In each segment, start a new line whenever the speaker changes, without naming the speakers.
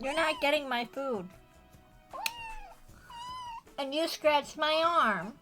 You're not getting my food. And you scratched my arm.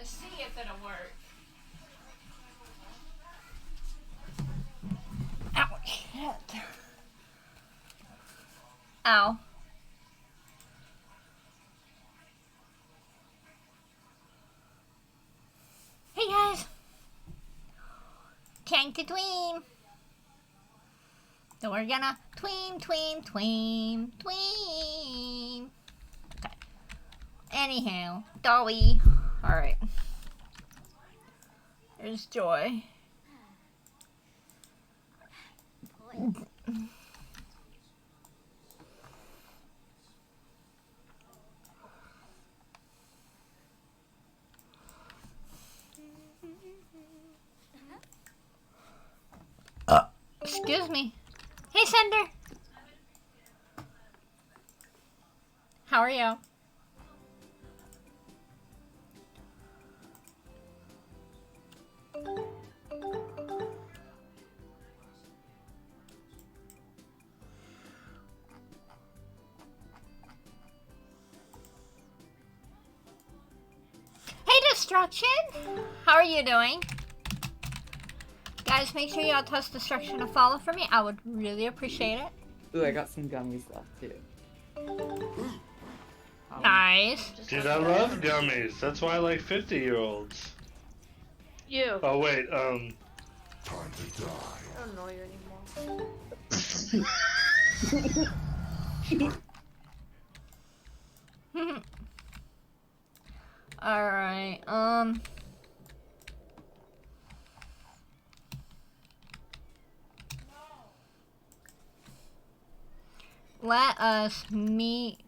See if it'll work. Ow, shit. Ow. Hey guys. Time to tween. So we're gonna tween, tween, tween, tween. Okay. Anyhow, Dolly. Alright. There's Joy. Excuse me. Hey, Cinder. How are you? Hey, Destruction. How are you doing? Guys, make sure y'all touch Destruction to follow for me. I would really appreciate it.
Ooh, I got some gummies left too.
Nice.
Dude, I love gummies. That's why I like 50-year-olds.
You.
Oh, wait,
Time to die.
I don't know you anymore.
Alright, let us meet.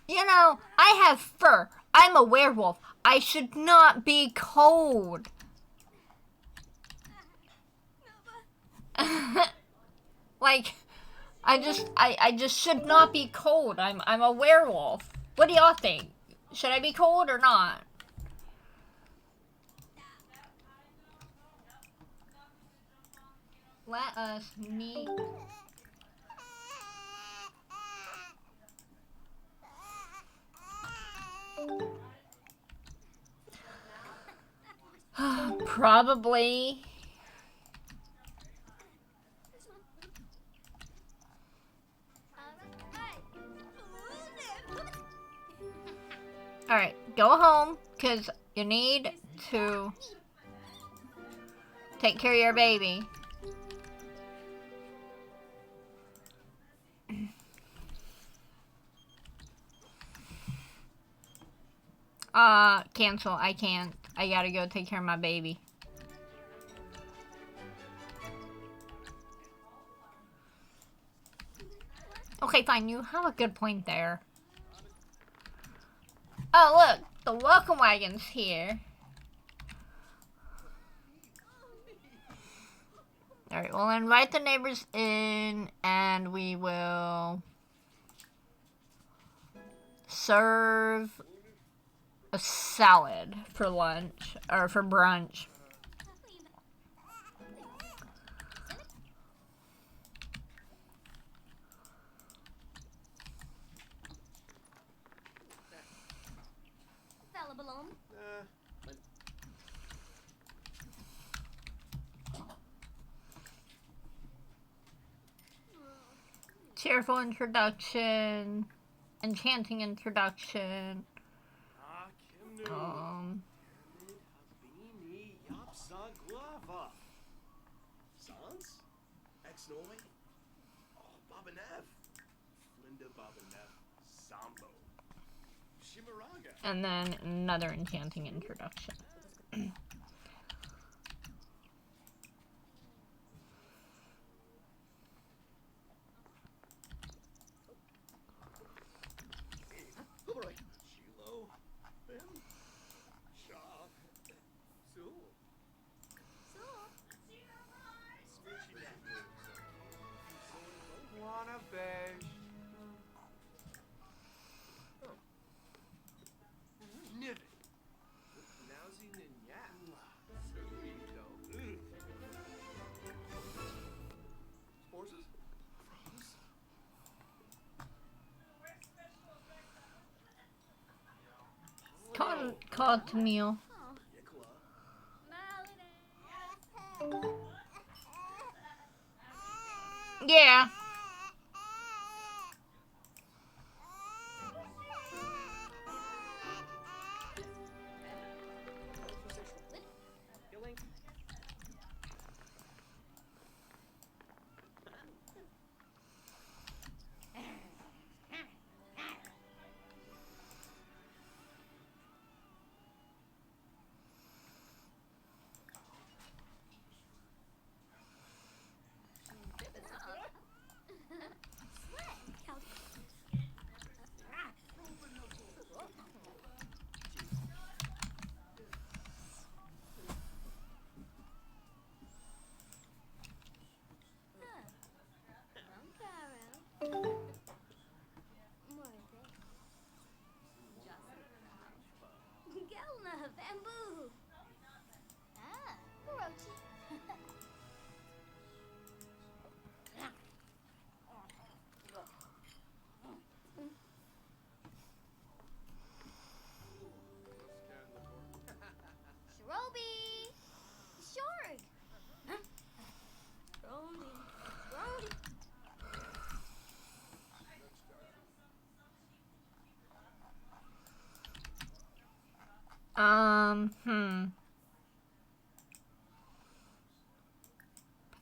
You know, I have fur. I'm a werewolf. I should not be cold. Like, I just should not be cold. I'm a werewolf. What do y'all think? Should I be cold or not? Let us meet. Probably. Alright, go home, because you need to take care of your baby. Cancel. I can't. I gotta go take care of my baby. Okay, fine. You have a good point there. Oh, look. The welcome wagon's here. Alright, we'll invite the neighbors in, and we will serve a salad for lunch, or for brunch. Cheerful introduction, enchanting introduction. And then another enchanting introduction. Call it to meal. Yeah.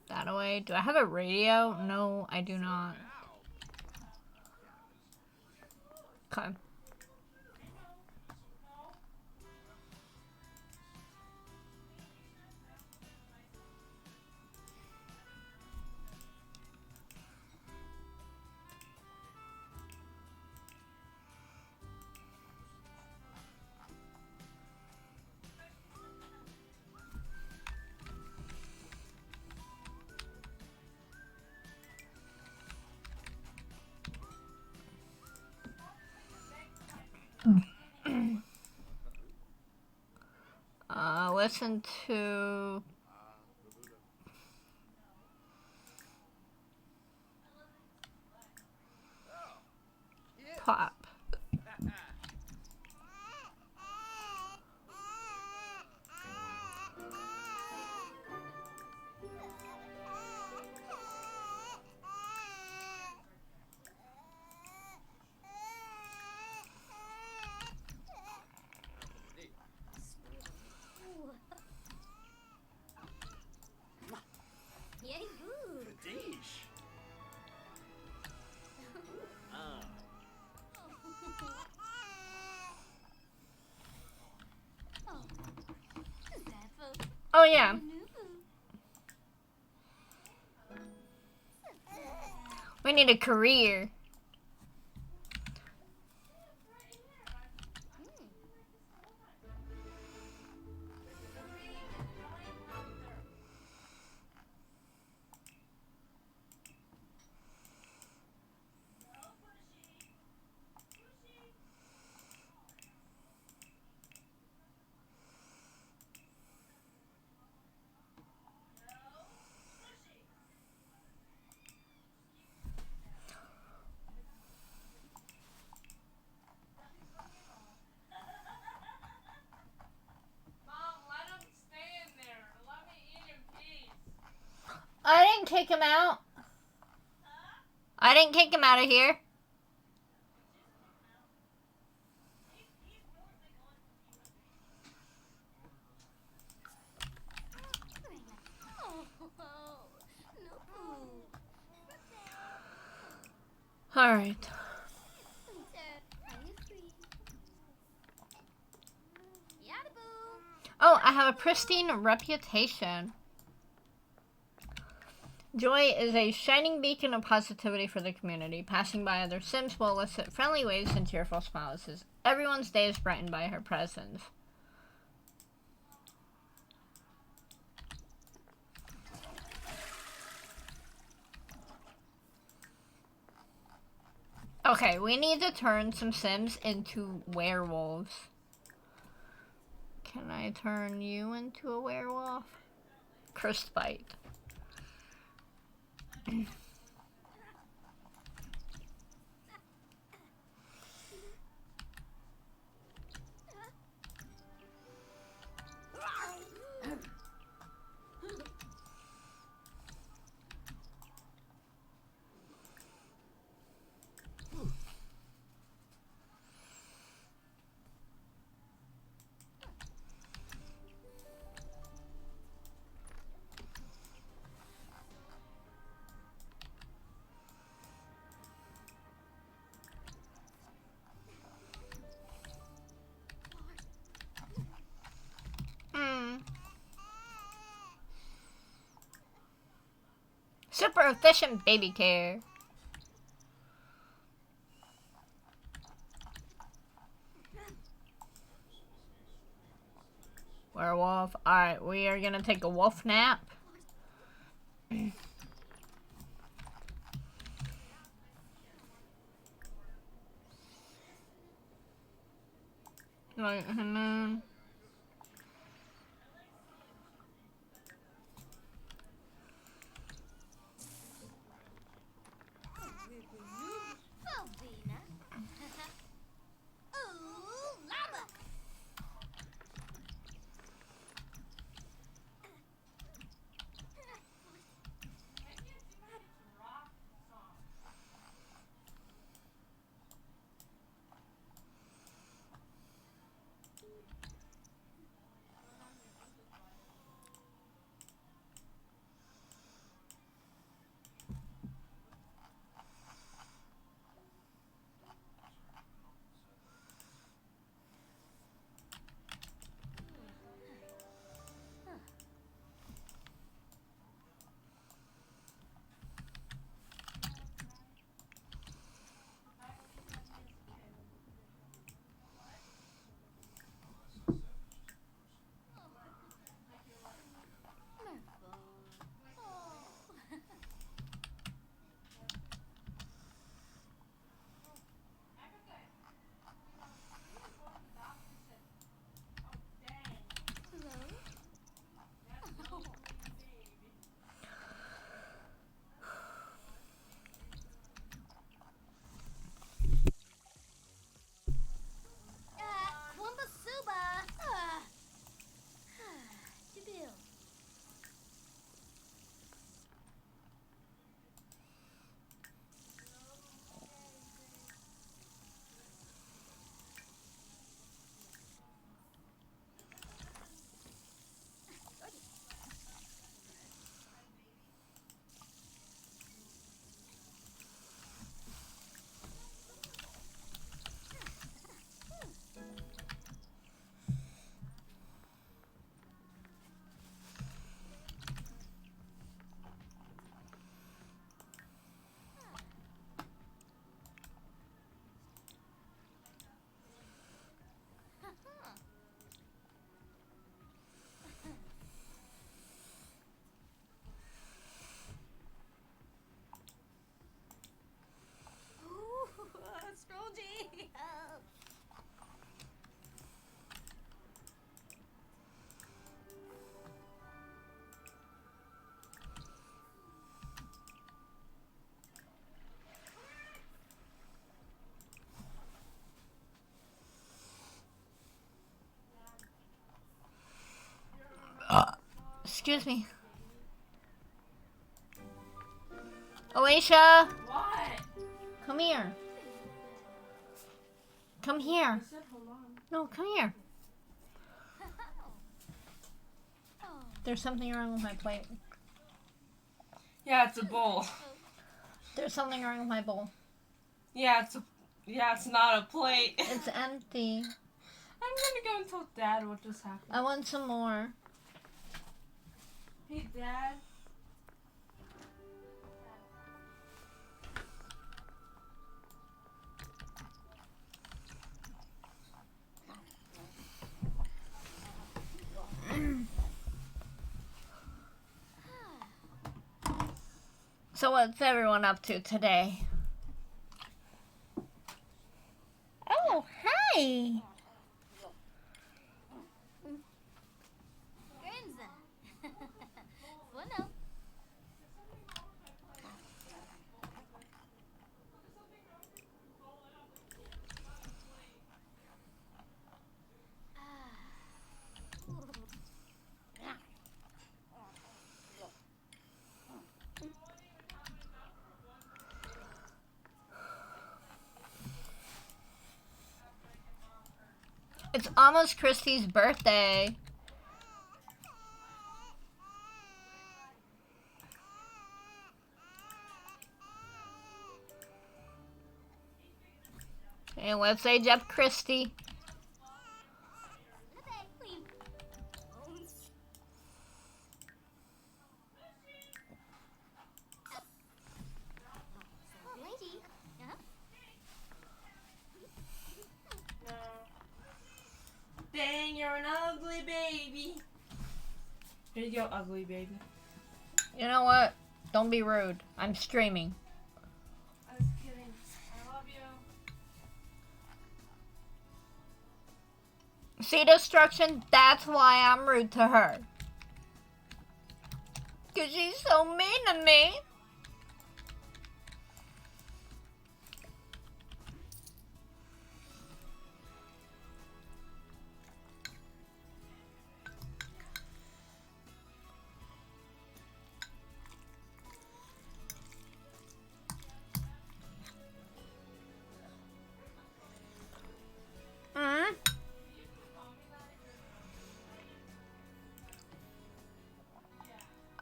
Put that away. Do I have a radio? No, I do not. Okay. Listen to Pop. yeah. We need a career. I didn't kick him out. I didn't kick him out of here. Alright. Oh, I have a pristine reputation. Joy is a shining beacon of positivity for the community. Passing by other Sims will elicit friendly waves and tearful smiles as everyone's day is brightened by her presence. Okay, we need to turn some Sims into werewolves. Can I turn you into a werewolf? Cursed bite. Super efficient baby care. Werewolf. Alright, we are gonna take a wolf nap. excuse me. Alicia!
What?
Come here. Come here.
I said hold on.
No, come here. There's something wrong with my plate.
Yeah, it's a bowl.
There's something wrong with my bowl.
Yeah, it's not a plate.
It's empty.
I'm gonna go and tell Dad what just happened.
I want some more.
Hey, Dad.
So what's everyone up to today? Oh, hi!
Bueno.
It's almost Christy's birthday. And let's age up Christy.
Dang, you're an ugly baby. Here you go, ugly baby.
You know what? Don't be rude. I'm streaming.
I was kidding. I love you.
See destruction? That's why I'm rude to her. 'Cause she's so mean to me.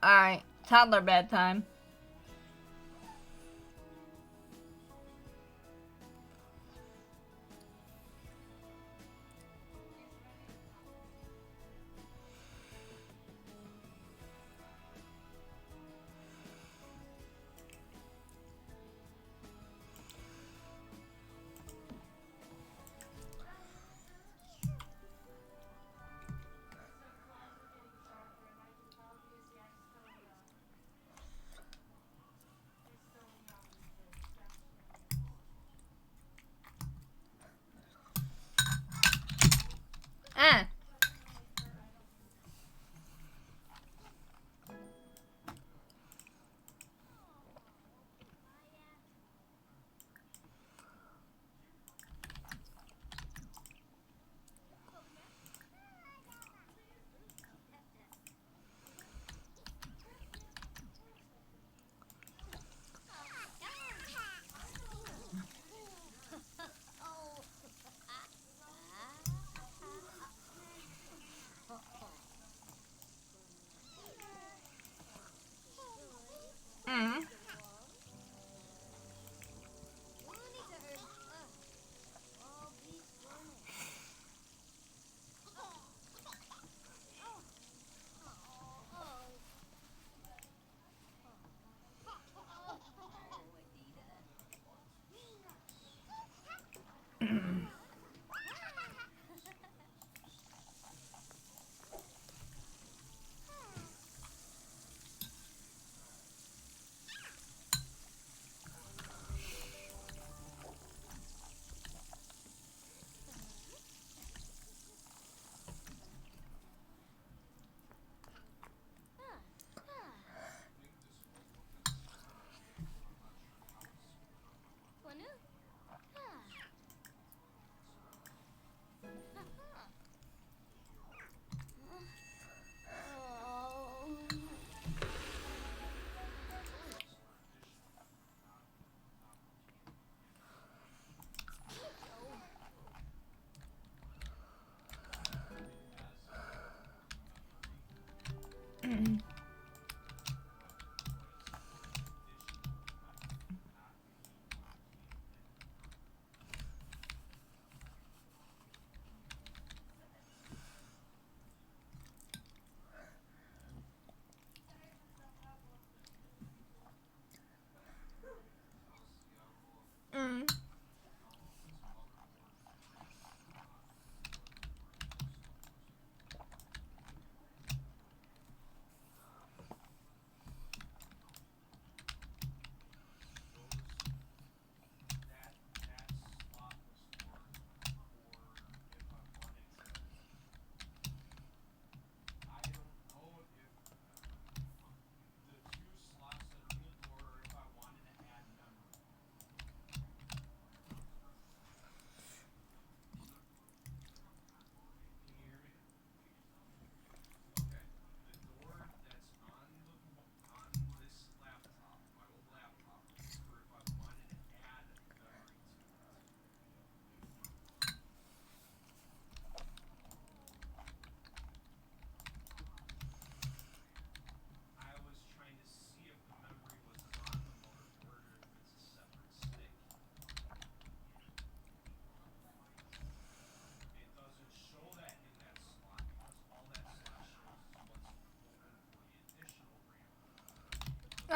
Alright, toddler bedtime.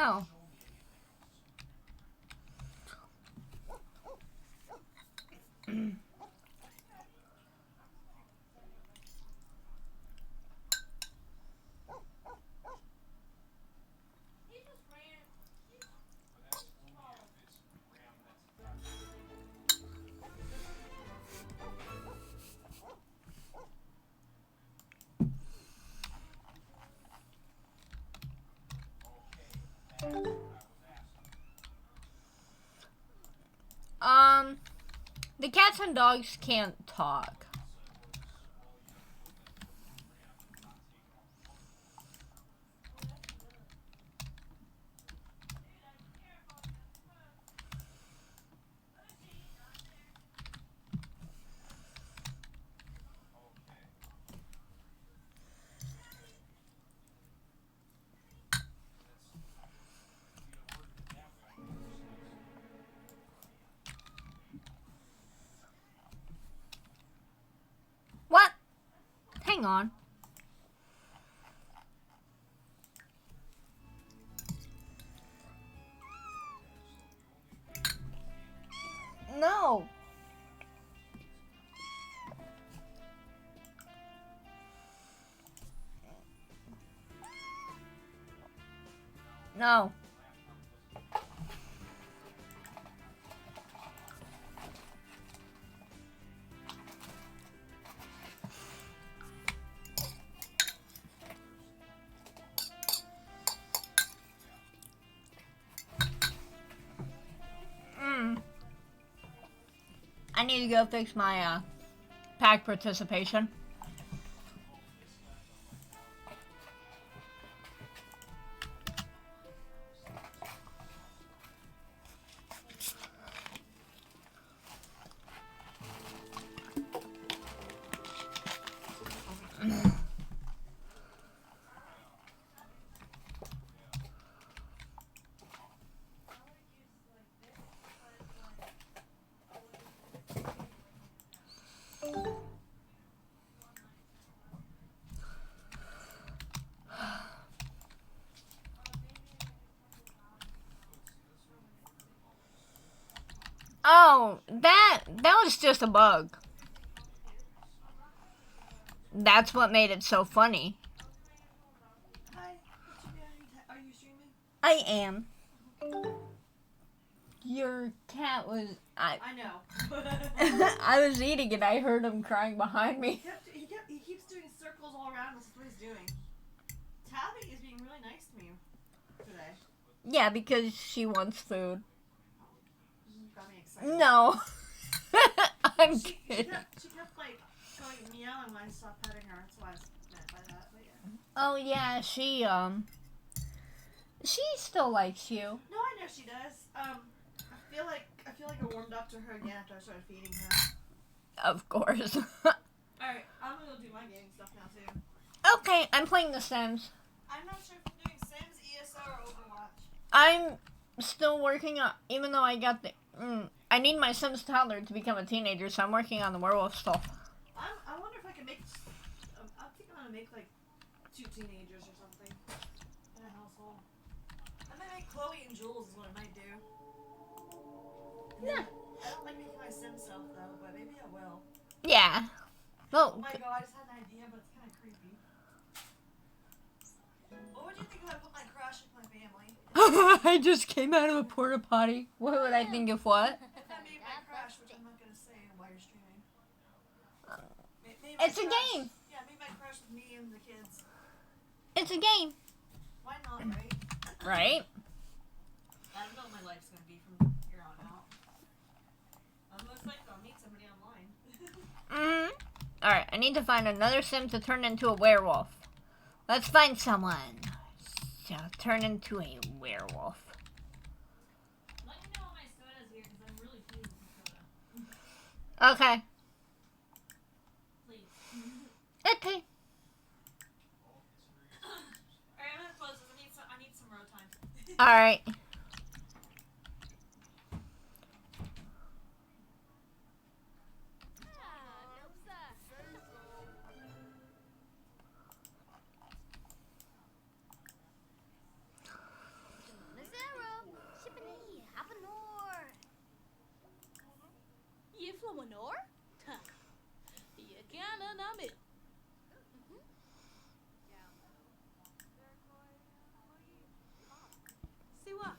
Oh. The cats and dogs can't talk. What? Hang on. No. No. I need to go fix my pack participation. Oh, that was just a bug. That's what made it so funny.
Hi, what you doing? Are you streaming?
I am. Your cat was...
I know.
I was eating and I heard him crying behind me.
He keeps doing circles all around us. That's what he's doing. Tabby is being really nice to me today.
Yeah, because she wants food.
You got me excited.
No. I'm
She
kidding.
kept like going meowing when I stopped petting her. That's what I meant by that. But yeah.
Oh yeah, she still likes you.
No, I know she does. I feel like I warmed up to her again after I started feeding her.
Of course.
Alright, I'm gonna go do my gaming stuff now too.
Okay, I'm playing The Sims.
I'm not sure if I'm doing Sims, ESO, or Overwatch.
I'm still working on, even though I got the, I need my Sims toddler to become a teenager, so I'm working on the werewolf stuff.
I wonder if I can make, I think I'm gonna make like 2 teenagers or something in a household. I might make Chloe and Jules is what I might do.
Yeah.
I don't like making my Sim self though, but maybe I will.
Yeah.
Oh
Well,
my god, I just had an idea, but it's kind of creepy. What would you think if I put my crush with my family?
I just came out of a porta potty. What would I think of what?
If I made my crush, which I'm not gonna say while you're streaming.
It's a game.
Yeah, made my crush with me and the kids.
It's a game.
Why not, right?
Right?
I don't know what my life's gonna be from here on out. Most likely I'll meet somebody online.
Alright, I need to find another Sim to turn into a werewolf. Let's find someone. So, turn into a werewolf.
Let me know when my soda's here, because I'm really pleased with the soda.
Okay.
Please.
Okay.
Alright, I'm gonna close this. I need some road time.
Alright.
Ye Flamanor? Tuh. Ye Gana Namil. Siwa.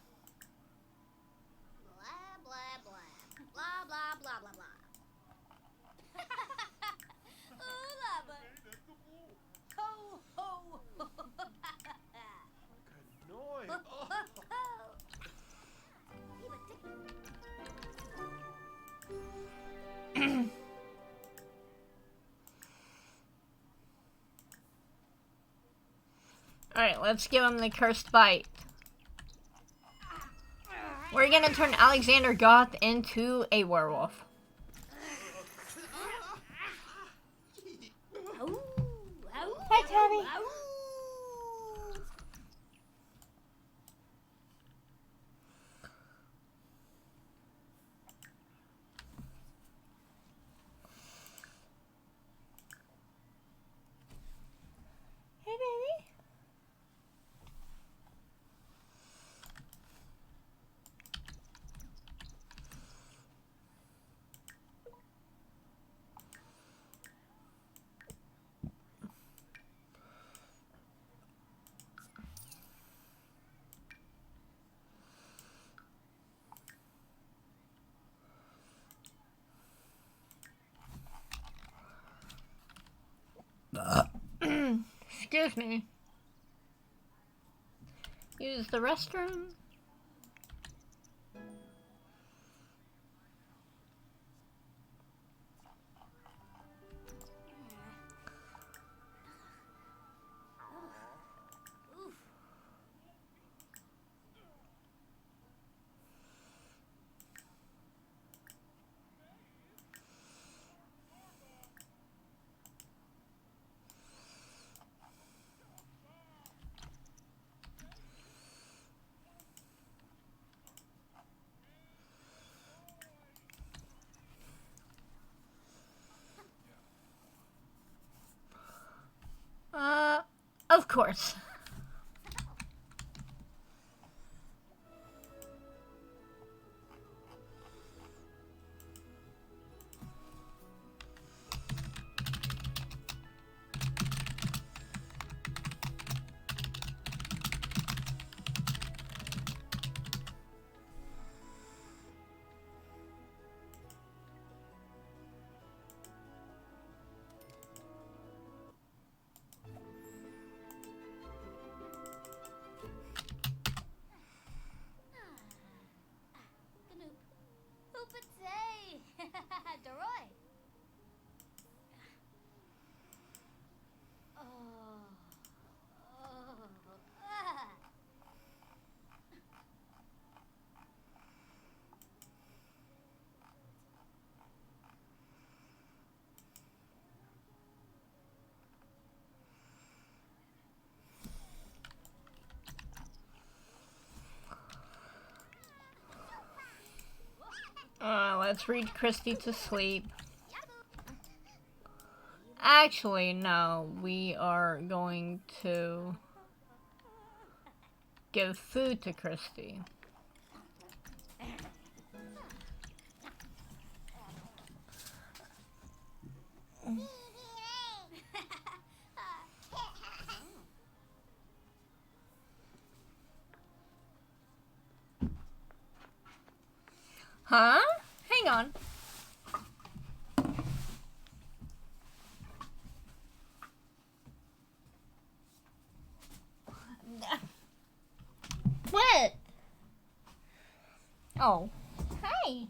Blah, blah, blah. Blah, blah, blah, blah, blah.
Ooh, lava. Ho, ho.
Noi.
Alright, let's give him the cursed bite. We're gonna turn Alexander Goth into a werewolf.
Hi, Tommy. Hey, baby.
Excuse me. Use the restroom. Of course. Let's read Christy to sleep. Actually, no. We are going to give food to Christy. Huh? Hang on. What? Oh. Hi.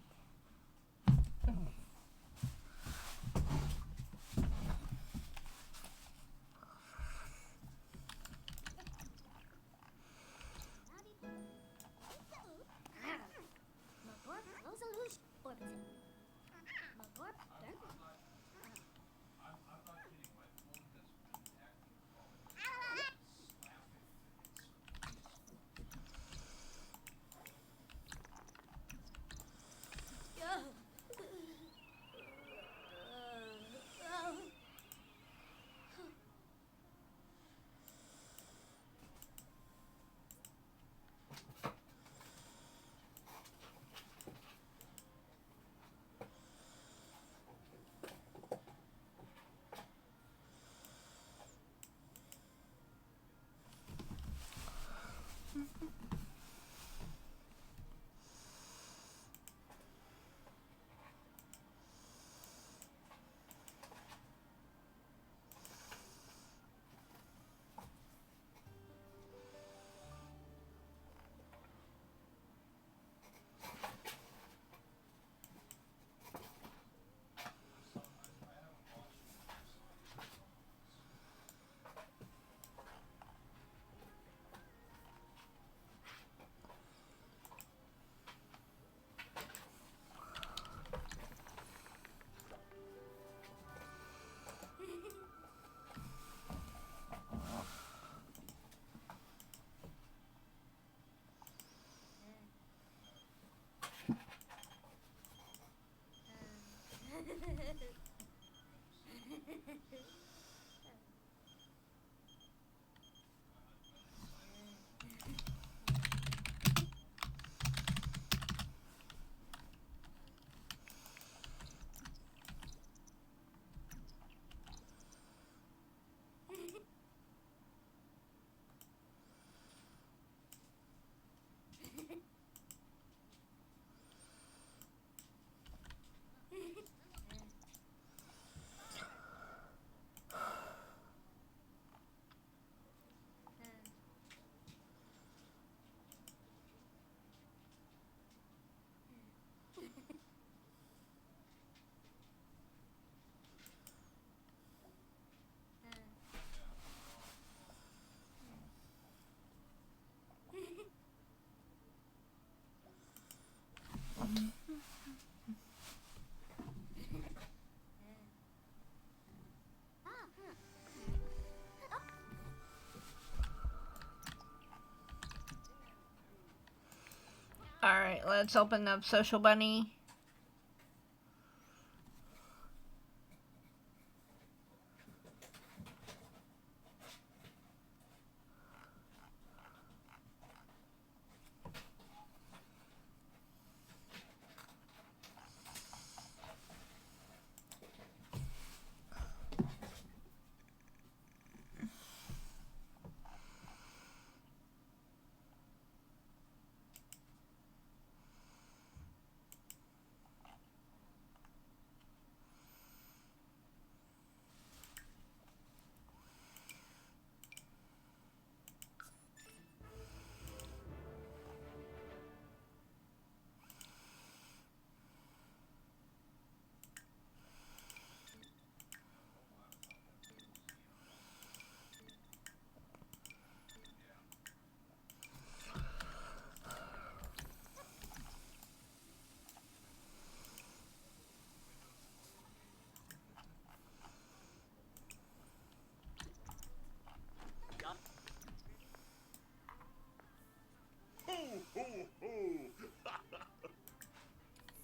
Alright, let's open up Social Bunny.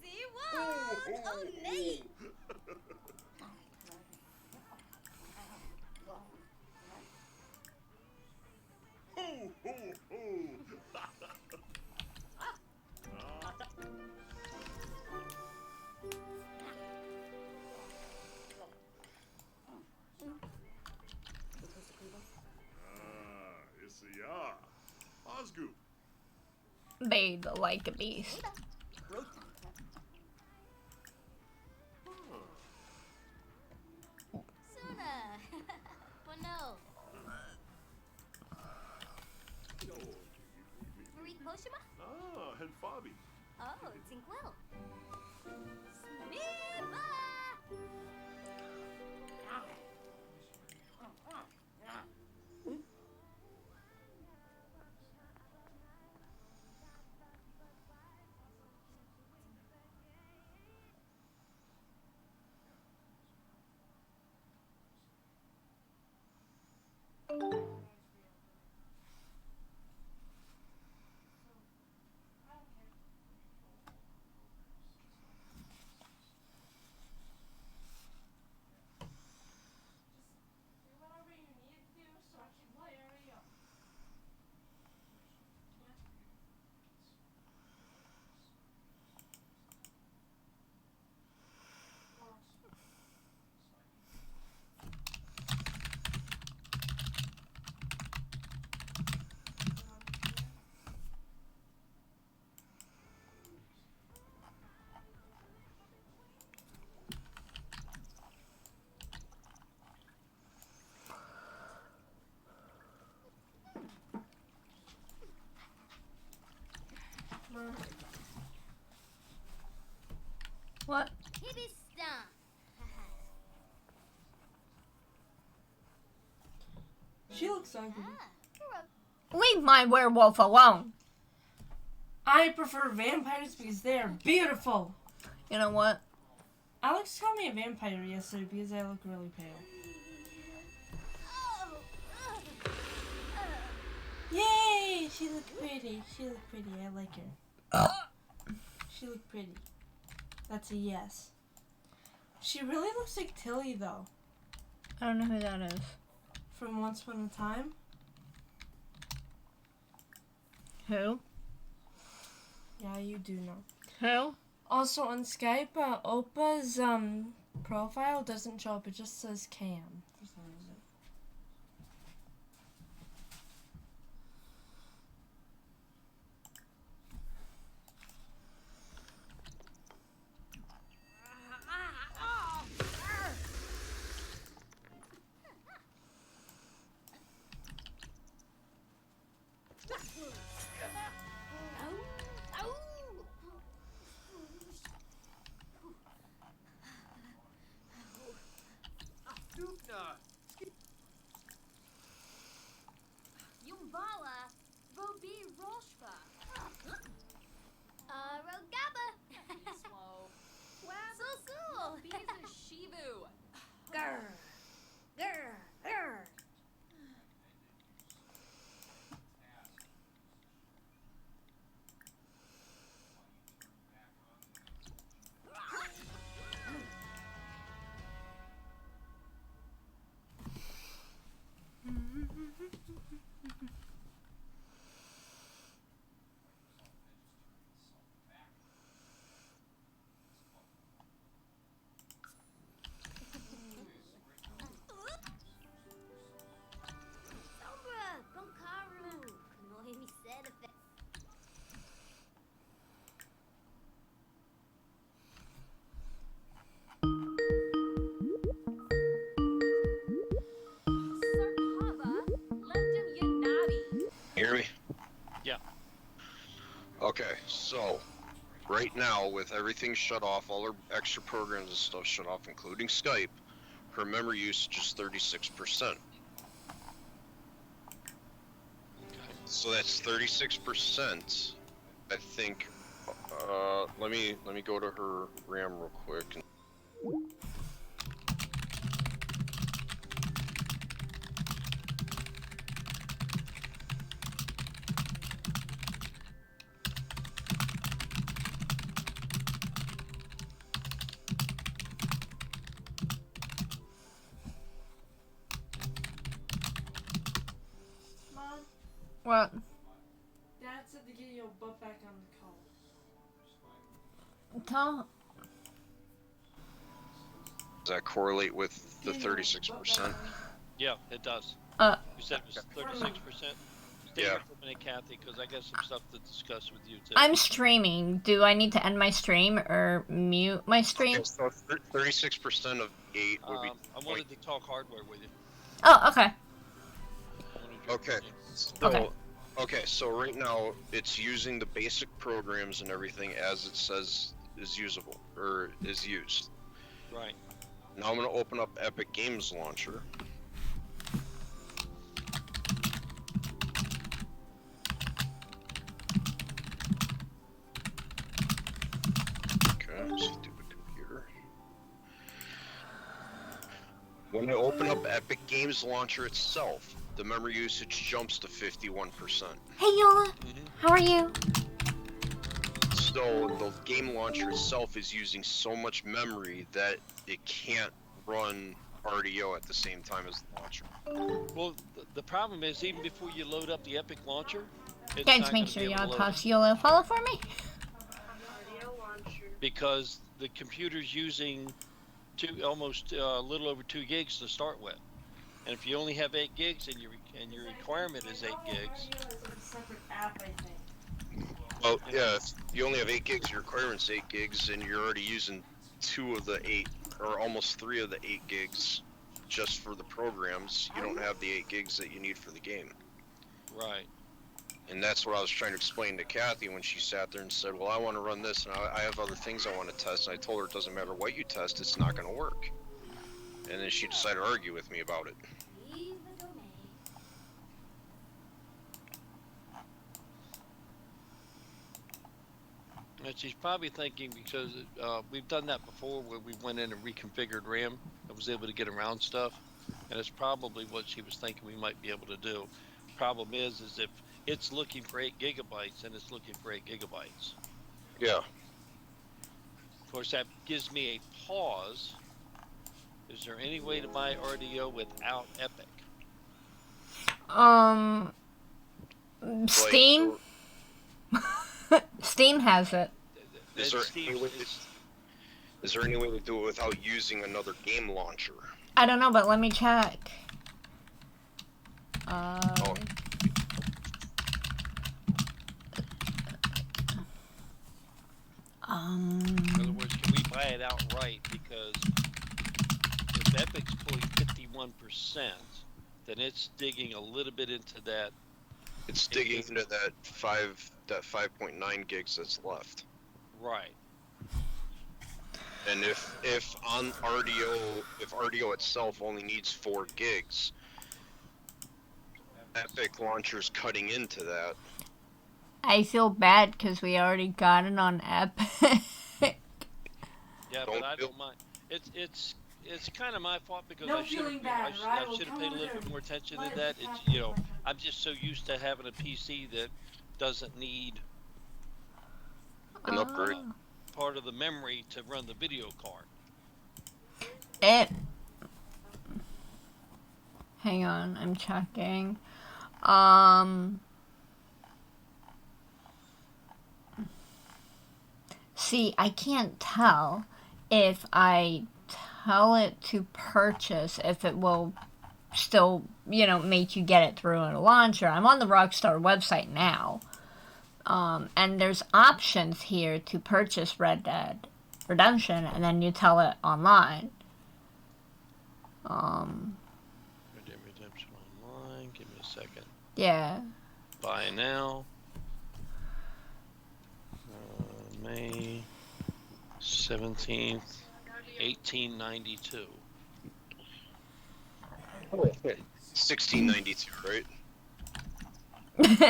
See what? Oh, neat.
It's a ya. Osgood.
Bathe like a beast.
Suna. Well, no. Marie Koshima?
Ah, and Fabi.
Oh, Tinkwell. Smiba!
Do whatever you need to do so I can play area.
What?
Hibby stomp.
She looks ugly.
Leave my werewolf alone.
I prefer vampires because they are beautiful.
You know what?
Alex called me a vampire yesterday because I look really pale. Yay! She looked pretty. She looked pretty. I like her. She looked pretty. That's a yes. She really looks like Tilly though.
I don't know who that is.
From Once Upon a Time.
Who?
Yeah, you do know.
Who?
Also on Skype, Opa's profile doesn't show up. It just says Cam for some reason.
Okay, so right now with everything shut off, all her extra programs and stuff shut off, including Skype, her memory usage is 36%. So that's 36%. I think. Let me go to her RAM real quick.
Mom,
What?
Dad said to get your butt back on the call.
Tell.
Does that correlate with the 36%?
Yeah, it does.
Uh.
You said it was 36%.
Yeah.
Kathy, because I got some stuff to discuss with you too.
I'm streaming. Do I need to end my stream or mute my stream?
Okay, so 36% of 8 would be.
I wanted to talk hardware with you.
Oh, okay.
Okay. So,
Okay.
okay, so right now it's using the basic programs and everything as it says is usable or is used.
Right.
Now I'm going to open up Epic Games Launcher. Okay, stupid computer. When I open up Epic Games Launcher itself, the memory usage jumps to 51%.
Hey, Yola. How are you?
So the game launcher itself is using so much memory that it can't run RDO at the same time as the launcher.
Well, the problem is even before you load up the Epic launcher, it's
Guys,
not
make
gonna
sure
be able
y'all
to load
toss
it
Yola a follow for me.
because the computer's using almost a little over 2 gigs to start with. And if you only have 8 gigs and your requirement is 8 gigs.
It's a separate app, I think.
Well, yeah, if you only have 8 gigs, your requirement's 8 gigs, and you're already using 2 of the 8, or almost 3 of the 8 gigs just for the programs. You don't have the 8 gigs that you need for the game.
Right.
And that's what I was trying to explain to Kathy when she sat there and said, well, I want to run this, and I have other things I want to test. And I told her it doesn't matter what you test, it's not going to work. And then she decided to argue with me about it.
Leave the domain.
And she's probably thinking because we've done that before where we went in and reconfigured RAM and was able to get around stuff. And it's probably what she was thinking we might be able to do. Problem is if it's looking for 8 gigabytes and it's looking for 8 gigabytes.
Yeah.
Of course, that gives me a pause. Is there any way to buy RDO without Epic?
Steam? Steam has it.
Is there any way to do it without using another game launcher?
I don't know, but let me check.
Oh.
In other words, can we buy it outright? Because if Epic's pulling 51%, then it's digging a little bit into that.
It's digging into that 5.9 gigs that's left.
Right.
And if on RDO, if RDO itself only needs 4 gigs, Epic Launcher's cutting into that.
I feel bad because we already got it on Epic.
Yeah, but I don't mind. It's kind of my fault because
No
I should
feeling
have
bad, right? We'll
paid a
come
little
over
bit more attention to
live
that.
half
It's
the
I'm just so used to having a PC that doesn't need
An upgrade.
part of the memory to run the video card.
Hang on, I'm checking. See, I can't tell if I tell it to purchase, if it will still, make you get it through a launcher. I'm on the Rockstar website now. And there's options here to purchase Red Dead Redemption, and then you tell it online.
Red Dead Redemption Online. Give me a second.
Yeah.
Buy now. 17th, 1892.
1692, right?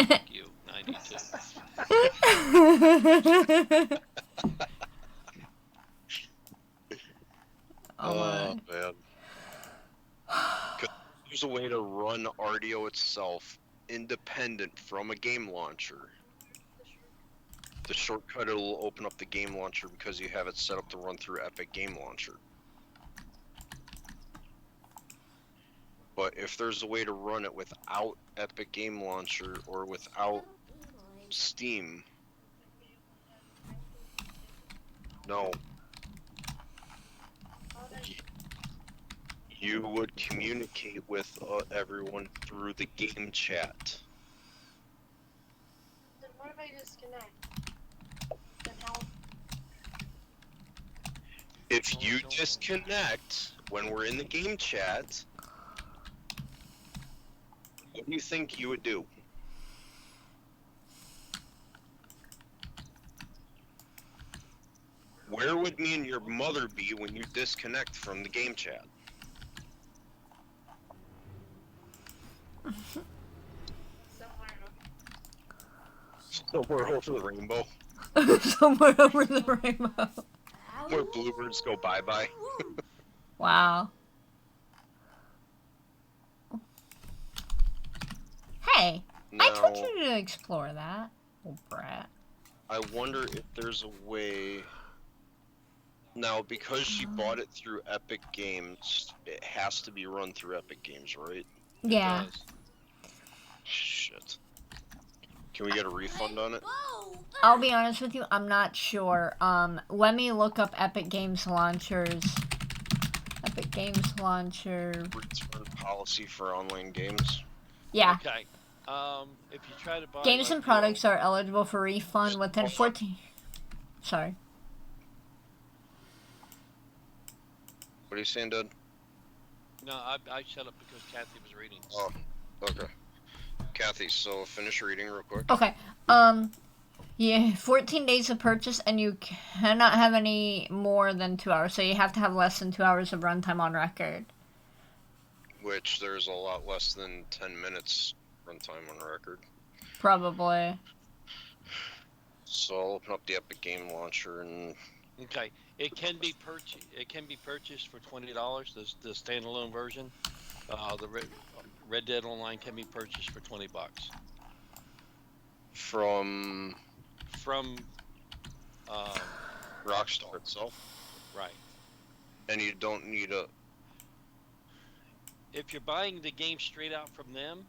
Thank you, 92.
Oh my.
Man. 'Cause there's a way to run RDO itself independent from a game launcher. The shortcut, it'll open up the game launcher because you have it set up to run through Epic Game Launcher. But if there's a way to run it without Epic Game Launcher or without Steam, no. You would communicate with everyone through the game chat.
Then what if I disconnect? Then how?
If you disconnect when we're in the game chat, what do you think you would do? Where would me and your mother be when you disconnect from the game chat? Somewhere over the rainbow.
Somewhere over the rainbow.
Where bluebirds go bye-bye.
Wow. Hey, I told
Now,
you to explore that. Oh, brat.
I wonder if there's a way... Now, because she bought it through Epic Games, it has to be run through Epic Games, right?
Yeah.
Does.
Shit. Can we get a refund on it?
I'll be honest with you, I'm not sure. Let me look up Epic Games Launchers. Epic Games Launcher.
Return policy for online games.
Yeah.
Okay. If you try to buy
Games
like,
and products are eligible for refund within 14... Sorry.
What are you saying, Dad?
No, I shut up because Kathy was reading.
Oh, okay. Kathy, so finish reading real quick.
Okay. Yeah, 14 days of purchase, and you cannot have any more than 2 hours. So you have to have less than 2 hours of runtime on record.
Which there's a lot less than 10 minutes runtime on record.
Probably.
So I'll open up the Epic Game Launcher and...
Okay, it can be purchased. It can be purchased for $20. The standalone version, the Red Dead Online can be purchased for $20.
From Rockstar itself,
right?
And you don't need a...
If you're buying the game straight out from them,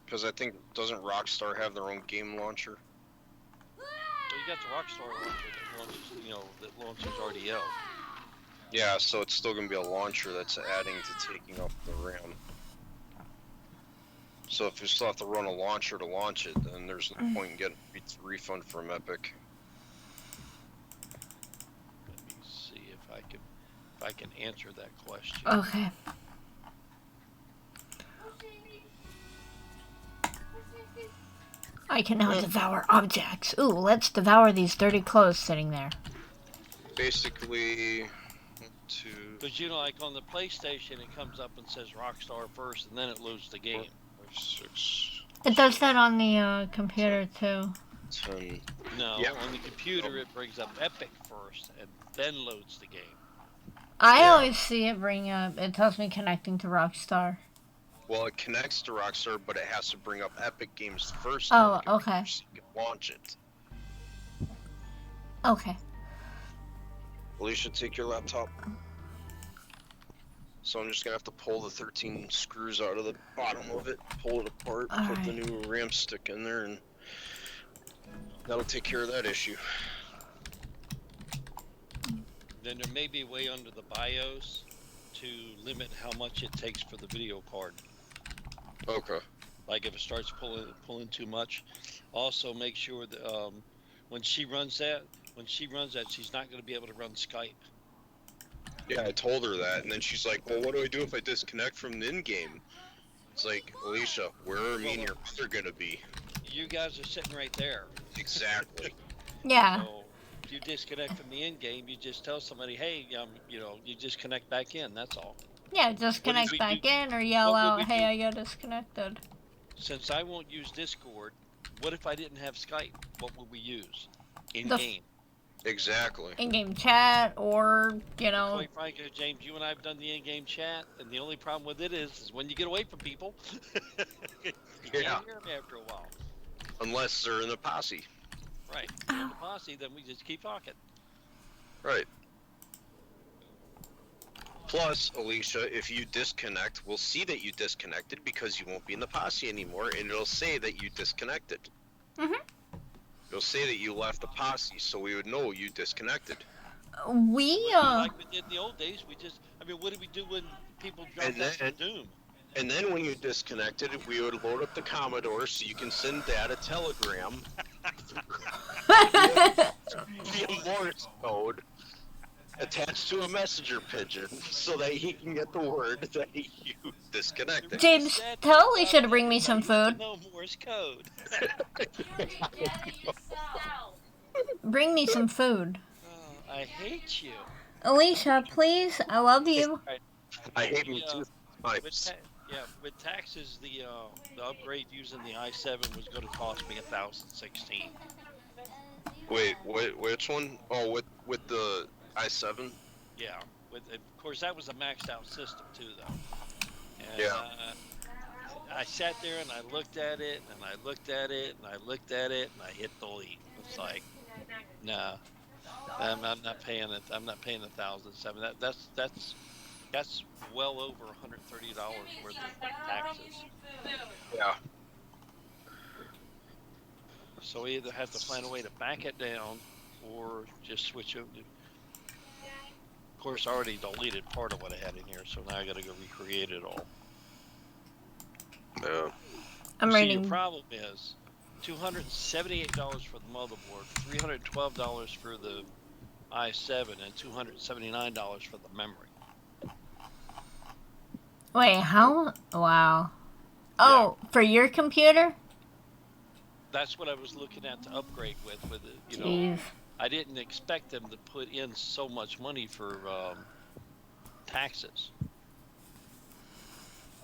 because I think, doesn't Rockstar have their own game launcher?
well, you got the Rockstar launcher that launches RDL.
Yeah, so it's still going to be a launcher that's adding to taking up the RAM. So if you still have to run a launcher to launch it, then there's no point in getting a refund from Epic.
Let me see if I can answer that question.
Okay. I can now devour objects. Ooh, let's devour these dirty clothes sitting there.
Basically,
Because like on the PlayStation, it comes up and says Rockstar first, and then it loads the game.
6,
It does that on the computer too.
10.
No,
Yeah.
on the computer it brings up Epic first, and then loads the game.
I always see it bring up. It tells me connecting to Rockstar.
Well, it connects to Rockstar, but it has to bring up Epic Games first.
Oh,
on the computer
okay.
So you can launch it.
Okay.
Alicia, take your laptop. So I'm just gonna have to pull the 13 screws out of the bottom of it, pull it apart, put the new RAM stick in there, and that'll take care of that issue.
Then there may be a way under the BIOS to limit how much it takes for the video card.
Okay.
Like if it starts pulling too much. Also make sure that when she runs that, she's not going to be able to run Skype.
Yeah, I told her that, and then she's like, well, what do I do if I disconnect from the in-game? It's like, Alicia, where are me and your mother gonna be?
You guys are sitting right there.
Exactly.
Yeah.
So if you disconnect from the in game, you just tell somebody, hey, you know, you disconnect back in. That's all.
Yeah, just
What did
connect
we
back
do?
in or yell
What would
out,
we
hey,
do?
I got disconnected.
Since I won't use Discord, what if I didn't have Skype? What would we use? In
The-
game.
Exactly.
In-game chat or, you know...
Quite frankly, James, you and I have done the in-game chat, and the only problem with it is when you get away from people, you
Yeah.
can't hear them after a while.
Unless they're in the posse.
Right. If you're in the posse, then we just keep talking.
Right. Plus, Alicia, if you disconnect, we'll see that you disconnected because you won't be in the posse anymore, and it'll say that you disconnected.
Mhm.
It'll say that you left the posse, so we would know you disconnected.
Like we did in the old days, we just, I mean, what did we do when people dropped out from Doom?
And then when you disconnected, we would load up the Commodore so you can send Dad a telegram via Morse code attached to a messenger pigeon so that he can get the word that you disconnected.
James, tell Alicia to bring me some food.
No Morse code.
Bring me some food.
Oh, I hate you.
Alicia, please, I love you.
I hate me too.
With taxes, the upgrade using the i7 was going to cost me $1,016.
Wait, which one? Oh, with the i7?
Yeah, of course that was a maxed out system too, though. And,
yeah.
I sat there and I looked at it and I looked at it and I looked at it and I hit delete. It's like, nah, I'm not paying it. I'm not paying $1,007. That's well over $130 worth of taxes.
Yeah.
So we either have to find a way to back it down or just switch over. Of course, I already deleted part of what I had in here, so now I got to go recreate it all.
Yeah.
I'm
See,
reading.
your problem is $278 for the motherboard, $312 for the i7, and $279 for the memory.
Wait, how? Wow. Oh, for your computer?
That's what I was looking at to upgrade with it. You know,
Jeez.
I didn't expect them to put in so much money for taxes.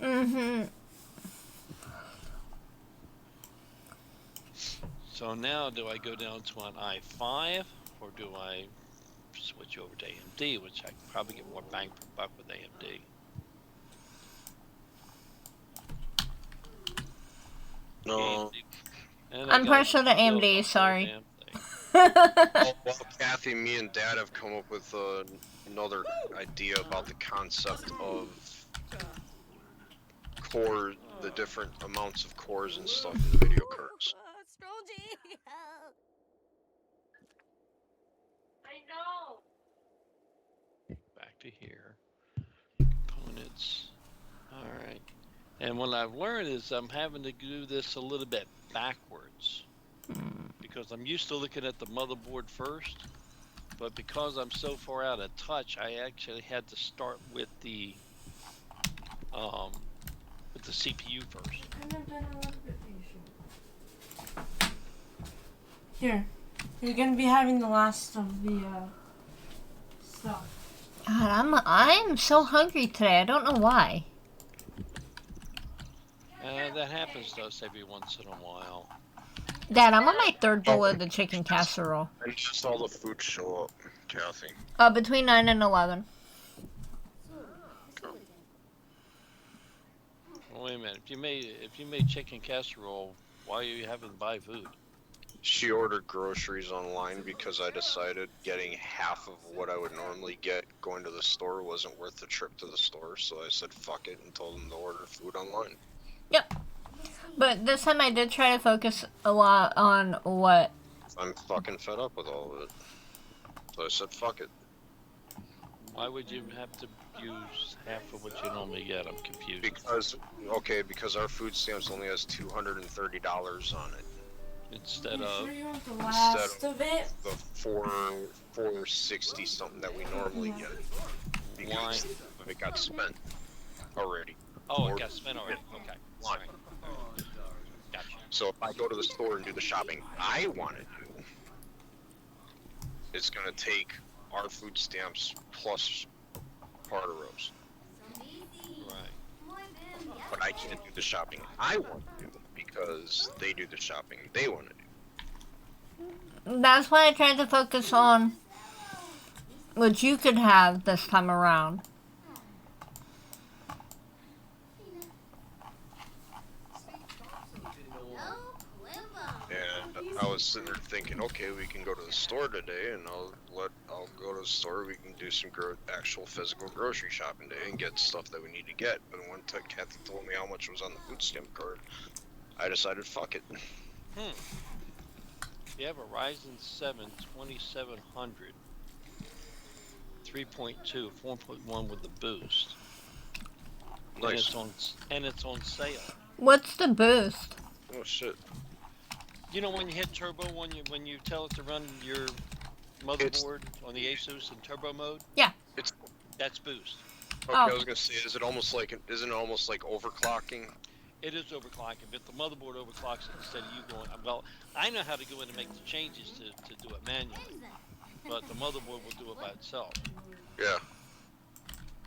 Mm-hmm.
So now, do I go down to an i5, or do I switch over to AMD, which I can probably get more bang per buck with AMD?
No.
I'm partial to AMD, sorry.
Well, Kathy, me and Dad have come up with another idea about the concept of core, the different amounts of cores and stuff in the video cards.
I know.
Back to here. Components. Alright. And what I've learned is I'm having to do this a little bit backwards. Because I'm used to looking at the motherboard first. But because I'm so far out of touch, I actually had to start with the CPU first.
Here, you're gonna be having the last of the stuff.
God, I'm so hungry today. I don't know why.
That happens to us every once in a while.
Dad, I'm on my third bowl of the chicken casserole.
And just all the food show up, Kathy.
Between 9 and 11.
Wait a minute. If you made chicken casserole, why are you having to buy food?
She ordered groceries online because I decided getting half of what I would normally get going to the store wasn't worth the trip to the store, so I said fuck it and told them to order food online.
Yep. But this time I did try to focus a lot on what...
I'm fucking fed up with all of it. So I said fuck it.
Why would you have to use half of what you normally get? I'm confused.
Because our food stamps only has $230 on it.
Instead of
the 460 something that we normally get. Because it got spent already.
Oh, it got spent already. Okay.
Why?
Gotcha.
So if I go to the store and do the shopping I want to do, it's gonna take our food stamps plus part of Rose.
Right.
But I can't do the shopping I want to do because they do the shopping they want to do.
That's why I tried to focus on what you could have this time around.
And I was sitting there thinking, okay, we can go to the store today, and I'll go to the store. We can do some actual physical grocery shopping day and get stuff that we need to get. But when Kathy told me how much was on the food stamp card, I decided, fuck it.
You have a Ryzen 7 2700, 3.2, 4.1 with the boost.
Nice.
And it's on sale.
What's the boost?
Oh shit.
You know when you hit turbo, when you tell it to run your motherboard on the Asus in turbo mode?
Yeah.
That's boost.
Okay, I was gonna say, isn't it almost like overclocking?
It is overclocking, but the motherboard overclocks it instead of you going. Well, I know how to go in and make the changes to do it manually, but the motherboard will do it by itself.
Yeah.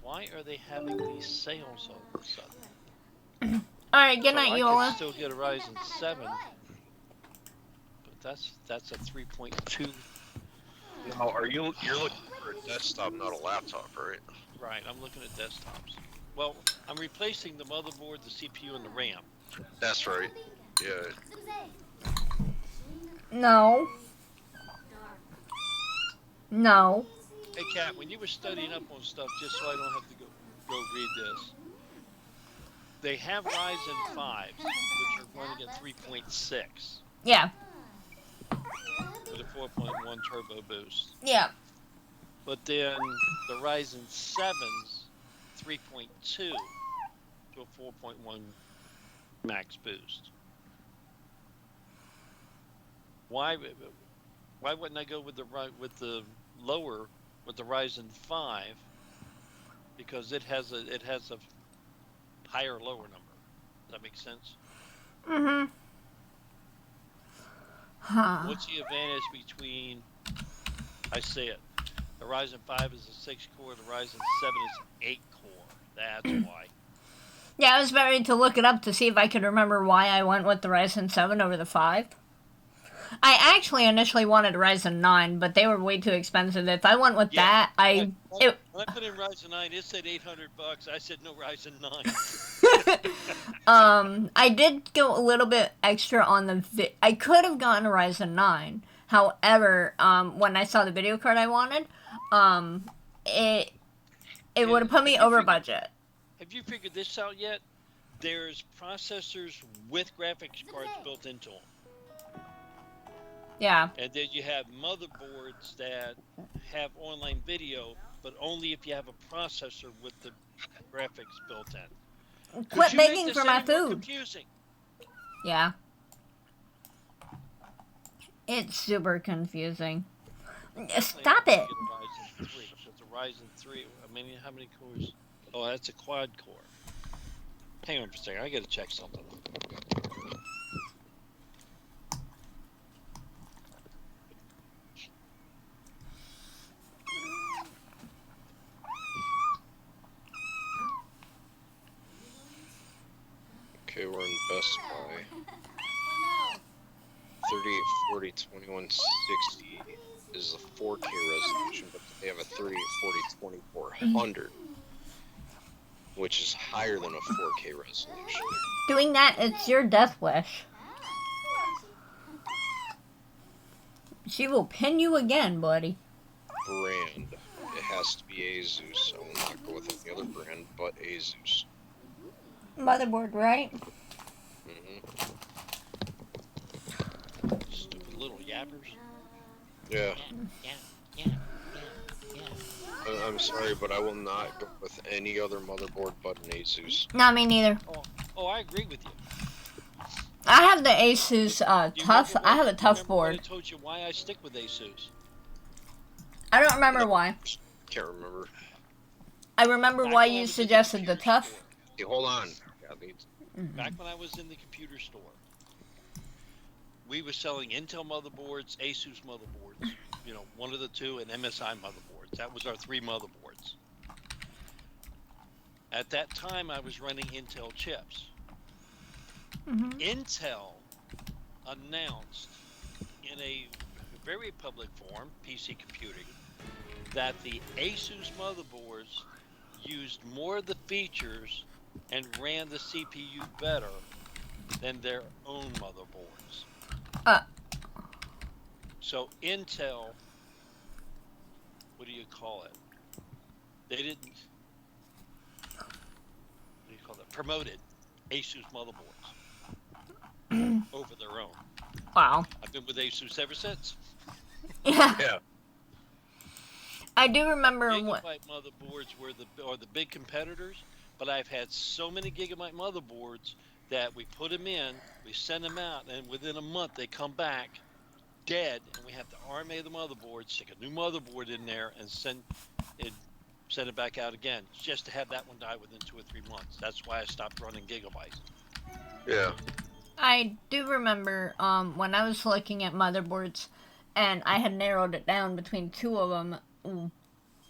Why are they having these sales all of a sudden?
Alright, good night,
I
Yola.
can still get a Ryzen 7, but that's a 3.2.
Now, you're looking for a desktop, not a laptop, right?
Right, I'm looking at desktops. Well, I'm replacing the motherboard, the CPU, and the RAM.
That's right. Yeah.
No. No.
Hey, Kat, when you were studying up on stuff, just so I don't have to go read this, they have Ryzen 5s, which are running at 3.6
Yeah.
with a 4.1 turbo boost.
Yeah.
But then the Ryzen 7s, 3.2 to a 4.1 max boost. Why wouldn't I go with the lower with the Ryzen 5? Because it has a higher lower number. Does that make sense?
Mm-hmm. Huh.
What's the advantage between? I say it. The Ryzen 5 is a 6-core. The Ryzen 7 is 8-core. That's why.
Yeah, I was about ready to look it up to see if I could remember why I went with the Ryzen 7 over the 5. I actually initially wanted a Ryzen 9, but they were way too expensive. If I went with that,
when I put in Ryzen 9, it said $800. I said no Ryzen 9.
I did go a little bit extra on the I could have gotten a Ryzen 9. However, when I saw the video card I wanted, it would have put me over budget.
Have you figured this out yet? There's processors with graphics cards built into them.
Yeah.
And then you have motherboards that have online video, but only if you have a processor with the graphics built in.
Quit begging for my food.
Confusing.
Yeah. It's super confusing. Stop it.
It's a Ryzen 3. I mean, how many cores? Oh, that's a quad core. Hang on for a second. I gotta check something.
Okay, we're in Best Buy. 3840 2160 is a 4K resolution, but they have a 3840 2400, which is higher than a 4K resolution.
Doing that, it's your death wish. She will pin you again, buddy.
Brand. It has to be Asus. I will not go with any other brand but Asus.
Motherboard, right?
Stupid little yappers.
Yeah. I'm sorry, but I will not go with any other motherboard but an Asus.
Not me neither.
Oh, I agree with you.
I have the Asus Tough. I have a Tough board.
I told you why I stick with Asus.
I don't remember why.
Can't remember.
I remember why you suggested the Tough.
Hey, hold on.
Back when I was in the computer store, we were selling Intel motherboards, Asus motherboards, one of the two, and MSI motherboards. That was our 3 motherboards. At that time, I was running Intel chips. Intel announced in a very public forum, PC Computing, that the Asus motherboards used more of the features and ran the CPU better than their own motherboards. So Intel, what do you call it? They didn't, promoted Asus motherboards over their own.
Wow.
I've been with Asus ever since.
Yeah. I do remember
Gigabyte motherboards are the big competitors, but I've had so many Gigabyte motherboards that we put them in, we send them out, and within a month they come back dead, and we have to RMA the motherboard, stick a new motherboard in there, and send it back out again, just to have that one die within 2 or 3 months. That's why I stopped running Gigabyte.
Yeah.
I do remember when I was looking at motherboards, and I had narrowed it down between 2 of them.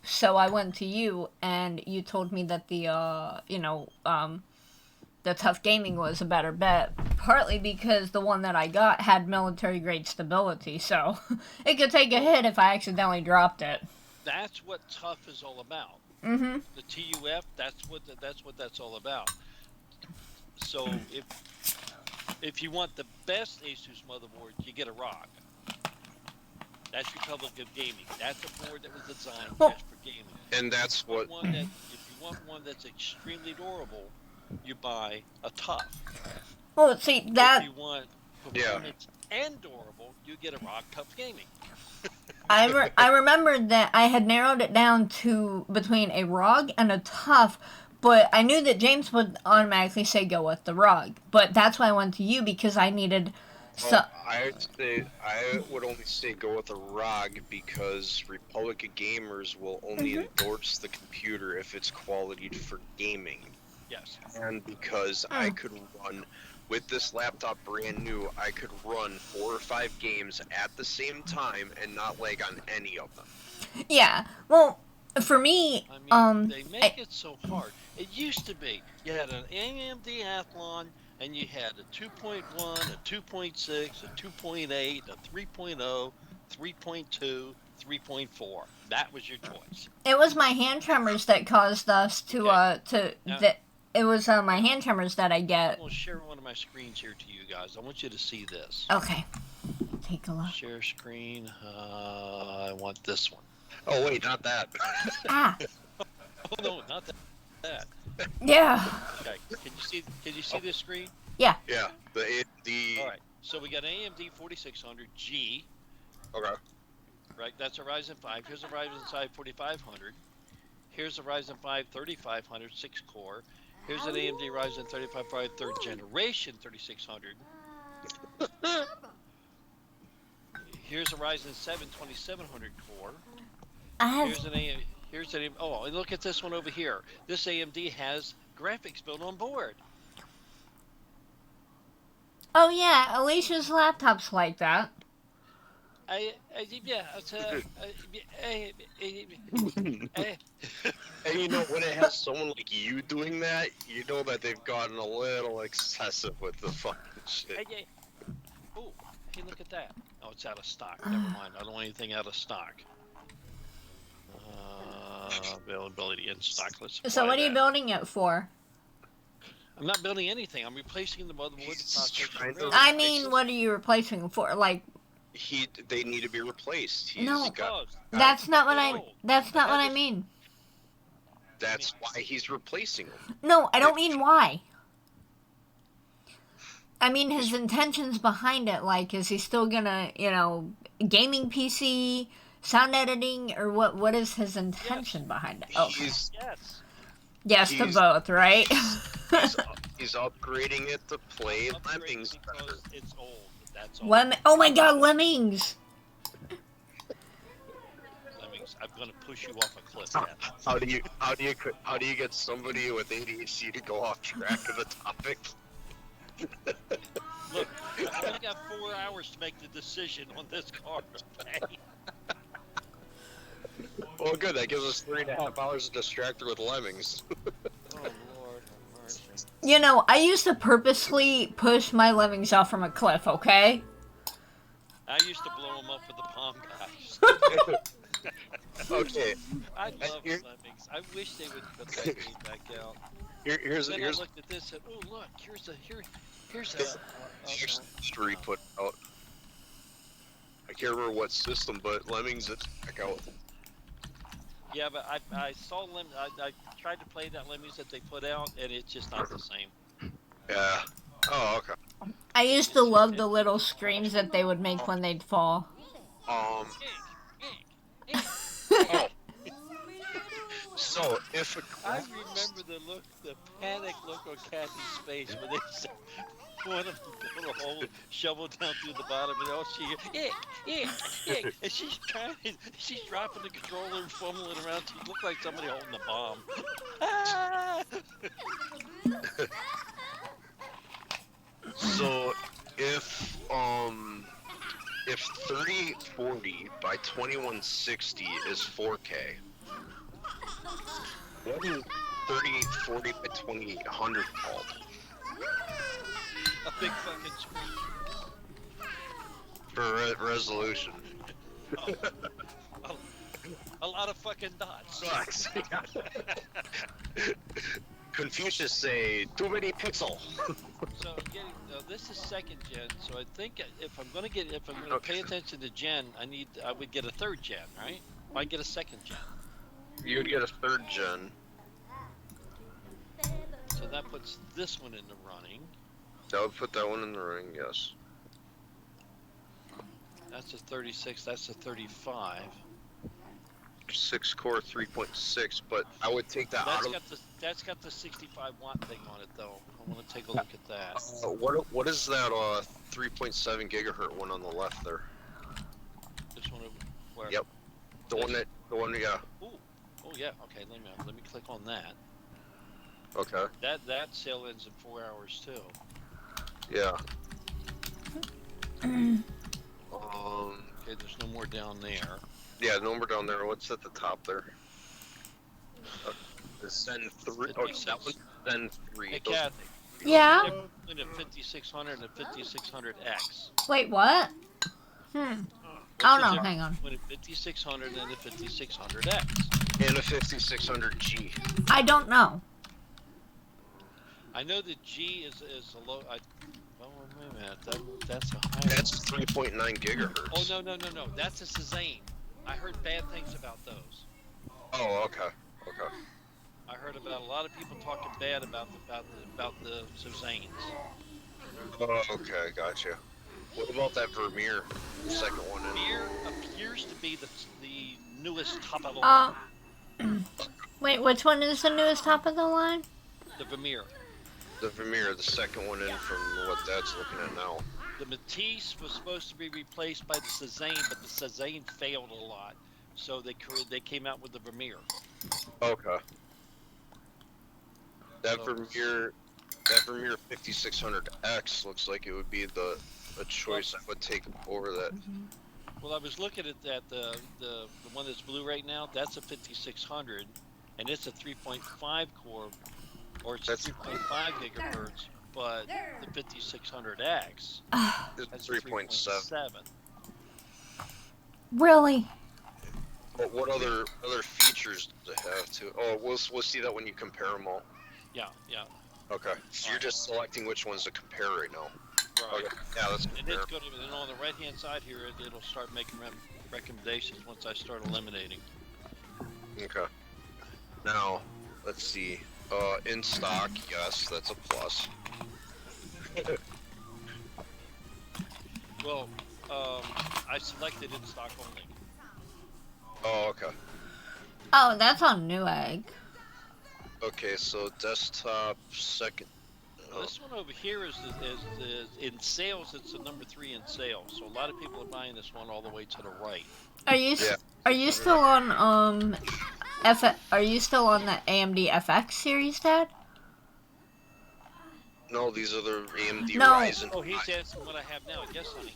So I went to you, and you told me that the Tough Gaming was a better bet, partly because the one that I got had military-grade stability, so it could take a hit if I accidentally dropped it.
That's what Tough is all about.
Mm-hmm.
The TUF, that's what that's all about. So if you want the best Asus motherboard, you get a ROG. That's Republic of Gaming. That's a board that was designed just for gaming.
And that's what.
If you want one that's extremely durable, you buy a Tough.
Well, see that.
If you want performance and durable, you get a ROG Tough Gaming.
I remembered that I had narrowed it down to between a ROG and a Tough, but I knew that James would automatically say go with the ROG. But that's why I went to you, because I needed.
I would only say go with a ROG because Republic of Gamers will only endorse the computer if it's quality for gaming.
Yes.
And because I could run, with this laptop brand new, I could run 4 or 5 games at the same time and not lag on any of them.
Yeah, well, for me,
they make it so hard. It used to be, you had an AMD Athlon, and you had a 2.1, a 2.6, a 2.8, a 3.0, 3.2, 3.4. That was your choice.
It was my hand tremors that caused us to it was my hand tremors that I get.
I'll share one of my screens here to you guys. I want you to see this.
Okay. Take a look.
Share screen. I want this one.
Oh wait, not that.
Ah.
Oh no, not that.
Yeah.
Okay. Can you see this screen?
Yeah.
Yeah.
All right. So we got AMD 4600G.
Okay.
Right. That's a Ryzen 5. Here's a Ryzen 5 4500. Here's a Ryzen 5 3500 6-core. Here's an AMD Ryzen 3500 3rd generation 3600. Here's a Ryzen 7 2700 core. Here's an oh, and look at this one over here. This AMD has graphics built on board.
Oh yeah, Alicia's laptop's like that.
And you know, when it has someone like you doing that, you know that they've gotten a little excessive with the fucking shit.
Oh, hey, look at that. Oh, it's out of stock. Never mind. I don't want anything out of stock. Availability in stock.
So what are you building it for?
I'm not building anything. I'm replacing the motherboard.
I mean, what are you replacing for? Like,
they need to be replaced.
That's not what I mean.
That's why he's replacing them.
No, I don't mean why. I mean his intentions behind it. Like, is he still gonna, gaming PC, sound editing, or what is his intention behind it? Oh, yes to both, right?
He's upgrading it to play Lemmings better.
It's old. That's all.
Oh my God, Lemmings!
Lemmings, I'm gonna push you off a cliff.
How do you get somebody with ADHD to go off track of the topic?
Look, I've only got 4 hours to make the decision on this card. Okay?
Well, good. That gives us 3.5 hours to distract her with lemmings.
Oh Lord, have mercy.
You know, I used to purposely push my lemmings off from a cliff, okay?
I used to blow them up with the palm guys.
Okay.
I love
Here-
lemmings. I wish they would put that game back out.
Here's
Then I
here's
looked at this and oh look, here's a
here's history put out. I can't remember what system, but lemmings it's back out.
Yeah, but I saw I tried to play that lemmings that they put out, and it's just not the same.
Yeah. Oh, okay.
I used to love the little screams that they would make when they'd fall.
Oh. So if
I remember the panic look on Kathy's face when they said one of them put a whole shovel down through the bottom, and all she and she's dropping the controller and fumbling around. She looked like somebody holding the bomb. Ah!
So if 3040 by 2160 is 4K, what is 3840 by 2800 called?
A big fucking screen.
For resolution.
A lot of fucking dots.
Sucks. Confucius say too many pixel.
So I'm getting this is second gen. So I think if I'm gonna pay attention to gen, I would get a third gen, right? I get a second gen.
You would get a third gen.
So that puts this one in the running.
That would put that one in the ring, yes.
That's a 36. That's a 35.
6 core 3.6, but I would take that out of.
That's got the 65 watt thing on it though. I want to take a look at that.
What is that 3.7 gigahertz one on the left there?
This one over where?
Yep. The one yeah.
Ooh. Oh yeah. Okay. Let me click on that.
Okay.
That sale ends in 4 hours too.
Yeah.
Okay. There's no more down there.
Yeah, no more down there. What's at the top there? The Zen 3. Oh, that one. Zen 3.
Hey,
Those-
Kathy.
Yeah?
Between a 5600 and a 5600X.
Wait, what? Oh no, hang on.
Between a 5600 and a 5600X.
And a 5600G.
I don't know.
I know the G is a low. Oh wait a minute. That's a higher.
That's 3.9 gigahertz.
Oh no. That's a Suzanne. I heard bad things about those.
Oh, okay. Okay.
I heard about a lot of people talking bad about the Suzannes.
Oh, okay, gotcha. What about that Vermeer? The second one in.
Vermeer appears to be the newest top of the line.
Wait, which one is the newest top of the line?
The Vermeer.
The Vermeer, the second one in from what Dad's looking at now.
The Matisse was supposed to be replaced by the Suzanne, but the Suzanne failed a lot, so they came out with the Vermeer.
Okay. That Vermeer 5600X looks like it would be a choice I would take over that.
Well, I was looking at that the one that's blue right now. That's a 5600, and it's a 3.5 core, or it's 3.5 gigahertz. But the 5600X
is 3.7.
Really?
But what other features does it have too? Oh, we'll see that when you compare them all.
Yeah.
Okay. So you're just selecting which ones to compare right now.
Right.
Okay. Yeah, let's
And
compare.
it's going to, and on the right hand side here, it'll start making recommendations once I start eliminating.
Okay. Now, let's see. In stock, yes, that's a plus.
Well, I selected in stock only.
Oh, okay.
Oh, that's on Newegg.
Okay, so desktop second.
Well, this one over here is in sales. It's the number 3 in sales. So a lot of people are buying this one all the way to the right.
Are you
Yeah.
are you still on are you still on the AMD FX series, Dad?
No, these are the AMD
No.
Ryzen.
Oh, he's asking what I have now. Yes, honey.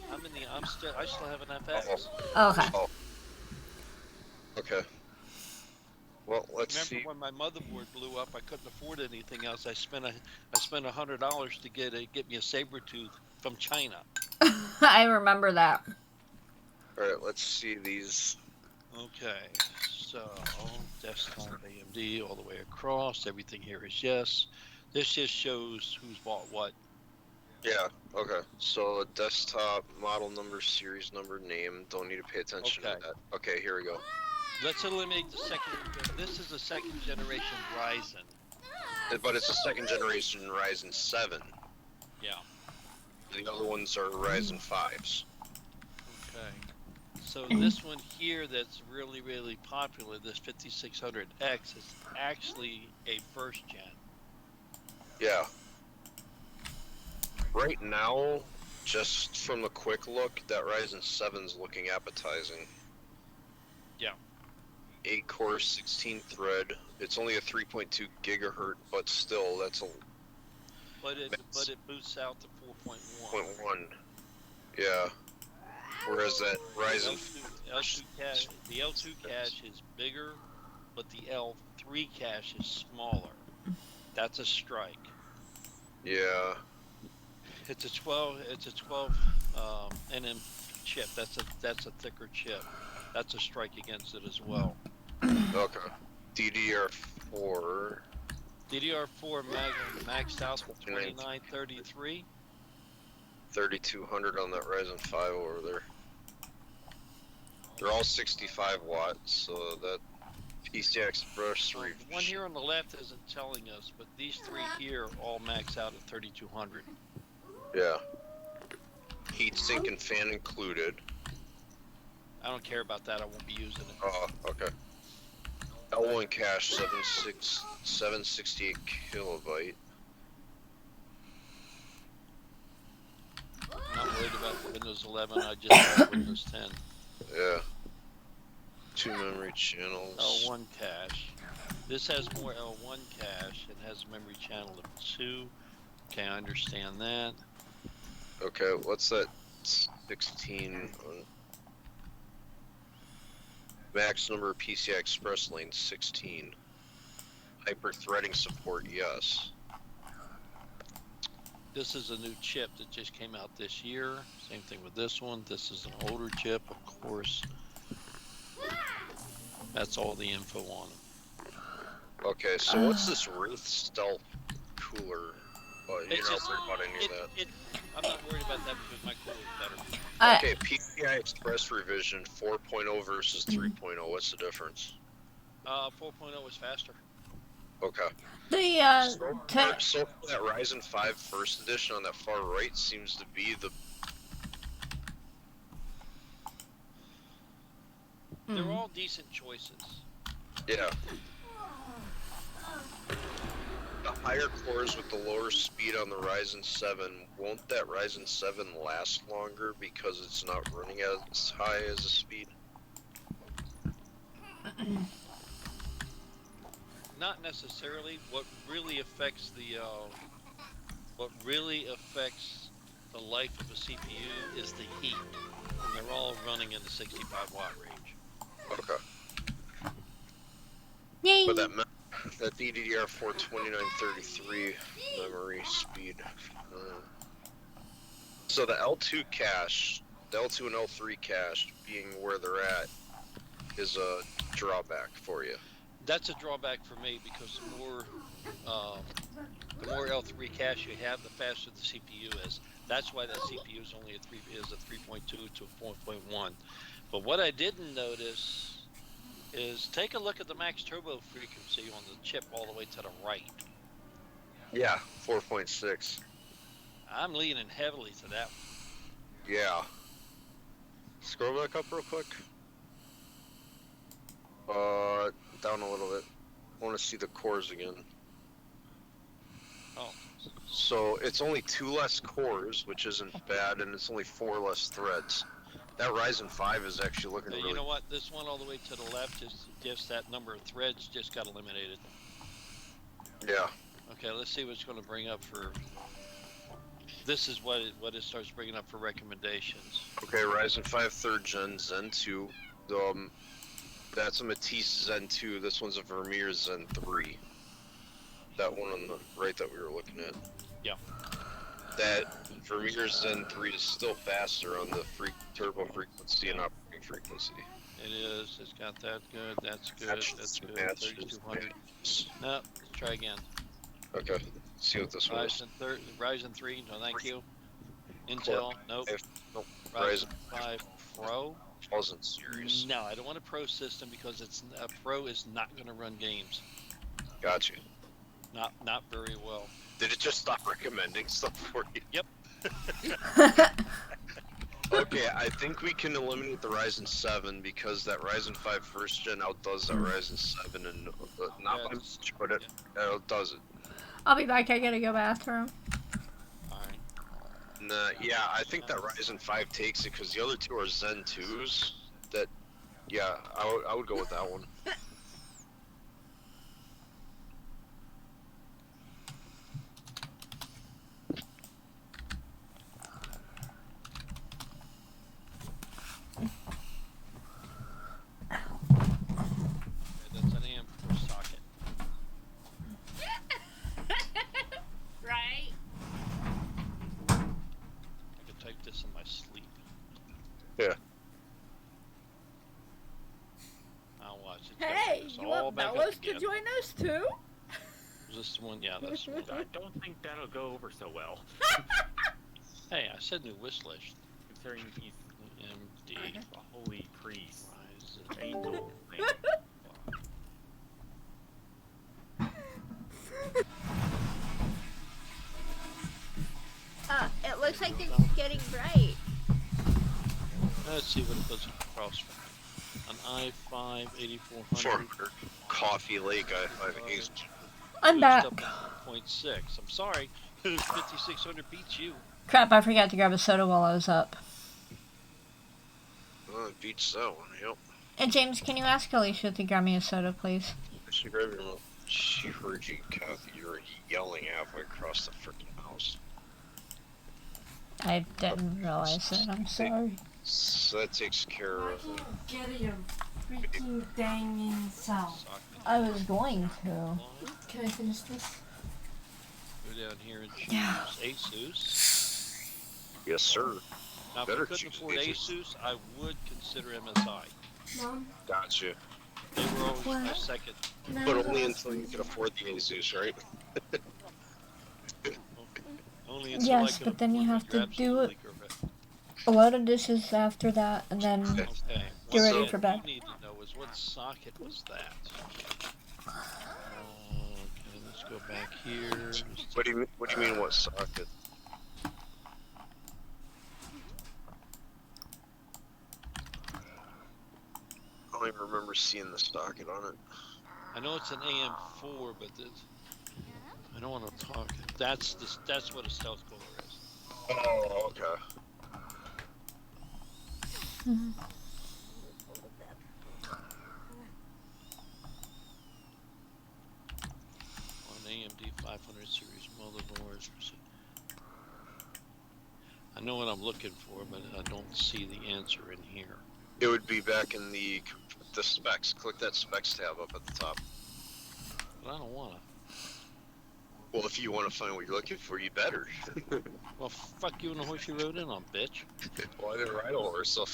I still have an FX.
Okay.
Oh. Okay. Well, let's
Remember
see.
when my motherboard blew up? I couldn't afford anything else. I spent $100 to get me a saber tooth from China.
I remember that.
All right, let's see these.
Okay, so desktop AMD all the way across. Everything here is yes. This just shows who's bought what.
Yeah. Okay. So desktop model number, series number, name. Don't need to pay attention to
Okay.
that. Okay. Here we go.
Let's eliminate the second. This is a second generation Ryzen.
But it's a second generation Ryzen 7.
Yeah.
The other ones are Ryzen 5s.
Okay. So this one here that's really, really popular, this 5600X, is actually a first gen.
Yeah. Right now, just from a quick look, that Ryzen 7's looking appetizing.
Yeah.
8 core, 16 thread. It's only a 3.2 gigahertz, but still, that's a
But it boosts out to 4.1.
0.1. Yeah. Whereas that Ryzen
L2 cache, the L2 cache is bigger, but the L3 cache is smaller. That's a strike.
Yeah.
It's a 12 nm chip. That's a thicker chip. That's a strike against it as well.
Okay. DDR4.
DDR4 maxed out for 2933.
3200 on that Ryzen 5 over there. They're all 65 watts, so that PCI Express
The one here on the left isn't telling us, but these three here all max out at 3200.
Yeah. Heatsink and fan included.
I don't care about that. I won't be using it.
Oh, okay. L1 cache 768 kilobyte.
I'm not worried about Windows 11. I just have Windows 10.
Yeah. 2 memory channels.
L1 cache. This has more L1 cache. It has memory channel of 2. Okay, I understand that.
Okay, what's that? 16 on max number of PCI Express lanes 16. Hyper threading support, yes.
This is a new chip that just came out this year. Same thing with this one. This is an older chip, of course. That's all the info on it.
Okay, so what's this Wraith Stealth cooler? You're not worried about any of that.
I'm not worried about that because my cooler is better.
Okay, PCI Express revision 4.0 versus 3.0. What's the difference?
4.0 is faster.
Okay. So that Ryzen 5 first edition on that far right seems to be the.
They're all decent choices.
Yeah. The higher cores with the lower speed on the Ryzen 7, won't that Ryzen 7 last longer because it's not running as high as a speed?
Not necessarily. What really affects the life of a CPU is the heat, and they're all running in the 65 watt range.
Okay.
Yay!
But that DDR4 2933 memory speed. So the L2 cache, the L2 and L3 cache being where they're at is a drawback for you.
That's a drawback for me because the more L3 cache you have, the faster the CPU is. That's why that CPU is only a 3.2 to a 4.1. But what I didn't notice is take a look at the max turbo frequency on the chip all the way to the right.
Yeah, 4.6.
I'm leaning heavily to that one.
Yeah. Scroll back up real quick. Down a little bit. I want to see the cores again.
Oh.
So it's only 2 less cores, which isn't bad, and it's only 4 less threads. That Ryzen 5 is actually looking really...
You know what? This one all the way to the left is just that number of threads just got eliminated.
Yeah.
Okay, let's see what it's going to bring up for... This is what it starts bringing up for recommendations.
Okay, Ryzen 5 3rd Gen Zen 2. That's a Matisse Zen 2. This one's a Vermeer Zen 3. That one on the right that we were looking at.
Yeah.
That Vermeer Zen 3 is still faster on the turbo frequency and operating frequency.
It is. It's got that good. That's good. That's good.
Matches.
3200. No, let's try again.
Okay. See what this one is.
Ryzen 3. No, thank you. Intel. Nope.
Nope.
Ryzen 5 Pro.
Wasn't serious.
No, I don't want a Pro system because it's a Pro is not going to run games.
Got you.
Not very well.
Did it just stop recommending stuff for you?
Yep.
Okay, I think we can eliminate the Ryzen 7 because that Ryzen 5 first gen outdoes that Ryzen 7 and not by much, but it outdoes it.
I'll be back. I gotta go bathroom.
Alright.
And, yeah, I think that Ryzen 5 takes it because the other two are Zen 2s. That, yeah, I would go with that one.
That's an AM4 socket.
Right?
I could type this in my sleep.
Yeah.
I'll watch it.
Hey,
It's
you
all
want
back up
Bellows to
again.
join us too?
Is this the one? Yeah, that's the one.
I don't think that'll go over so well.
Hey, I said new wish list.
Considering he's
MD.
a holy priest.
Ryzen.
Angel thing.
It looks like it's getting bright.
Let's see what it does across from it. An i5 8400.
For Coffee Lake i5 Ace.
I'm back.
0.6. I'm sorry. 5600 beats you.
Crap, I forgot to grab a soda while I was up.
Oh, it beats that one, yep.
And James, can you ask Alicia to grab me a soda, please?
She grabbed your remote. She heard you, Kathy. You were yelling halfway across the freaking house.
I didn't realize it. I'm sorry.
So that takes care of it.
Get it your freaking danging self.
I was going to.
Can I finish this?
Go down here and choose
Yeah.
Asus.
Yes, sir.
Now, if
Better
you couldn't
choose
afford
Asus.
Asus, I would consider MSI.
Mom?
Gotcha.
They were always my
What?
second.
No,
But only until you can afford the Asus, right?
Only until
Yes,
I can
but then you
afford
have
it.
to
You're
do it.
absolutely correct.
A load of dishes after that, and then
Okay.
Get
One
ready
thing
for bed.
You need to know is what socket was that? Okay, let's go back here.
What do you mean? What socket? I don't even remember seeing the socket on it.
I know it's an AM4, but I don't want to talk. That's what a stealth cooler is.
Oh, okay.
On AMD 500 series motherboards. I know what I'm looking for, but I don't see the answer in here.
It would be back in the specs. Click that specs tab up at the top.
But I don't want to.
Well, if you want to find what you're looking for, you better.
Well, fuck you and the horse you rode in on, bitch.
Well, I didn't ride a horse, so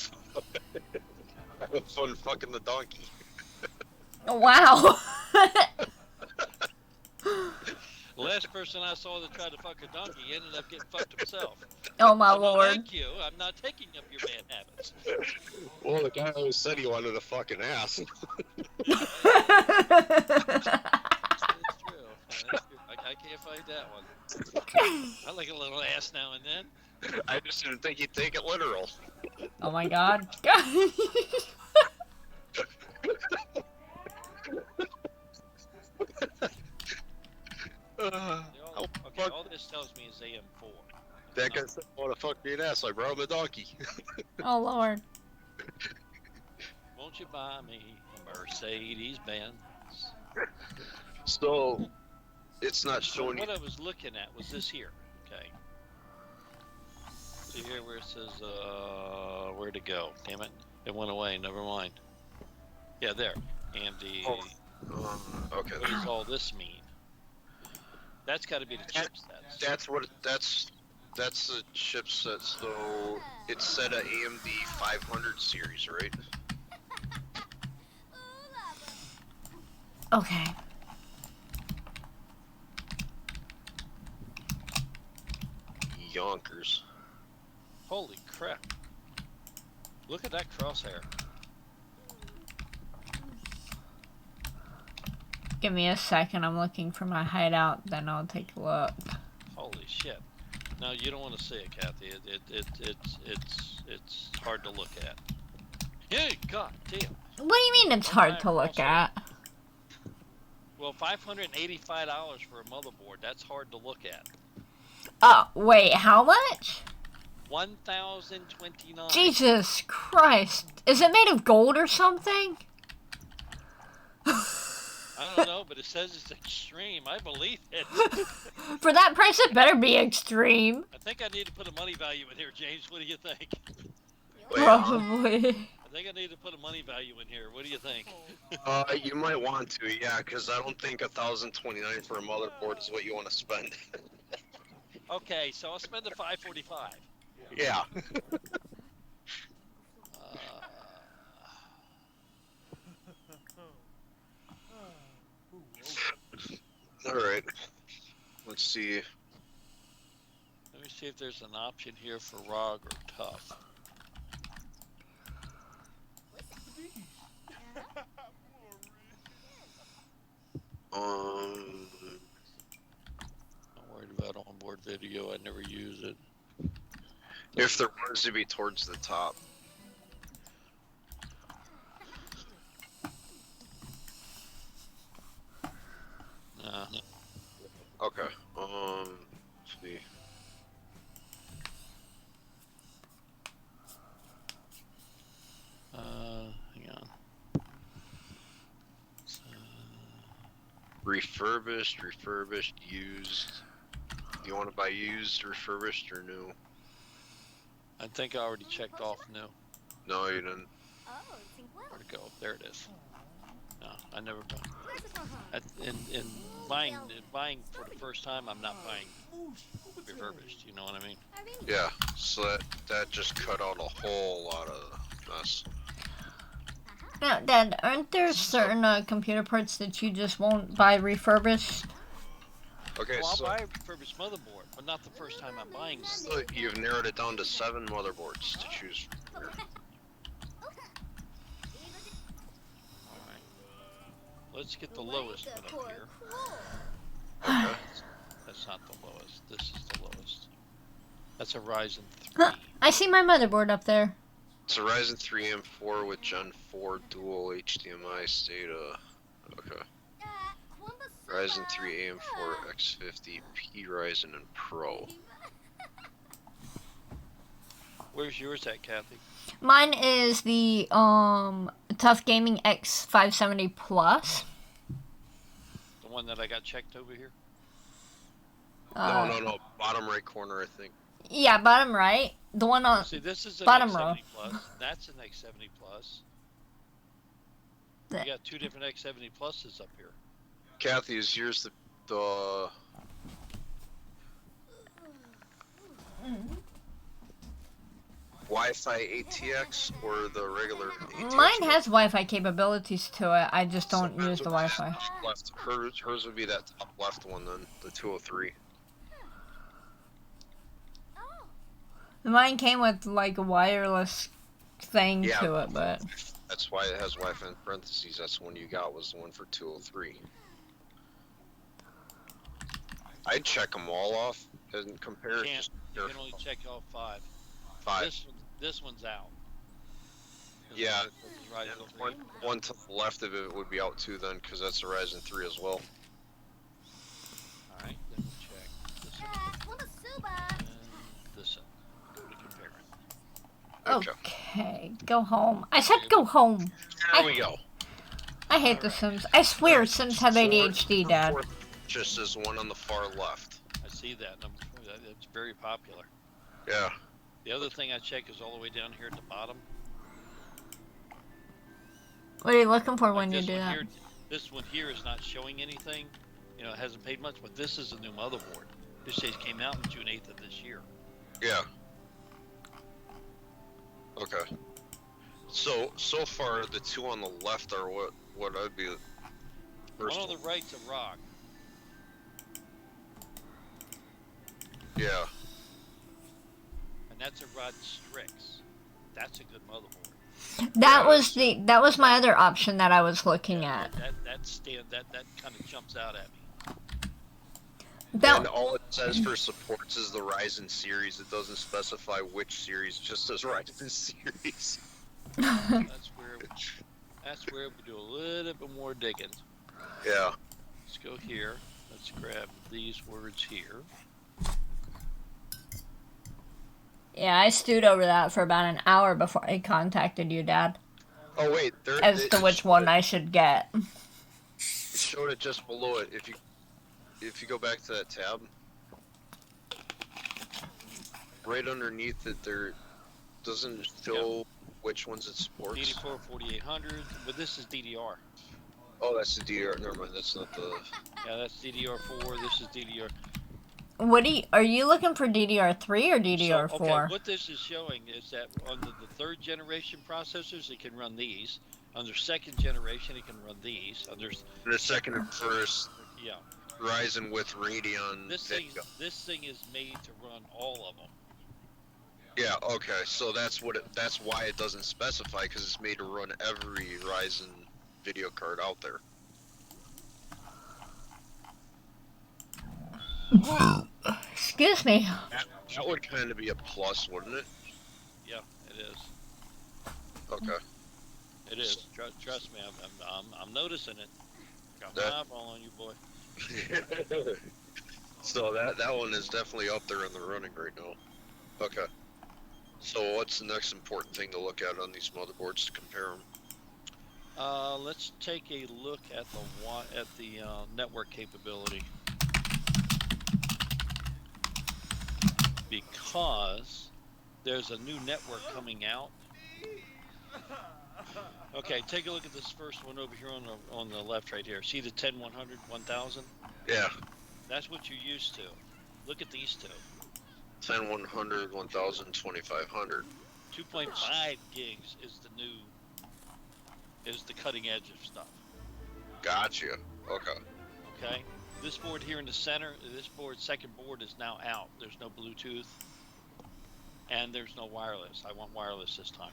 I have fun fucking the donkey.
wow.
The last person I saw that tried to fuck a donkey ended up getting fucked himself.
Oh my
So no,
lord.
thank you. I'm not taking up your bad habits.
Well, the guy always said he wanted a fucking ass.
That's true. I can't find that one. I like a little ass now and then.
I just didn't think he'd take it literal.
Oh my god.
All this tells me is AM4.
That guy said, I want to fuck me an ass. I brought him a donkey.
Oh lord.
Won't you buy me a Mercedes Benz?
So, it's not
So
showing you.
what I was looking at was this here. Okay. See here where it says, where to go? Damn it. It went away. Never mind. Yeah, there. AMD.
Okay.
What does all this mean? That's got to be the chipsets.
That's the chipset. So it's set at AMD 500 series, right?
Okay.
Yonkers.
Holy crap. Look at that crosshair.
Give me a second. I'm looking for my hideout. Then I'll take a look.
Holy shit. No, you don't want to see it, Kathy. It's hard to look at. Hey, god damn.
What do you mean it's hard to look at?
Well, $585 for a motherboard. That's hard to look at.
Oh, wait. How much?
$1,029.
Jesus Christ. Is it made of gold or something?
I don't know, but it says it's extreme. I believe it.
For that price, it better be extreme.
I think I need to put a money value in here, James. What do you think?
Probably.
I think I need to put a money value in here. What do you think?
You might want to, yeah, because I don't think $1,029 for a motherboard is what you want to spend.
Okay, so I'll spend the $545.
Yeah. All right. Let's see.
Let me see if there's an option here for ROG or tough.
Um.
Not worried about onboard video. I never use it.
If there wants to be towards the top. Okay. Let's see.
Hang on.
Refurbished, used. Do you want to buy used, refurbished, or new?
I think I already checked off new.
No, you didn't.
Where'd it go? There it is. No, I never bought. In buying for the first time, I'm not buying refurbished. You know what I mean?
Yeah. So that just cut out a whole lot of mess.
Now, Dad, aren't there certain computer parts that you just won't buy refurbished?
Okay,
Well, I'll
so
buy a refurbished motherboard, but not the first time I'm buying one.
so you've narrowed it down to 7 motherboards to choose from here.
Alright. Let's get the lowest one up here.
Okay.
That's not the lowest. This is the lowest. That's a Ryzen 3.
Huh, I see my motherboard up there.
It's a Ryzen 3 M4 with Gen 4 dual HDMI SATA. Okay. Ryzen 3 AM4 X50 P Ryzen and Pro.
Where's yours at, Kathy?
Mine is the Tough Gaming X570 Plus.
The one that I got checked over here?
No. Bottom right corner, I think.
Yeah, bottom right. The one on
See, this is an
bottom
X70
row.
Plus. That's an X70 Plus.
The-
You got two different X70 Pluses up here.
Kathy, is yours the Wi-Fi ATX or the regular ATX?
Mine has Wi-Fi capabilities to it. I just don't use the Wi-Fi.
Left. Hers would be that top left one then, the 203.
Mine came with like a wireless thing
Yeah.
to it, but
That's why it has Wi-Fi in parentheses. That's the one you got, was the one for 203. I'd check them all off and compare.
Can't.
Just
You can only check all 5.
5.
This one's out.
Yeah.
Right.
And one to the left of it would be out too then, because that's a Ryzen 3 as well.
Alright, then we'll check this one. And this one. Go to compare it.
okay. Go home. I said go home.
There we go.
I hate The Sims. I swear Sims have ADHD, Dad.
Just as one on the far left.
I see that. Number 4. It's very popular.
Yeah.
The other thing I check is all the way down here at the bottom.
What are you looking for
Like
when you
this
do
one
that?
here, this one here is not showing anything. You know, it hasn't paid much, but this is a new motherboard. This case came out on June 8th of this year.
Yeah. Okay. So far, the two on the left are what I'd be.
One on the right's a rock.
Yeah.
And that's a Rod Strix. That's a good motherboard.
That was my other option that I was looking at.
That kind of jumps out at me.
And all it says for supports is the Ryzen series. It doesn't specify which series, just says Ryzen series.
That's where we do a little bit more digging.
Yeah.
Let's go here. Let's grab these words here.
Yeah, I stewed over that for about an hour before I contacted you, Dad.
Oh wait,
as to which one I should get.
It showed it just below it. If you go back to that tab, right underneath it, there doesn't show which ones it supports.
DD4 4800, but this is DDR.
Oh, that's the DDR. Never mind, that's not the.
Yeah, that's DDR4. This is DDR.
Are you looking for DDR3 or DDR4?
So, okay, what this is showing is that under the third generation processors, it can run these. Under second generation, it can run these. Under
the second and first.
Yeah.
Ryzen with Radeon.
This thing is made to run all of them.
Yeah. Okay. So that's why it doesn't specify, because it's made to run every Ryzen video card out there.
Excuse me.
That would kind of be a plus, wouldn't it?
Yeah, it is.
Okay.
It is. Trust me, I'm noticing it. Got my eyeball on you, boy.
So that one is definitely up there in the running right now. Okay. So what's the next important thing to look at on these motherboards to compare them?
Let's take a look at the network capability. Because there's a new network coming out. Okay, take a look at this first one over here on the left right here. See the 10100, 1000?
Yeah.
That's what you're used to. Look at these two.
10100, 1000, 2500.
2.5 gigs is the cutting edge of stuff.
Gotcha. Okay.
Okay. This board here in the center, second board is now out. There's no Bluetooth, and there's no wireless. I want wireless this time.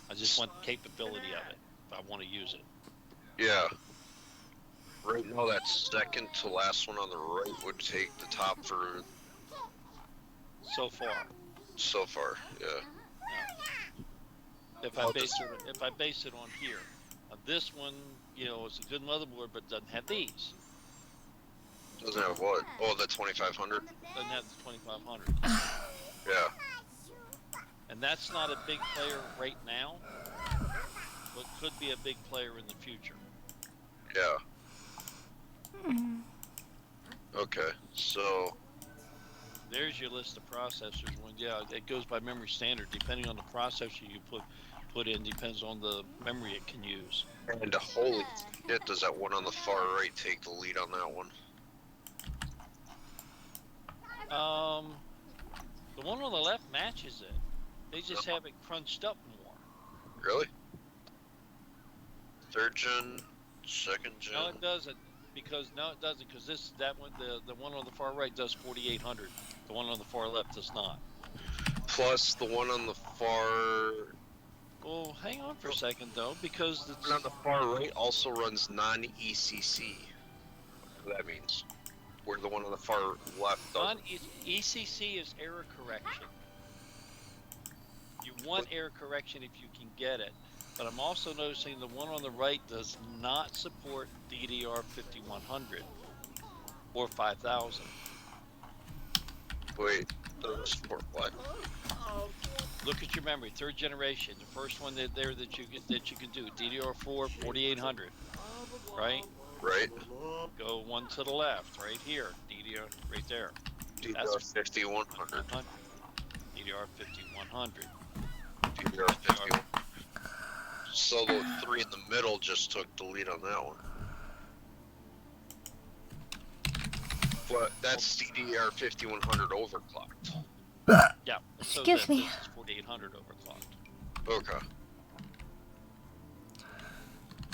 I just want the capability of it, if I want to use it.
Yeah. Right now, that second to last one on the right would take the top for...
So far.
So far, yeah.
If I base it on here, this one, it's a good motherboard, but doesn't have these.
Doesn't have what? Oh, the 2500?
Doesn't have the 2500.
Yeah.
And that's not a big player right now, but could be a big player in the future.
Yeah. Okay, so...
There's your list of processors. Yeah, it goes by memory standard. Depending on the processor you put in, depends on the memory it can use.
And holy shit, does that one on the far right take the lead on that one?
The one on the left matches it. They just have it crunched up more.
Really? Third gen, second gen?
No, it doesn't. Because that one, the one on the far right does 4800. The one on the far left does not.
Plus the one on the far...
Well, hang on for a second though, because
the one on the far right also runs non-ECC. What that means. Where the one on the far left doesn't.
ECC is error correction. You want error correction if you can get it. But I'm also noticing the one on the right does not support DDR 5100 or 5000.
Wait, doesn't support what?
Look at your memory, third generation. The first one that you can do, DDR4 4800, right?
Right.
Go one to the left, right here, DDR right there.
DDR 5100.
DDR 5100.
DDR 5100. So the 3 in the middle just took the lead on that one. But that's DDR 5100 overclocked.
Yeah. So
Excuse me.
This is 4800 overclocked.
Okay.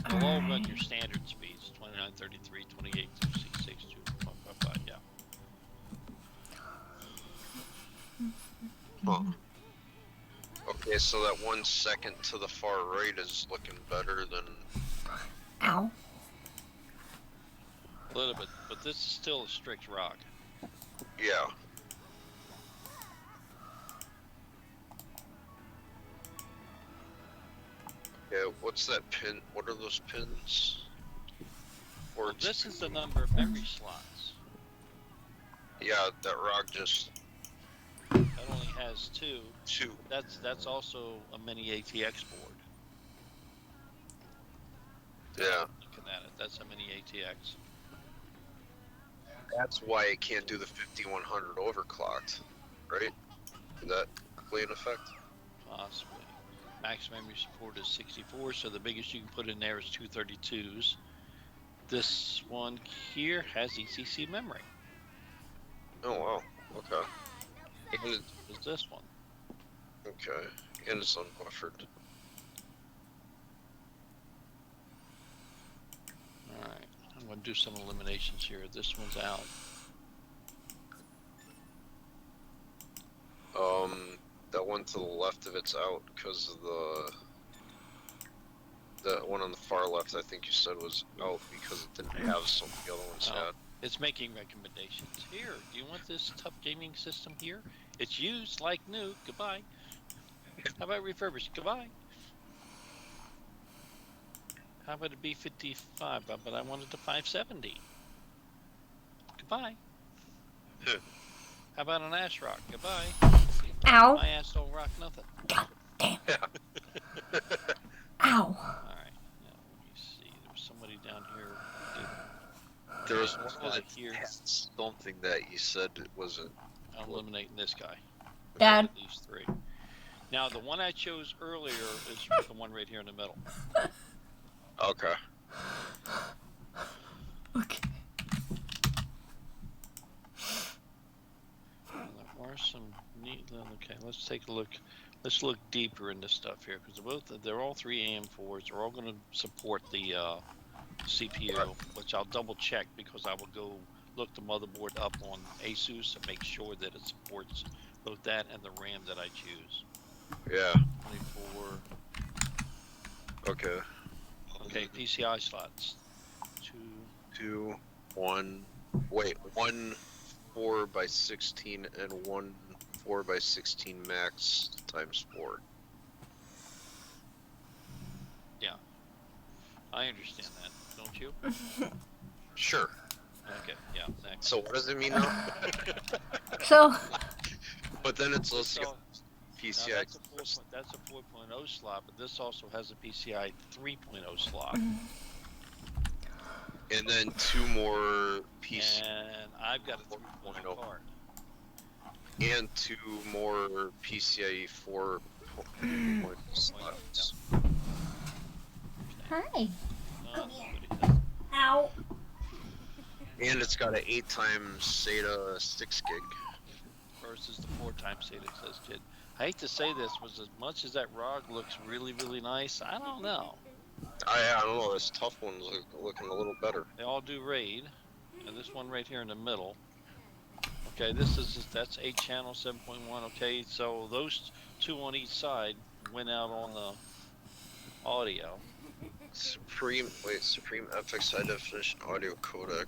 They'll all run your standard speeds: 2933, 28, 266, 2.55. Yeah.
Huh. Okay, so that 1 second to the far right is looking better than.
Ow.
A little bit, but this is still a strict rock.
Yeah. Yeah, what's that pin? What are those pins?
Well, this is the number of memory slots.
Yeah, that rock just.
That only has 2.
2.
That's also a mini ATX board.
Yeah.
Looking at it, that's a mini ATX.
That's why it can't do the 5100 overclocked, right? Did that play an effect?
Possibly. Max memory support is 64, so the biggest you can put in there is 232s. This one here has ECC memory.
Oh wow. Okay. And it,
Is this one?
okay. And it's unbuffered.
Alright, I'm going to do some eliminations here. This one's out.
That one to the left of it's out because of the one on the far left. I think you said was out because it didn't have some of the other ones had.
It's making recommendations. Here, do you want this tough gaming system here? It's used like new. Goodbye. How about refurbished? Goodbye. How about a B55? But I wanted the 570. Goodbye. How about an ash rock? Goodbye.
Ow.
My ass don't rock nothing.
God damn.
Yeah.
Ow.
Alright, now let me see. There was somebody down here.
There was
This
one
guy
that
here.
had something that you said it wasn't.
I'm eliminating this guy.
Dad.
These 3. Now the one I chose earlier is the one right here in the middle.
Okay.
Okay.
There are some neat. Okay, let's take a look. Let's look deeper in this stuff here because they're all 3 AM4s. They're all going to support the CPU, which I'll double check because I will go look the motherboard up on ASUS and make sure that it supports both that and the RAM that I choose.
Yeah.
24.
Okay.
Okay, PCI slots.
2, 1. Wait, 1 4x16 and 1 4x16 max times 4.
Yeah, I understand that, don't you?
Sure.
Okay, yeah, next.
So what does it mean now?
So,
But then it's let's
So-
go
Now
PCI.
that's a 4.0 slot, but this also has a PCI 3.0 slot.
And then 2 more PC
And I've got a 3.0 card.
and 2 more PCIe 4 slots.
hi.
Nobody has-
Ow.
And it's got an 8 times SATA 6 gig.
versus the 4 times SATA says kid. I hate to say this, was as much as that ROG looks really, really nice, I don't know.
I don't know, this tough one's looking a little better.
They all do RAID, and this one right here in the middle. Okay, that's 8 channel 7.1. Okay, so those 2 on each side went out on the audio.
Supreme FX high definition audio codec,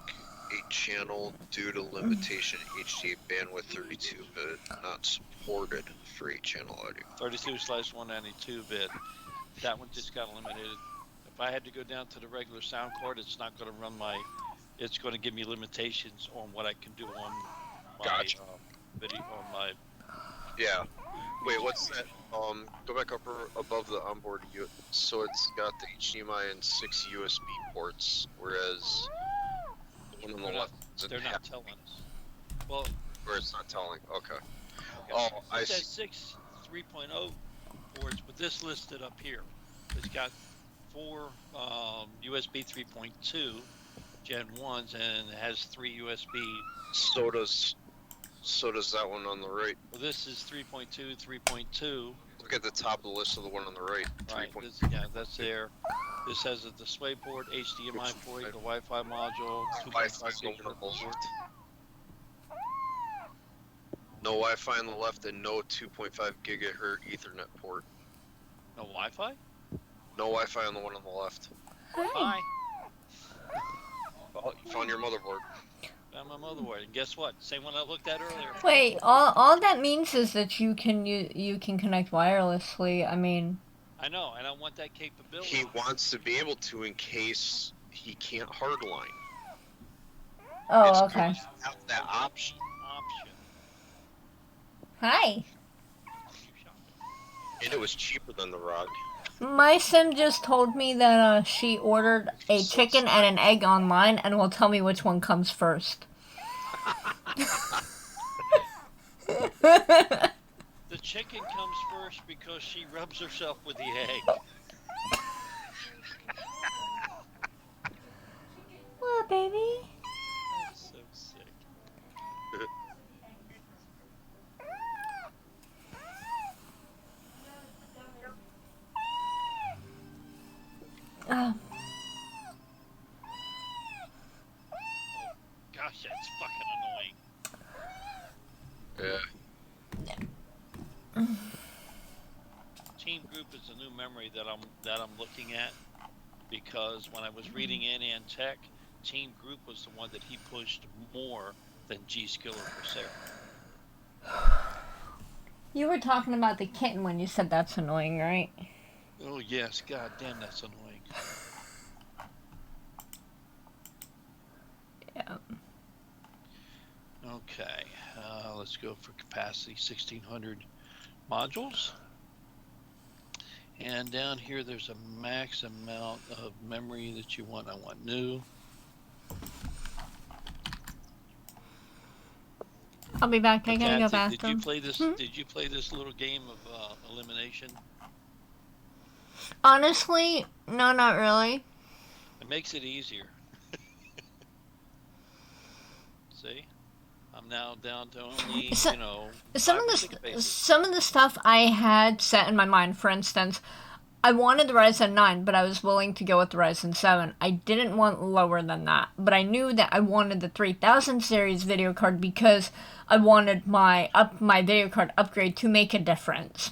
8 channel due to limitation HD bandwidth 32-bit, not supported for 8 channel audio.
32/192 bit. That one just got eliminated. If I had to go down to the regular sound card, it's not going to run it's going to give me limitations on what I can do on my
Gotcha.
video, on my.
Yeah. Wait, what's that? Go back above the onboard. So it's got the HDMI and 6 USB ports, whereas the one on the left doesn't
They're
have.
not telling us. Well,
Or it's not telling. Okay.
okay.
Oh, I
It says
see.
6 3.0 ports, but this listed up here. It It's got 4 USB 3.2 Gen 1s, and it has 3 USB.
So does that one on the right.
Well, this is 3.2, 3.2.
Look at the top of the list of the one on the right.
Right,
3.2.
yeah, that's there. This has a display port, HDMI port, the Wi-Fi module, 2.5 gigahertz port.
No Wi-Fi on the left and no 2.5 gigahertz Ethernet port.
No Wi-Fi?
No Wi-Fi on the one on the left.
Hi.
Oh, you found your motherboard.
Found my motherboard, and guess what? Same one I looked at earlier.
Wait, all that means is that you can connect wirelessly. I mean,
I know, and I want that capability.
He wants to be able to in case he can't hardline.
oh,
It's
okay.
good to have that option.
Hi.
And it was cheaper than the ROG.
My sim just told me that she ordered a chicken and an egg online and will tell me which one comes first.
The chicken comes first because she rubs herself with the egg.
What, baby?
That's so sick.
Oh.
Gosh, that's fucking annoying.
Yeah.
Team Group is a new memory that I'm looking at, because when I was reading Ann Tech, Team Group was the one that he pushed more than G-Skill or Coursera.
You were talking about the kitten when you said that's annoying, right?
Oh yes, god damn, that's annoying.
Yeah.
Okay, let's go for capacity 1600 modules. And down here there's a max amount of memory that you want. I want new.
I'll be back. I gotta go
Kathy,
bathroom.
Did you play this? Did you play this little game of elimination?
Honestly, no, not really.
It makes it easier. See, I'm now down to only
So-
you know
Some
5
of
or
the
6 bases.
some of the stuff I had set in my mind. For instance, I wanted the Ryzen 9, but I was willing to go with the Ryzen 7. I didn't want lower than that, but I knew that I wanted the 3000 series video card because I wanted my video card upgrade to make a difference.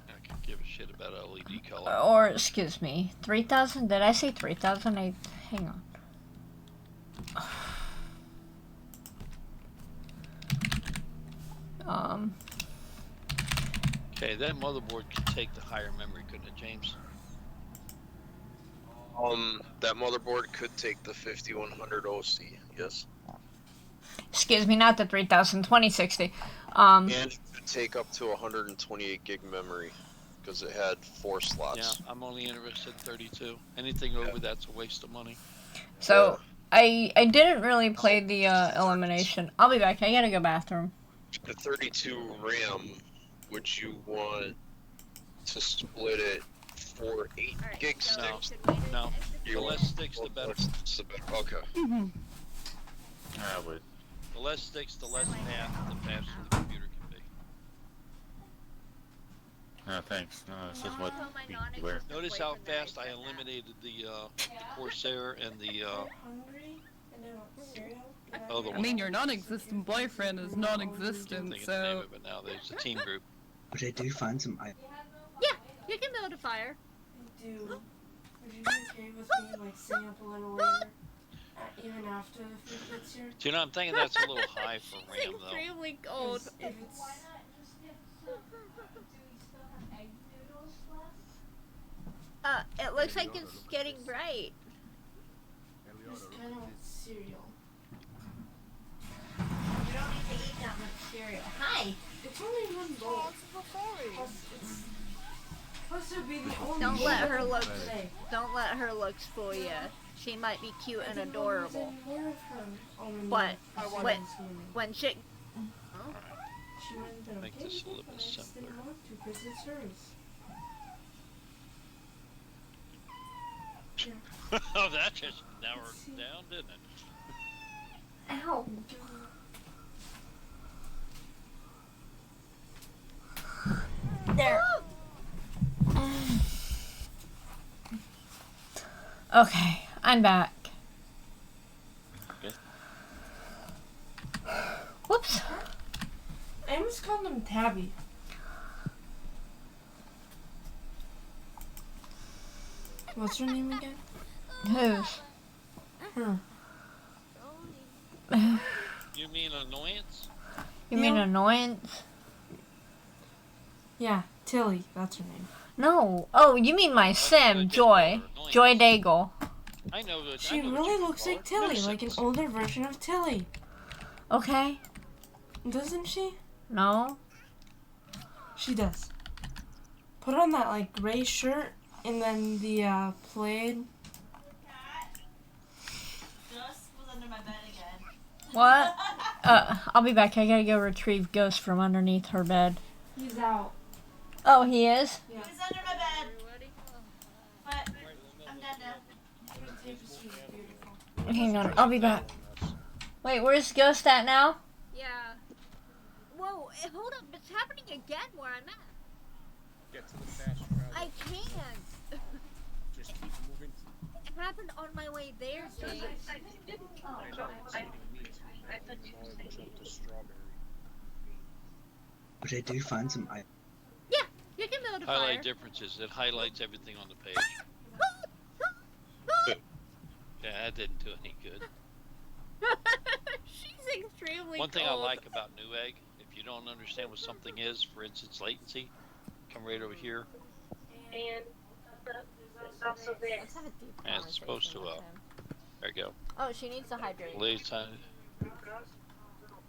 I could give a shit about LED color.
Or excuse me, 3000? Did I say 3000? Hang on.
Okay, that motherboard could take the higher memory, couldn't it, James?
That motherboard could take the 5100 OC, yes.
Excuse me, not the 3000, 2060.
And it could take up to 128 gig memory, because it had 4 slots.
Yeah, I'm only interested in 32. Anything over that's a waste of money.
So, I didn't really play the elimination. I'll be back. I gotta go bathroom.
The 32 RAM, would you want to split it for 8 gig sticks?
No. The less sticks, the better.
Okay.
I would.
The less sticks, the less fast, the faster the computer can be.
No, thanks. No, this is what we wear.
Notice how fast I eliminated the Corsair and the
Hungry and I want cereal.
other one.
I mean, your non-existent boyfriend is
I
non-existent,
think of the name
so...
of it now. There's a team group.
But I do find some.
Yeah, you can build a fire.
I do. Would you be okay with me, like, staying up a little later? Even after the food gets here?
Do you know, I'm thinking that's a little high for RAM, though.
Extremely cold.
'Cause if it's...
It looks like it's getting bright.
Just kind of want cereal.
You don't need to eat that much cereal. Hi.
It's only one bowl. Plus it'll be the only
Don't
bowl
let her
I'll
look.
have today.
Don't let her looks fool you. She might be cute and
didn't know there was
adorable,
any more of her on the
but
menu
when
this morning.
when she
She might have been
Make
okay
this a
with
little
it,
bit
but I just didn't
simpler.
want to because it's hers.
Oh, that just narrowed down, didn't it?
Ow. There. Okay, I'm back.
Okay.
Whoops.
I almost called him Tabby. What's her name again?
Whose?
Her.
You mean annoyance?
You mean annoyance?
Yeah, Tilly. That's her name.
No. Oh, you mean my sim, Joy. Joy Daigle.
I know that.
She really looks like Tilly, like an older version of Tilly.
Okay.
Doesn't she?
No.
She does. Put on that like gray shirt and then the plaid.
Gus was under my bed again.
What? I'll be back. I gotta go retrieve Ghost from underneath her bed.
He's out.
Oh, he is?
Yeah.
He's under my bed. But I'm dead now.
Hang on. I'll be back. Wait, where's Ghost at now?
Yeah. Whoa, hold up. It's happening again where I'm at.
Get to the fast travel.
I can't.
Just keep moving.
It happened on my way there, Jake.
Jump to strawberry.
But I do find some.
Yeah, you can build a
Highlight
fire.
differences. It highlights everything on the page. Yeah, that didn't do any good.
She's extremely
One thing I
cold.
like about Newegg, if you don't understand what something is, for instance, latency, come right over here.
And also this.
Let's have a deep
And it's supposed to,
conversation
there you go.
Oh, she needs to hydrate.
Lead time.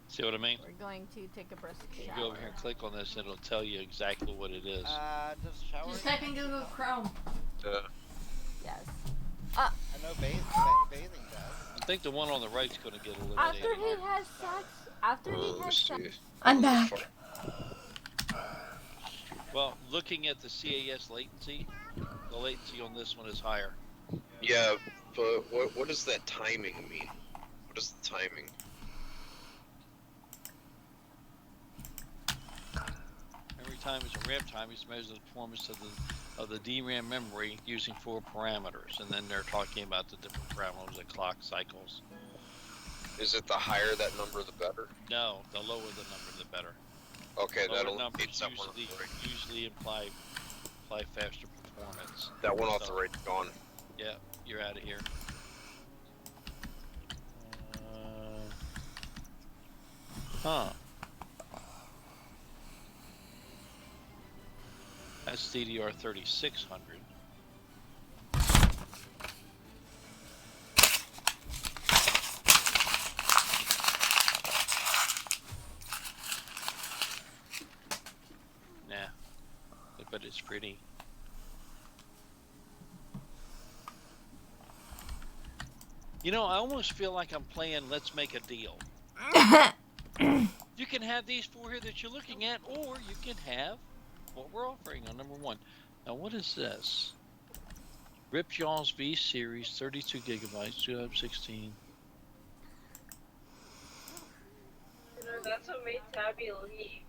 See what I mean?
We're going to take a brisk
You
shower.
go over here and click on this, and it'll tell you exactly what it is.
Just shower.
Just type in Google Chrome.
Yes.
I know bathing does.
I think the one on the right's going to get eliminated.
After he has sex,
I'm back.
Well,
Looking at the CAS latency, the latency on this one is higher.
yeah, but what does that timing mean? What is the timing?
Every time it's a RAM time, it's measures the performance of the DRAM memory using 4 parameters, and then they're talking about the different parameters, the clock cycles.
Is it the higher that number, the better?
No, the lower the number, the better.
Okay,
Lower
that'll
numbers
need that one on the right.
usually imply faster performance.
That one off
So,
the right's gone.
Yeah, you're out of here. Huh. That's DDR 3600. Nah, but it's pretty. You know, I almost feel like I'm playing Let's Make a Deal. You can have these 4 here that you're looking at, or you can have what we're offering on number 1. Now, what is this? Ripjaw's V Series, 32 gigabytes, 216.
You know, that's what made Tabby leave.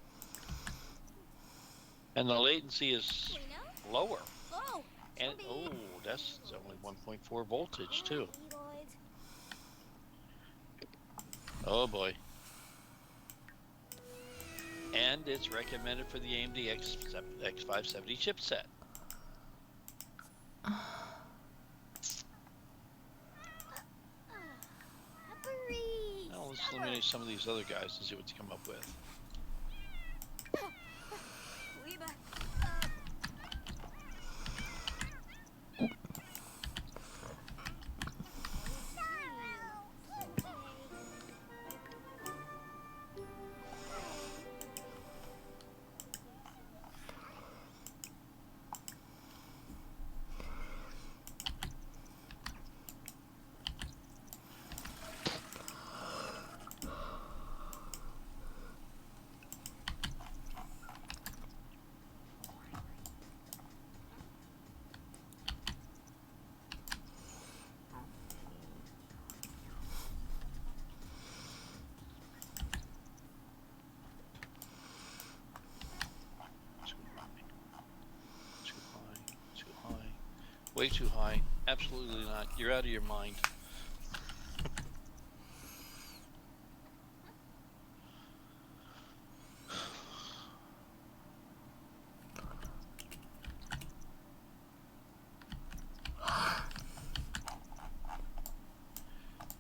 And the latency is lower.
Oh,
And, oh, that's only 1.4 voltage, too. Oh, boy. And it's recommended for the AMD X570 chipset. Now let's eliminate some of these other guys and see what they come up with. Way too high. Absolutely not. You're out of your mind.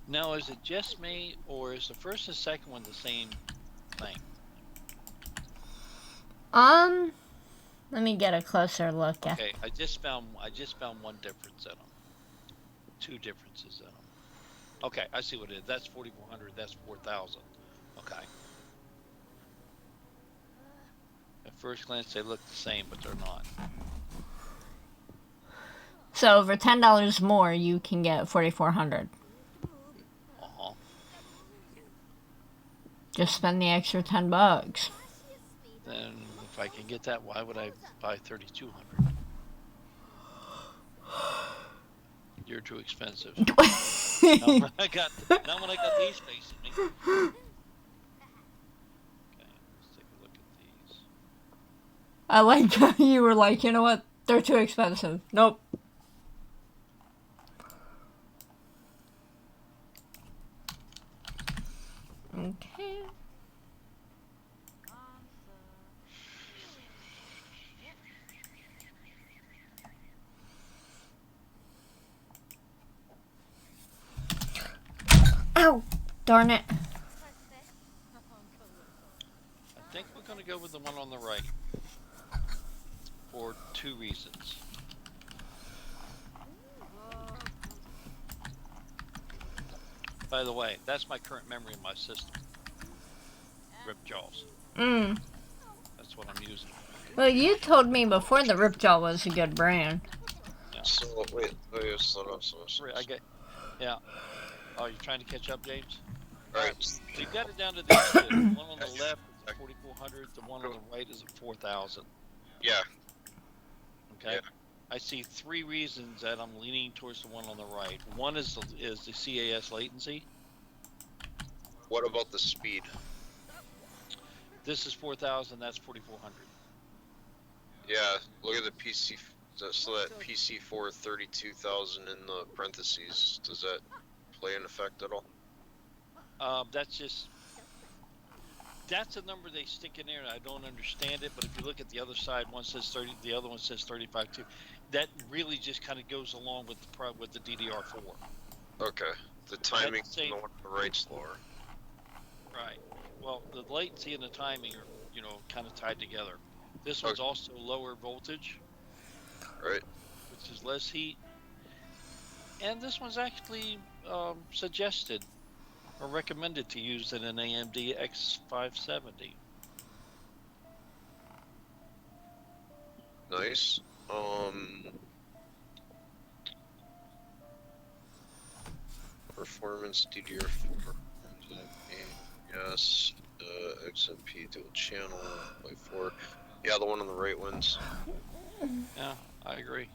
Now, is it just me, or is the first and second one the same thing?
Let me get a closer look at.
Okay, I just found one difference in them. Two differences in them. Okay, I see what it is. That's 4,400. That's 4,000. Okay. At first glance, they look the same, but they're not.
So over $10 more, you can get 4,400. Just spend the extra $10.
Then, if I can get that, why would I buy 3,200? You're too expensive. Not when I got these facing me. Okay, let's take a look at these.
I like how you were like, you know what? They're too expensive. Nope. Okay. Ow! Darn it.
I think we're going to go with the one on the right. For two reasons. By the way, that's my current memory in my system. Ripjaws. That's what I'm using.
Well, you told me before the Ripjaw was a good brand.
Yeah.
So, wait, slow down.
I get, yeah. Oh, you're trying to catch up, James?
Alright.
So you got it down to this. The one on the left is 4,400. The one on the right is at 4,000.
Yeah.
Okay.
Yeah.
I see three reasons that I'm leaning towards the one on the right. One is the CAS latency.
What about the speed?
This is 4,000. That's 4,400.
Yeah, look at the PC. So that PC4 32,000 in the parentheses. Does that play an effect at all?
That's a number they stick in there, and I don't understand it. But if you look at the other side, one says 30, the other one says 35 too. That really just kind of goes along with the DDR4.
Okay, the timing on the one on the right's lower.
Right. Well, the latency and the timing are, kind of tied together. This one's also lower voltage.
Right.
Which is less heat. And this one's actually suggested or recommended to use in an AMD X570.
Nice. Performance DDR4. Yes. XMP dual channel by 4. Yeah, the one on the right wins.
Yeah, I agree.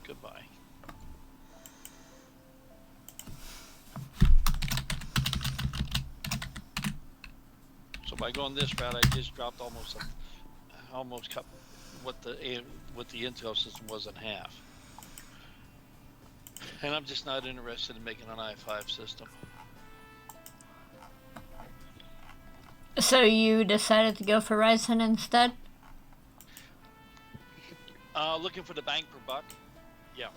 Goodbye. So by going this route, I just dropped almost cut what the Intel system was in half. And I'm just not interested in making an i5 system.
So you decided to go for Ryzen instead?
Looking for the bang per buck. Yeah.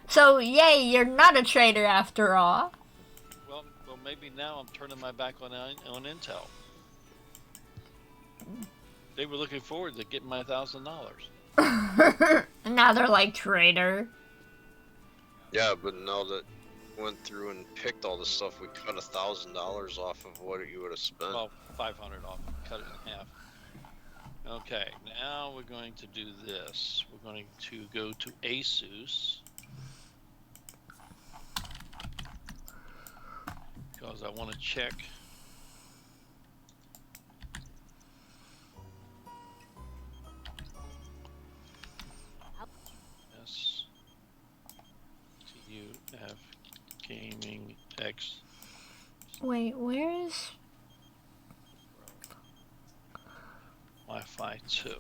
So, yay, you're not a trader after all.
Well, maybe now I'm turning my back on Intel. They were looking forward to getting my $1,000.
And now they're like, traitor.
Yeah, but now that we went through and picked all this stuff, we cut $1,000 off of what you would have spent.
Well, 500 off, cut it in half. Okay, now we're going to do this. We're going to go to Asus. Because I want to check. Yes. F Gaming X.
Wait, where is...
Wi-Fi 2.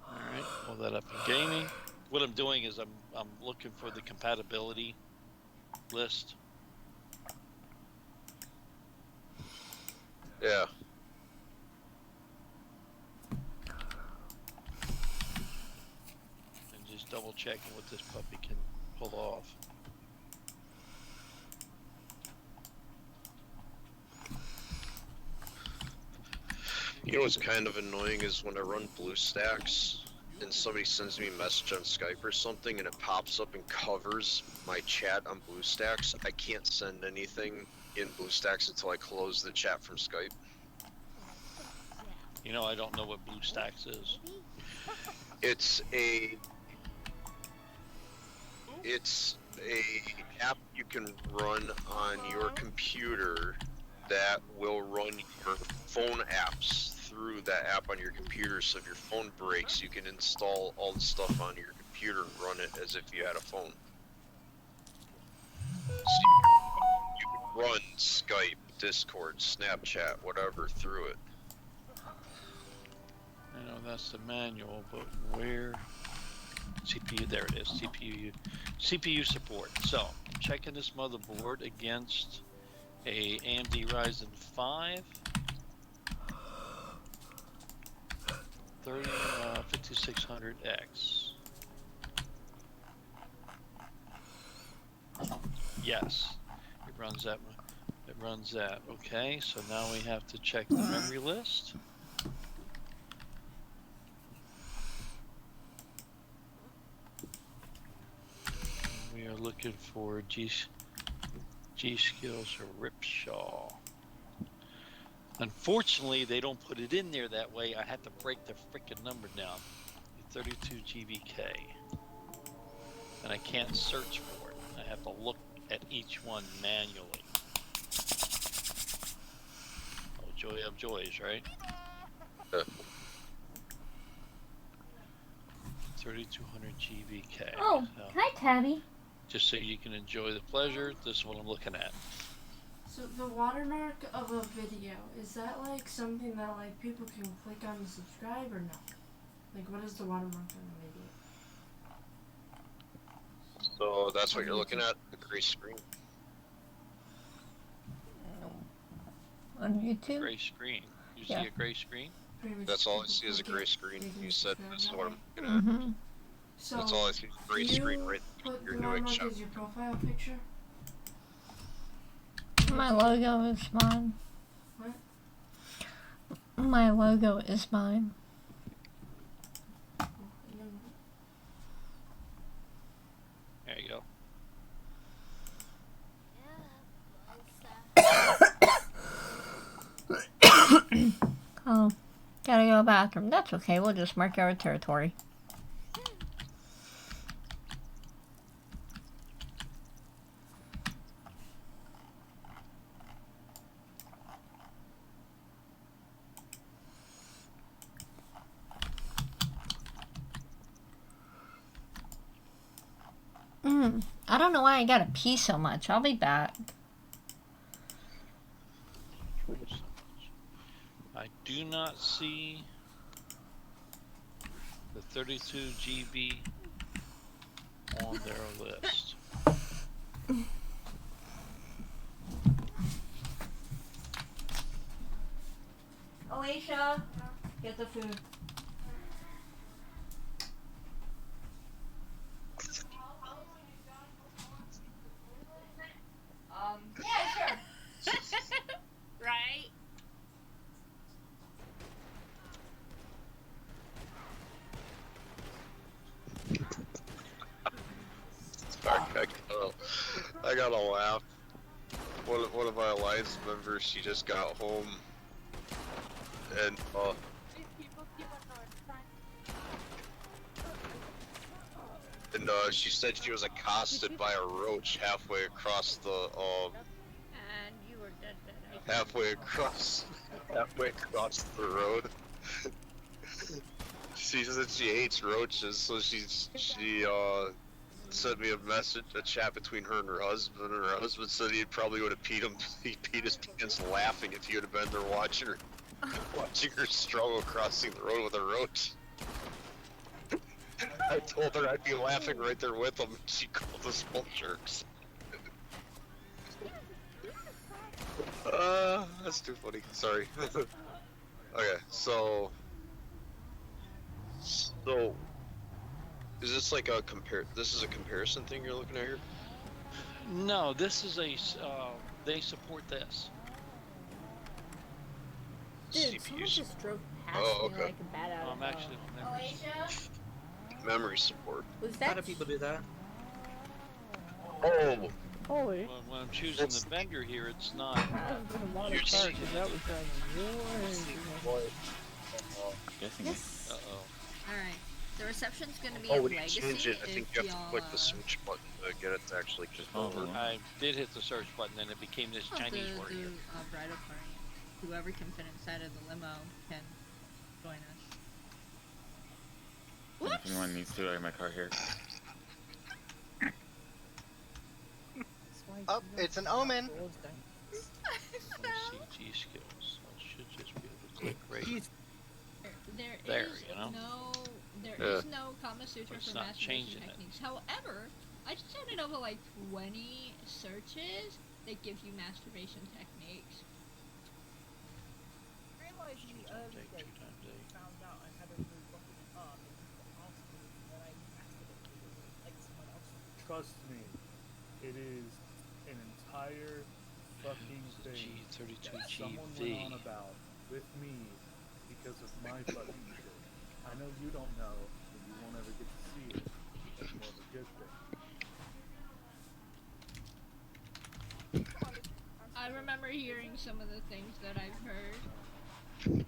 Alright, pull that up in gaming. What I'm doing is I'm looking for the compatibility list.
Yeah.
And just double checking what this puppy can pull off.
You know what's kind of annoying is when I run BlueStacks and somebody sends me a message on Skype or something and it pops up and covers my chat on BlueStacks. I can't send anything in BlueStacks until I close the chat from Skype.
You know, I don't know what BlueStacks is.
It's a app you can run on your computer that will run your phone apps through that app on your computer, so if your phone breaks you can install all the stuff on your computer and run it as if you had a phone. So you can run Skype, Discord, Snapchat, whatever through it.
I know that's the manual, but where? CPU, there it is. CPU support. So, checking this motherboard against a AMD Ryzen 5 5600X. Yes, it runs that. It runs that. Okay, so now we have to check the memory list. We are looking for G-Skills or Ripshaw. Unfortunately, they don't put it in there that way. I had to break the freaking number down. 32 GBK. And I can't search for it. I have to look at each one manually. Oh, joy of joys, right? 3200 GBK.
Oh,
so,
hi, Tabby.
just so you can enjoy the pleasure, this is what I'm looking at.
So the watermark of a video, is that like something that like people can click on to subscribe or no? Like what is the watermark on the video?
So that's what you're looking at, the gray screen.
On YouTube?
Gray screen. You
Yeah.
see a gray screen?
That's all I see is a gray screen. You said this is what I'm looking at.
Mm-hmm.
So
That's all I see is a gray screen right there.
put
You're
the
doing
watermark
shop.
as your profile picture?
My logo is mine.
What?
My logo is mine.
There you go.
Oh, gotta go to the bathroom. That's okay, we'll just mark our territory. I don't know why I gotta pee so much. I'll be back.
I do not see the 32 GB on their list.
Alicia, get the food. Yeah, sure.
Right?
I gotta laugh. One of my alliance members, she just got home, and she said she was accosted by a roach halfway across the
And you were dead.
halfway across the road. She said she hates roaches, so she sent me a chat between her and her husband, and her husband said he probably would have peed his pants laughing if he would have been there watching her struggle crossing the road with a roach. I told her I'd be laughing right there with him, and she called us both jerks. That's too funny. Sorry. Okay, so is this like a this is a comparison thing you're looking at here?
No, this is they support this.
Dude, someone
CPUs.
just drove past
Oh,
me
okay.
like a bat out of hell.
Actually,
Memory support.
Was
How
that
do people do that?
Oh,
Holy.
when I'm choosing the vendor here, it's not.
you're seeing
That was
Yes.
Uh-oh.
Alright. The reception's gonna be
Oh,
at
when you
Legacy.
change it, I think you have to
y'all,
click the search button to get it to actually just over.
I did hit the search button, and it became this Chinese word here.
Bridal party. Whoever can fit inside of the limo can join us.
If anyone needs to, I have my car here.
Oh, it's an omen.
CG skills. I should just be able to click right.
There
There,
is
you know?
there is no Kama Sutra
It's
for
not
masturbation
changing it.
techniques. However, I just counted over like 20 searches that give you masturbation techniques.
Take 2 times 8.
Found out I had a new fucking that I accidentally like someone else.
Trust me, it is an entire fucking thing
G32
that someone went on about with me because of my fucking shit. I know you don't know, and you won't ever get to see it. That's more of a good thing.
I remember hearing some of the things that I've heard.
Because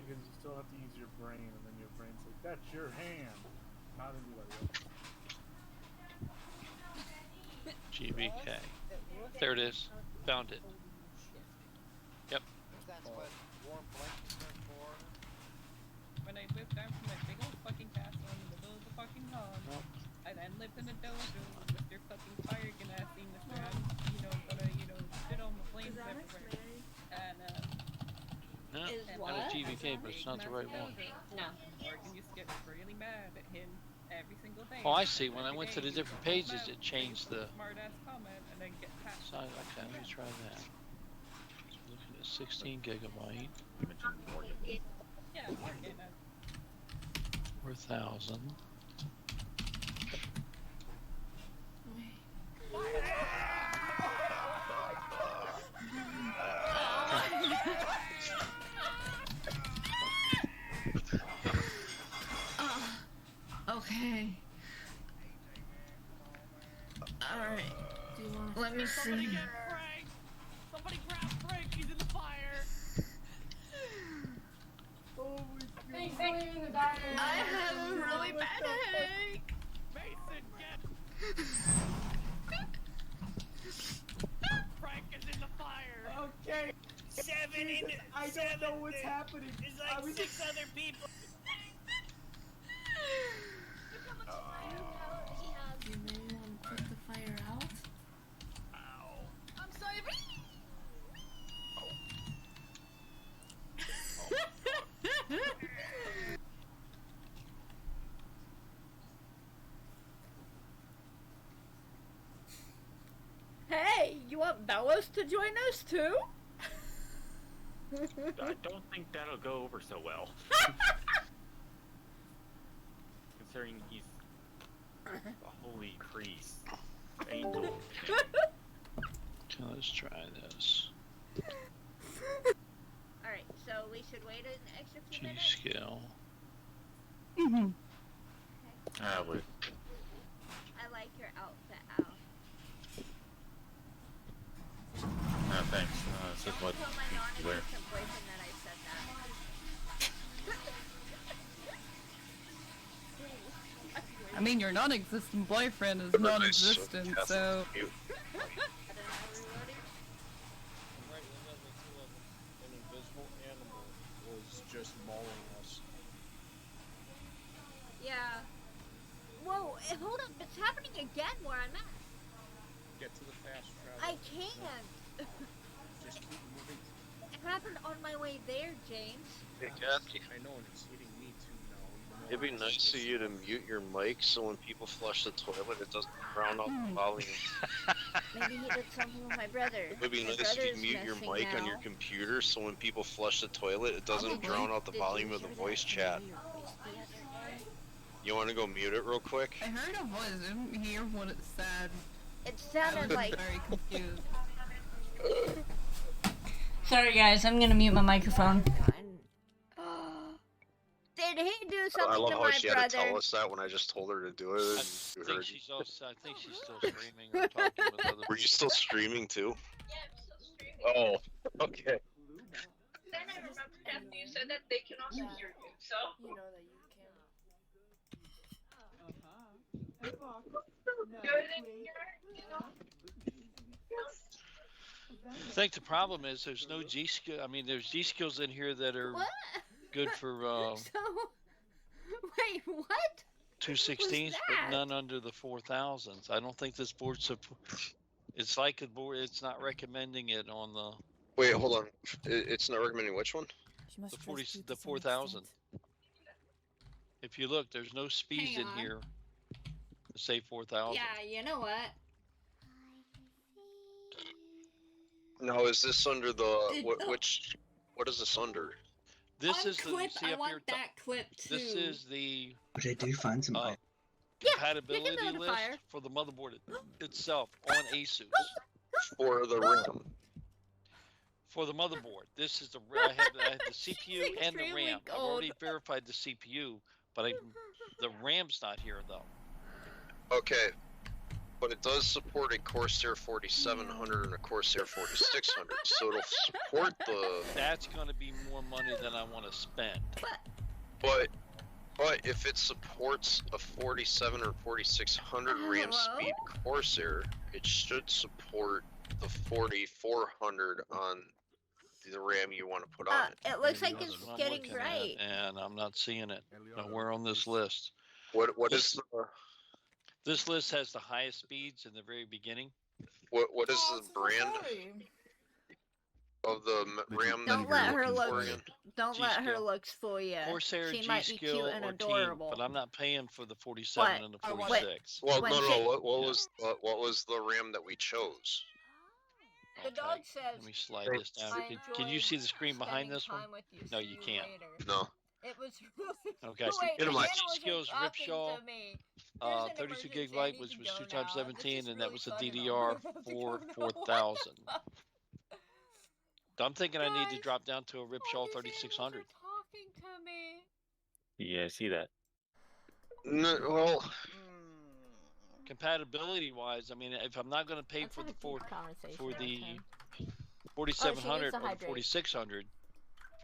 you still have to use your brain, and then your brain's like, that's your hand, not anybody else.
GBK. There it is. Found it. Yep.
That's what warm blankets are for.
When I lived down from that big old fucking castle in the middle of the fucking hall, I then lived in a dojo with Mr. fucking Fire Ganassi, Mr. I'm, shit on the flames everywhere. And,
No,
Is
that
what?
was GBK, but it's not the right one.
No.
Morgan used to get really mad at him every single day.
Oh, I see. When I went to the different pages, it changed the
Smart ass comment and then get passed.
size. Okay, let me try that. So looking at 16 gigabyte.
You mentioned Morgan.
Yeah, Morgan.
4,000.
Okay. Alright. Let me see.
Frank! Somebody grab Frank, he's in the fire!
Thanks for leaving the diner.
I have a really bad headache.
Mason, get Frank is in the fire!
Okay.
7 in
I don't know what's happening.
There's like 6 other people.
You maybe want to put the fire out?
I'm sorry.
Hey, you want Bellows to join us too?
I don't think that'll go over so well. Considering he's a holy priest, angel.
Okay, let's try this.
Alright, so we should wait an extra few
G
minutes.
scale.
I would.
I like your outfit, Al.
Thanks. It's just what
Tell my
you wear.
non-existent boyfriend that I said that.
I mean, your non-existent boyfriend is non-existent, so...
Right in the middle of the two of them, an invisible animal was just mauling us.
Yeah. Whoa, hold up, it's happening again where I'm at.
Get to the fast travel.
I can't.
Just keep moving.
It happened on my way there, James.
Hey, Kathy.
I know, and it's hitting me too now.
It'd be nice of you to mute your mic so when people flush the toilet, it doesn't drown out the volume.
Maybe he did something with my brother.
It'd be
My
nice if you
brother's
mute your
messing
mic on
now.
your computer so when people flush the toilet, it doesn't drown out the volume of the voice chat. You want to go mute it real quick?
I heard a voice. I didn't hear what it said.
It
I
sounded
was
like...
very confused.
Sorry guys, I'm gonna mute my microphone.
Did he do
I
something
love
to
how
my
she had to tell
brother?
us that when I just told her to do it.
I
And you
think
heard.
she's also. I think she's still streaming or talking with other.
Were you still streaming too?
Yeah, I'm still streaming.
Oh, okay.
Then I remember Daphne, you said that they can also hear you, so.
You know that you can.
Good in here, you know?
I think the problem is there's no G skill. I mean, there's G skills in here that are
What?
good for
So... Wait, what?
216s, but
that?
none under the 4000s. I don't think this board it's like the board. It's not recommending it on the.
Wait, hold on. It's not recommending which one?
The 4000. If you look, there's no speeds
Hang
in
on.
here. To say 4000.
Yeah, you know what?
No, is this under the what is this under?
This
On
is
clip,
the. See
I
up
want
here.
that clip too.
This is the
But I do find some.
compatibility
build a
list
fire.
for the motherboard itself on ASUS.
For the RAM.
For the motherboard, this is the I had the CPU and the
extremely
RAM. I've
cold.
already verified the CPU, but the RAM's not here though.
Okay. But it does support a Corsair 4700 and a Corsair 4600, so it'll support the.
That's going to be more money than I want to spend.
But if it supports a 47 or 4600 RAM speed Corsair, it should support the 4400 on the RAM you want to put on it.
It looks like
That's
it's
what I'm
getting
looking at,
bright.
and I'm not seeing it nowhere on this list.
What is the
This list has the highest speeds in the very beginning.
what is the brand of the RAM that
Don't
you're
let her
looking for
look.
again?
Don't let her
G-Skill.
looks fool you.
Corsair,
She might be
G-Skill,
cute and
or
adorable.
Team, but I'm not paying for the 47
What?
and the
Or what?
46.
Well,
When
no.
she-
What was the RAM that we chose?
The dog says.
Let me slide this down.
I
Can you see the screen behind
spending
this one?
time with you.
No,
See
you
you
can't.
later.
No.
It was really.
Okay, so
Wait,
get him
the
on.
animals were
G-Skills,
talking
Ripshaw,
to me.
32 gig
emergency, I
light,
need
which
to
was
go
2
now.
times
This
17,
is
and that
really
was a
funny.
DDR
I'm gonna have to go
4000. I'm thinking I need to
Guys,
drop down to a
all
Ripshaw
these
3600.
animals are talking to me.
Yeah, I see that.
No, well,
Compatibility wise, I mean, if I'm not going to pay
Let's
for
have
the
a deep conversation
for
with
the
him.
4700
to
or the
hydrate.
4600,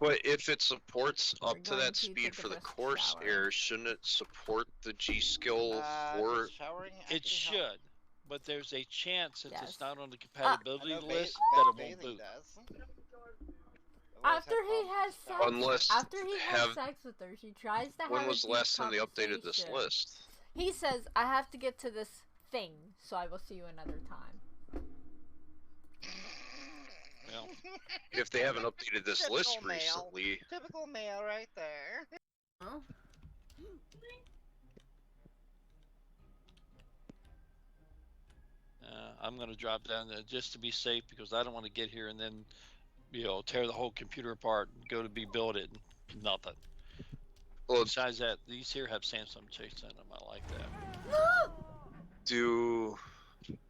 but if it supports
We're
up to
going
that
to
speed
take
for
a
the
brisk
Corsair, shouldn't it support the G-Skill for?
Showering
it should. But there's a chance since
Yes.
it's not on the compatibility
I know
list
ba-
that it won't
bathing
boot.
does.
After he has sex,
Unless
after he has
have-
sex with her, she tries to have
When
a
was the
deep
last time they updated this
conversation.
list?
He says, "I have to get to this thing, so I will see you another time."
Well,
If they haven't updated this
Typical
list
male.
recently,
Typical male right there.
Oh.
I'm going to drop down there just to be safe because I don't want to get here and then, tear the whole computer apart and go to build it and nothing.
well,
Besides that, these here have Samsung chips in them. I like that.
do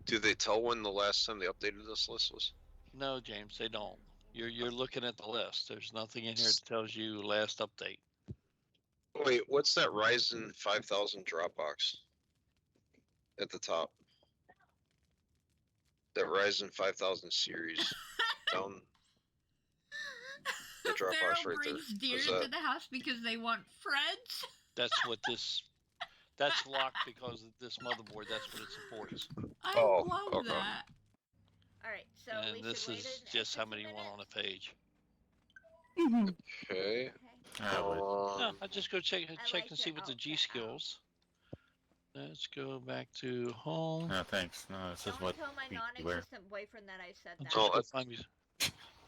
they tell when the last time they updated this list was?
No, James, they don't. You're looking at the list. There's nothing in here that tells you last update.
Wait, what's that Ryzen 5000 Dropbox at the top? That Ryzen 5000 series down the Dropbox
Pharaoh
right there.
brings deer
What's
into
that?
the house because they want friends.
That's what this. That's locked because of this motherboard. That's what it supports.
I
Oh,
love
okay.
that.
Alright, so we
And this
should wait
is
an
just how
extra
many went
minute.
on a page.
Okay.
No, I just go check
I
and
like
see
your
what the G
outfit,
skills. Let's go back to home.
No, thanks. No, this is
Don't
what
tell my
we wear.
non-existent boyfriend that I said that.
Oh,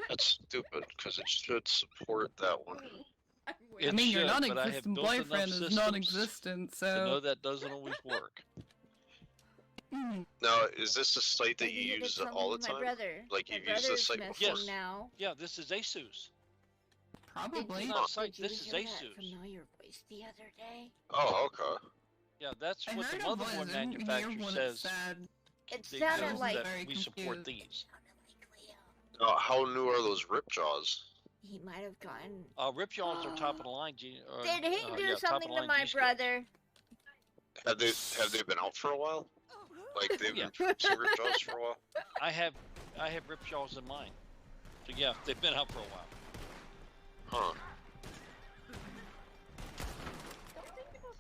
that's stupid because it should support that one.
I mean, your
should, but I have
non-existent
built enough
boyfriend is
systems
non-existent,
to
so.
know that doesn't always work.
Now, is this a site that you use all the time? Like you've used this site before?
Yes.
Now.
Yeah, this is ASUS.
Probably.
It's not a site, this is ASUS.
Familiar voice the other day.
Oh, okay.
Yeah, that's
I
what the
heard a voice,
motherboard
I didn't hear
manufacturer
what it
says.
said.
It
They
sounded
know
like
that we support these.
How new are those rip jaws?
he might have gotten.
Ripjaws are top of the line.
Did he do
yeah,
something to my
G-Skill.
brother?
Have they been out for a while? Like they've
Yeah.
been producing rip jaws for a while?
I have Ripjaws in mine. So yeah, they've been out for a while.
Huh.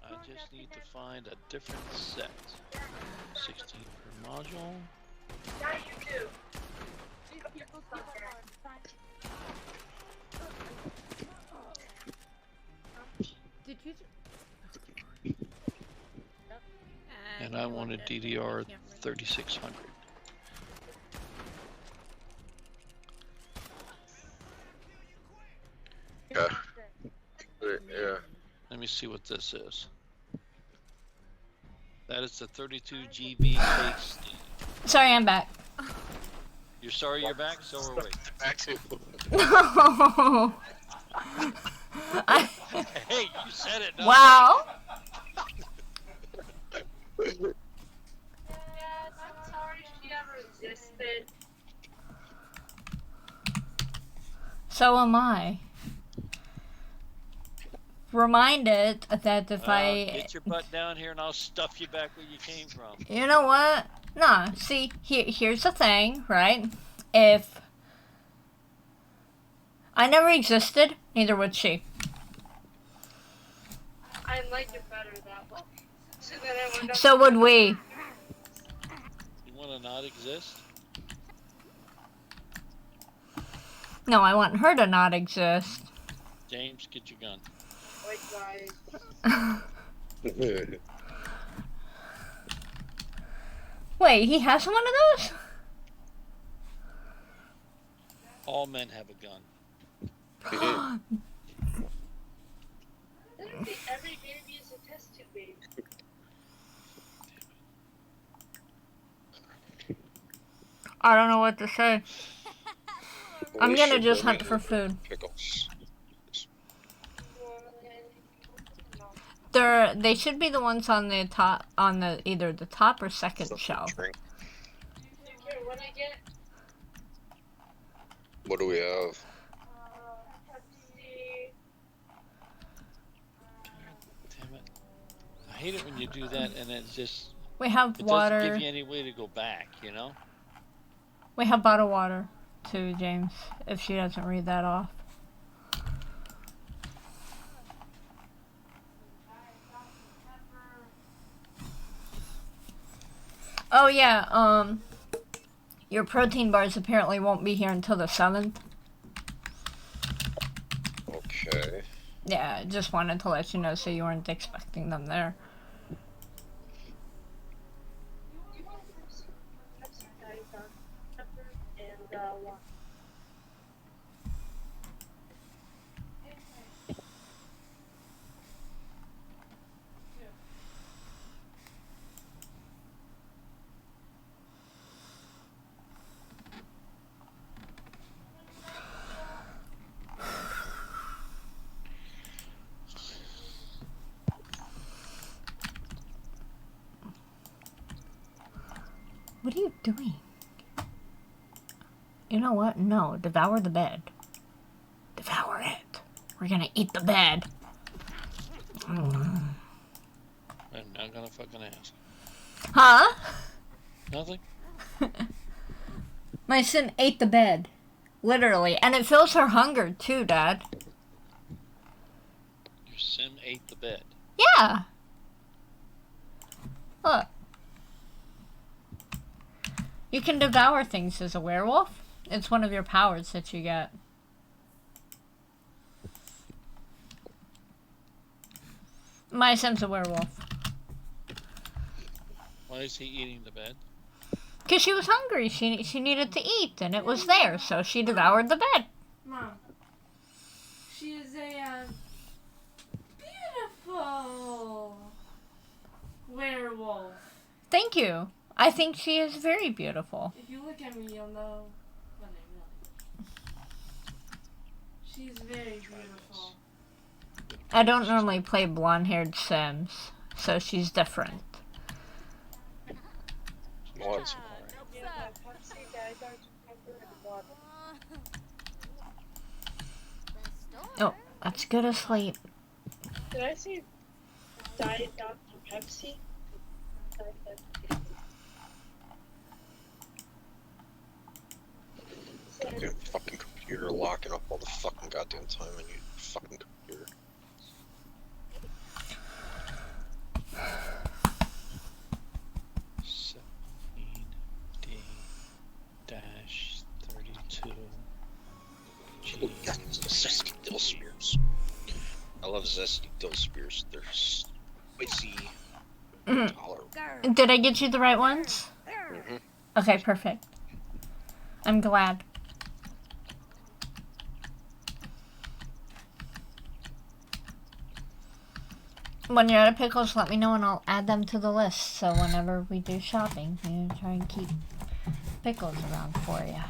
I just need to find a different set. 16 per module.
Yeah, you do.
Did you?
And I wanted DDR 3600.
Yeah. Yeah.
Let me see what this is. That is the 32 GB case.
Sorry, I'm back.
You're sorry you're back? So are we.
Back to.
No.
Hey, you said it. No.
Wow.
I'm sorry she ever existed.
So am I. Reminded that if I.
Get your butt down here and I'll stuff you back where you came from.
You know what? Nah, see, here's the thing, right? If I never existed, neither would she.
I like it better that way. So that I wouldn't
So would we.
You want to not exist?
No, I want her to not exist.
James, get your gun.
Wait, he has one of those?
All men have a gun.
Every baby is a test tube baby.
I don't know what to say. I'm gonna just hunt for food.
Pickles.
They should be the ones on the top, on the either the top or second shelf.
What I get?
What do we have?
Pepsi.
Damn it. I hate it when you do that and it just...
We have
it
water.
doesn't give you any way to go back, you know?
We have bottled water, too, James, if she doesn't read that off. Oh yeah, your protein bars apparently won't be here until the 7th.
Okay.
Yeah, just wanted to let you know so you weren't expecting them there.
You want Pepsi, Diet Dr. Pepper, and water.
What are you doing? You know what? No, devour the bed. Devour it. We're gonna eat the bed.
I'm not gonna fucking ask.
Huh?
Nothing?
My son ate the bed. Literally. And it fills her hunger too, Dad.
Your sim ate the bed.
Yeah. Look. You can devour things as a werewolf. It's one of your powers that you get. My sim's a werewolf.
Why is he eating the bed?
Because she was hungry. She needed to eat, and it was there, so she devoured the bed.
Mom. She is a beautiful werewolf.
Thank you. I think she is very beautiful.
If you look at me, you'll know what I mean. She's very beautiful.
I don't normally play blonde-haired Sims, so she's different.
What?
Yeah, but Pepsi died on September and water.
Oh, let's go to sleep.
Did I say Diet Dr. Pepsi?
Goddamn fucking computer locking up all the fucking goddamn time I need. Fucking computer.
-32.
Oh, yeah, zesty dill spears. I love zesty dill spears. They're spicy. Tolerable.
Did I get you the right ones?
Mm-hmm.
Okay, perfect. I'm glad. When you're out of pickles, let me know and I'll add them to the list. So whenever we do shopping, you try and keep pickles around for you.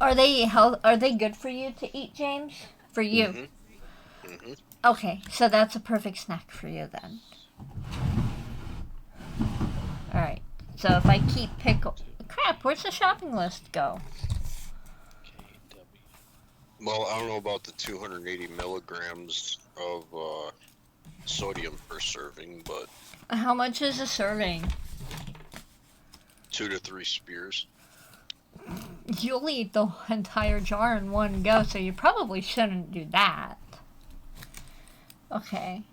Are they good for you to eat, James? For you?
Mm-hmm. Mm-hmm.
Okay, so that's a perfect snack for you then. Alright, so if I keep pickle... Crap, where's the shopping list go?
Well, I don't know about the 280 milligrams of sodium per serving, but
How much is a serving?
2 to 3 spears.
You'll eat the entire jar in one go, so you probably shouldn't do that. Okay.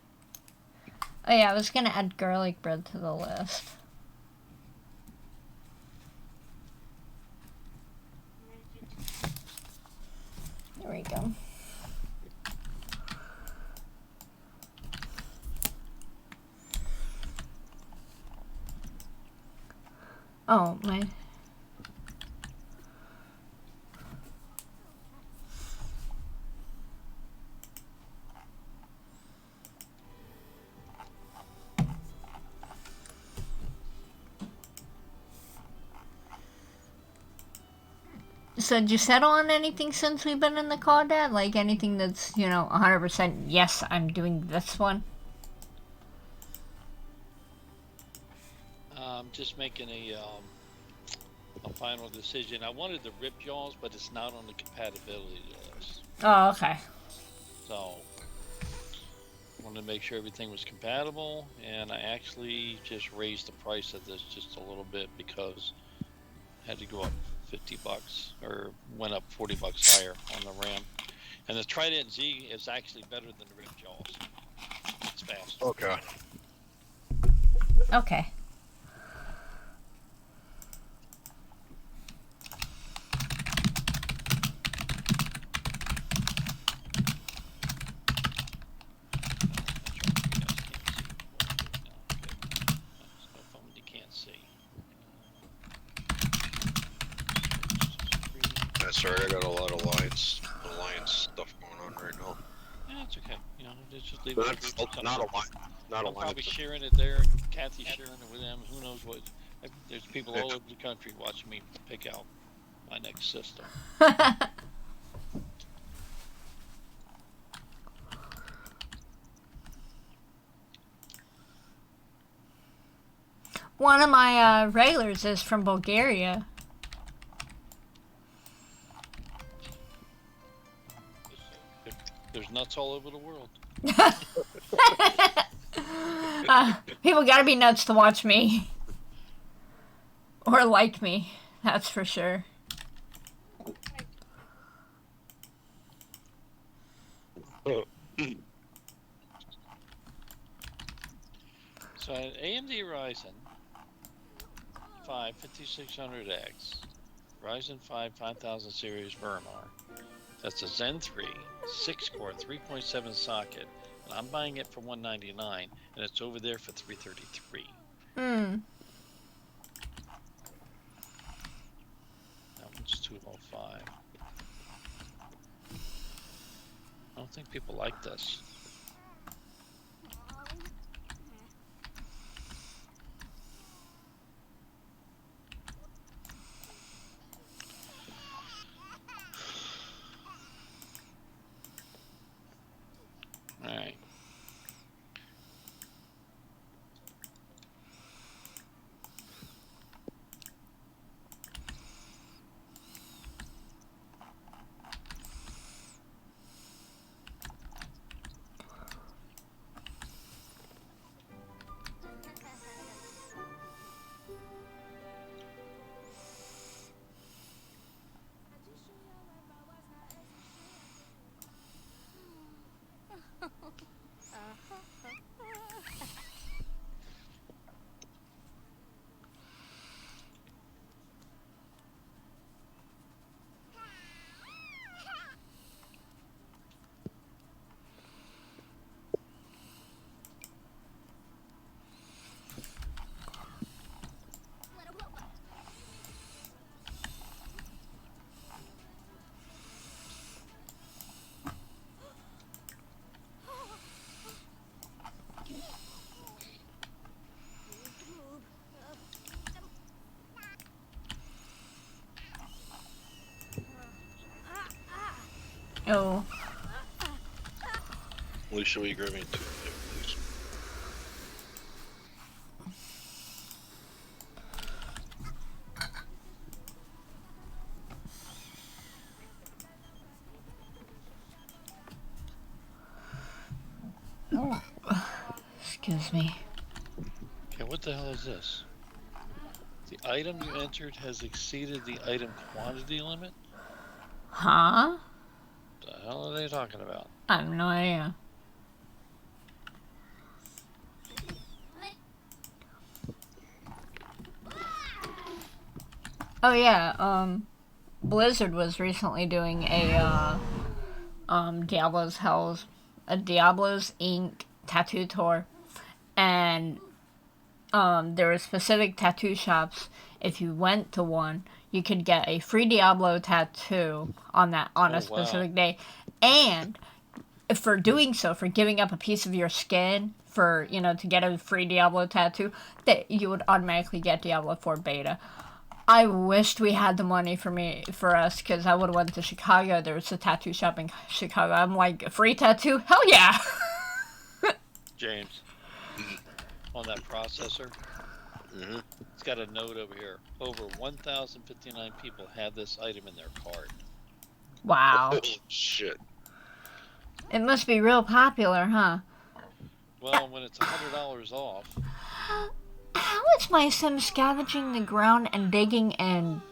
Oh yeah, I was gonna add garlic bread to the list. There we go. Oh, my... So did you settle on anything since we've been in the car, Dad? Like anything that's, 100% yes, I'm doing this one?
Just making a final decision. I wanted the rib jaws, but it's not on the compatibility list.
Oh, okay.
So, I wanted to make sure everything was compatible, and I actually just raised the price of this just a little bit because I had to go up $50 or went up $40 higher on the RAM. And the Trident Z is actually better than the rib jaws. It's faster.
Okay.
Okay.
Sorry, I got a lot of alliance stuff going on right now.
Yeah, it's okay. Just leave
But
it.
that's not a lot. Not a
I'm
lot.
probably sharing it there. Kathy's sharing it with them. Who knows what? There's people all over the country watching me pick out my next system.
One of my regulars is from Bulgaria.
There's nuts all over the world.
People gotta be nuts to watch me. Or like me, that's for sure.
So an AMD Ryzen 5 5600X, Ryzen 5 5000 series Vermar. That's a Zen 3, 6-core, 3.7 socket, and I'm buying it for $199, and it's over there for $333. 5. I don't think people like this. Alright.
Oh.
Alicia, will you grab me 2, please?
Oh. Excuse me.
Okay, what the hell is this? The item you entered has exceeded the item quantity limit?
Huh?
What the hell are they talking about?
I have no idea. Oh yeah, Blizzard was recently doing a, Diablo's Inc. tattoo tour. And, there were specific tattoo shops. If you went to one, you could get a free Diablo tattoo on a specific day. And for doing so, for giving up a piece of your skin for, to get a free Diablo tattoo, that you would automatically get Diablo 4 beta. I wished we had the money for us, because I would have went to Chicago. There was a tattoo shop in Chicago. I'm like, a free tattoo? Hell yeah!
James, on that processor, it's got a note over here. Over 1,059 people have this item in their cart.
Wow.
Oh, shit.
It must be real popular, huh?
Well, when it's $100 off.
How is my sim scavenging the ground and digging in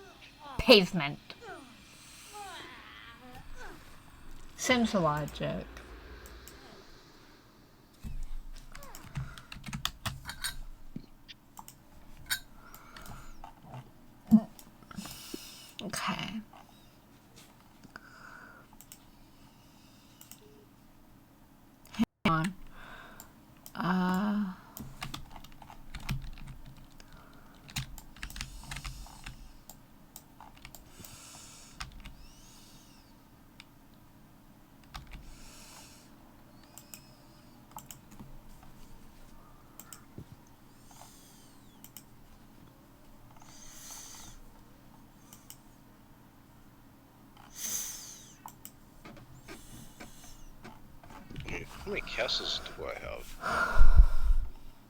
pavement? Sims logic. Okay. Hang on.
How many castles do I have?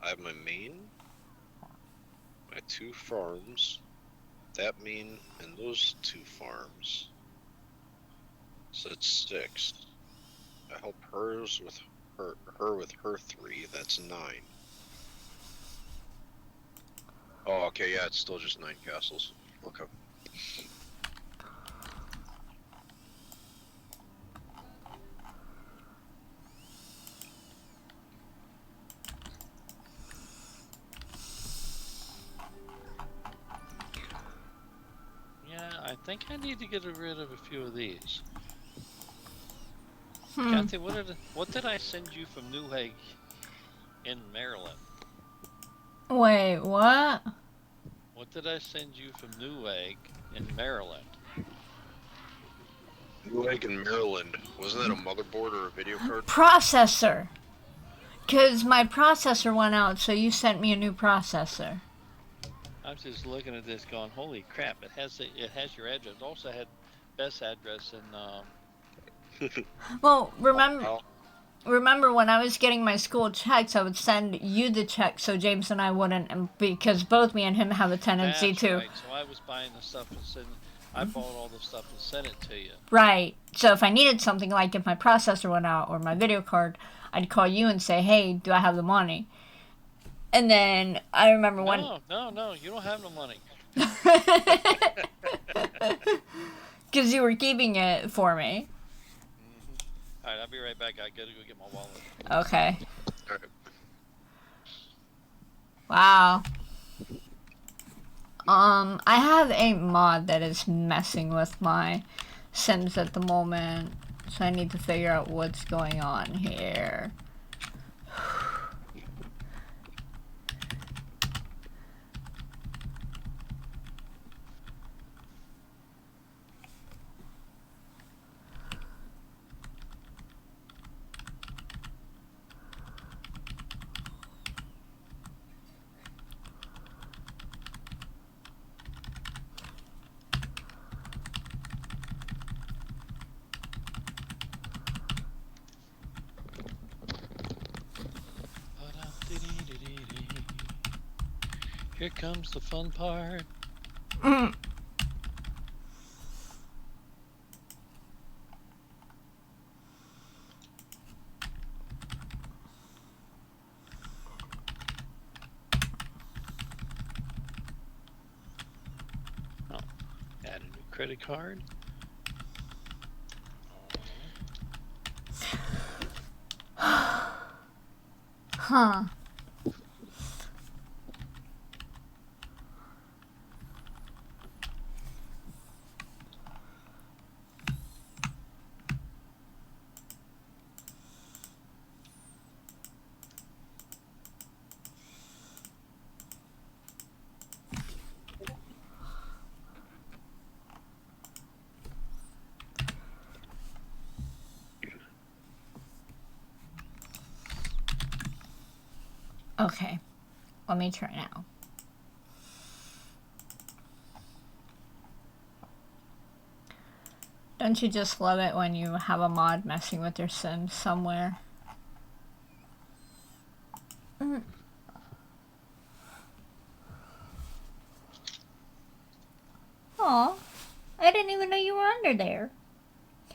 I have my main, my 2 farms, that main, and those 2 farms. So it's 6. I help hers with her with her 3. That's 9. Oh, okay, yeah, it's still just 9 castles. Okay.
I think I need to get rid of a few of these. Kathy, what did I send you from Newegg in Maryland?
Wait, what?
What did I send you from Newegg in Maryland?
Like in Maryland, wasn't that a motherboard or a video card?
Processor. Because my processor went out, so you sent me a new processor.
I was just looking at this, going, "Holy crap! It has your address. It also had Beth's address and
Well, remember when I was getting my school checks, I would send you the check so James and I wouldn't, and because both me and him have a tendency
that's
to.
right. So I was buying the stuff and sending. I bought all the stuff and sent it to you.
Right. So if I needed something, like if my processor went out or my video card, I'd call you and say, "Hey, do I have the money?" And then I remember when.
No, you don't have no money.
Because you were keeping it for me.
All right, I'll be right back. I gotta go get my wallet.
Okay. Wow. I have a mod that is messing with my Sims at the moment, so I need to figure out what's going on here.
Here comes the fun part. Oh, add a new credit card.
Huh. Okay, let me try now. Don't you just love it when you have a mod messing with your Sims somewhere? Aw, I didn't even know you were under there.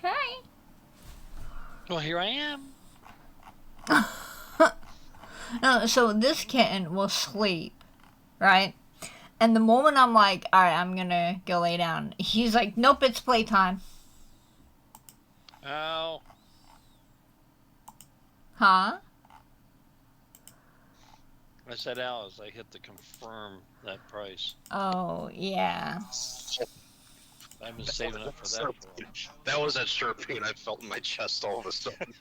Hi.
Well, here I am.
No, so this kitten will sleep, right? And the moment I'm like, alright, I'm gonna go lay down, he's like, nope, it's playtime.
Ow.
Huh?
I said ow as I hit to confirm that price.
Oh, yeah.
I've been saving up for that for a while.
That was that sharp pain I felt in my chest all of a sudden.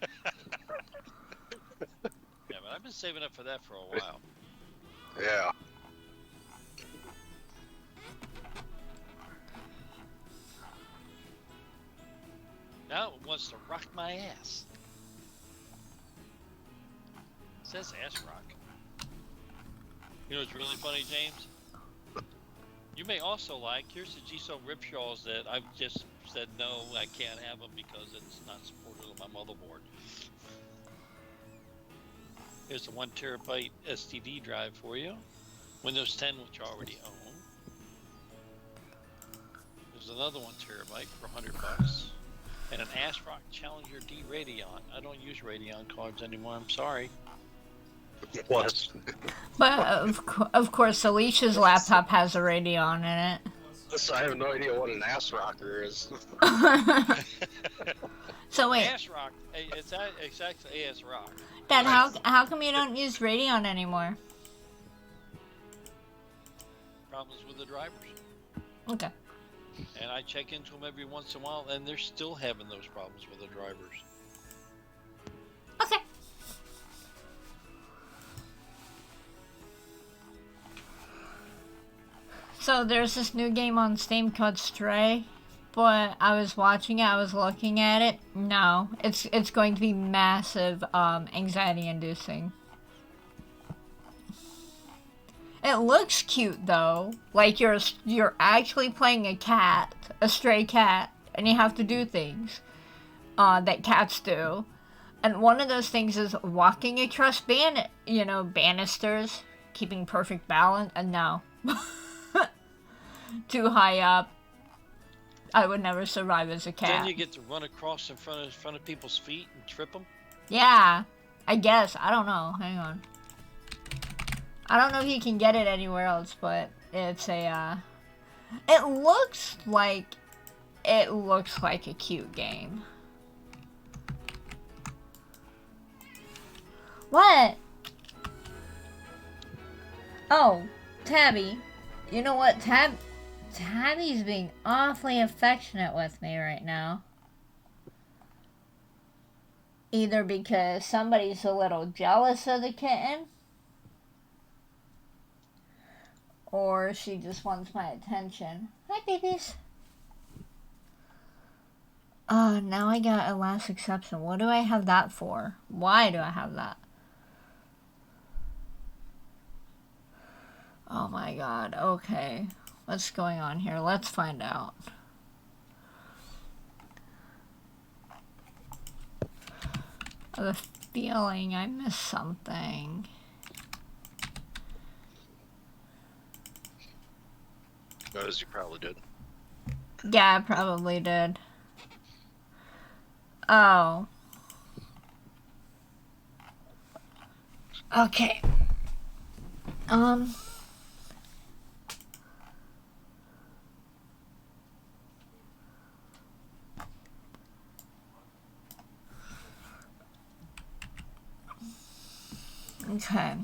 Yeah, but I've been saving up for that for a while.
Yeah.
Now it wants to rock my ass. It says ass rock. You know what's really funny, James? You may also like, here's the GSO ripshaws that I've just said no, I can't have them because it's not supported on my motherboard. Here's the 1 terabyte STD drive for you. Windows 10, which I already own. There's another 1 terabyte for $100. And an ASRock Challenger D Radeon. I don't use Radeon cards anymore, I'm sorry.
What?
But of course, Alicia's laptop has a Radeon in it.
Listen, I have no idea what an ass rocker is.
So wait,
ASRock, it's exactly ASRock.
Dad, how come you don't use Radeon anymore?
Problems with the drivers.
Okay.
And I check into them every once in a while, and they're still having those problems with the drivers.
Okay. So there's this new game on Steam called Stray. but I was watching it, I was looking at it. No, it's going to be massive anxiety inducing. It looks cute though. Like you're actually playing a cat, a stray cat, and you have to do things that cats do. And one of those things is walking across banisters, keeping perfect balance. And no, too high up. I would never survive as a cat.
Then you get to run across in front of people's feet and trip them.
Yeah, I guess. I don't know. Hang on. I don't know if you can get it anywhere else, but it's a. It looks like a cute game. What? Oh, Tabby. You know what? Tabby's being awfully affectionate with me right now. Either because somebody's a little jealous of the kitten, or she just wants my attention. Hi, babies. Now I got a last exception. What do I have that for? Why do I have that? Oh my god, okay. What's going on here? Let's find out. I have a feeling I missed something.
As you probably did.
Yeah, I probably did. Oh. Okay. Okay.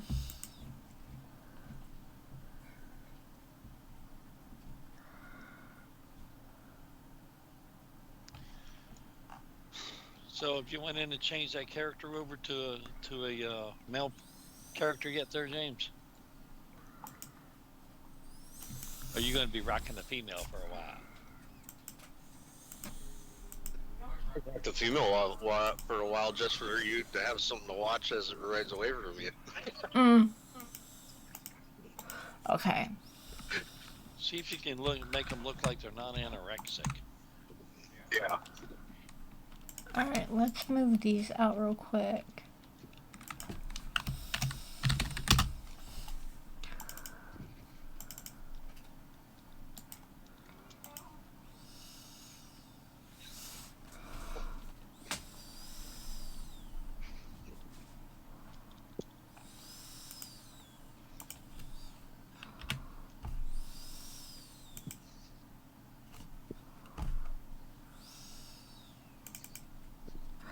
So if you went in and changed that character over to a male character yet there, James? Or are you going to be rocking the female for a while?
The female for a while just for you to have something to watch as it rides away from you.
Okay.
See if you can make them look like they're non-anorexic.
Yeah.
Alright, let's move these out real quick.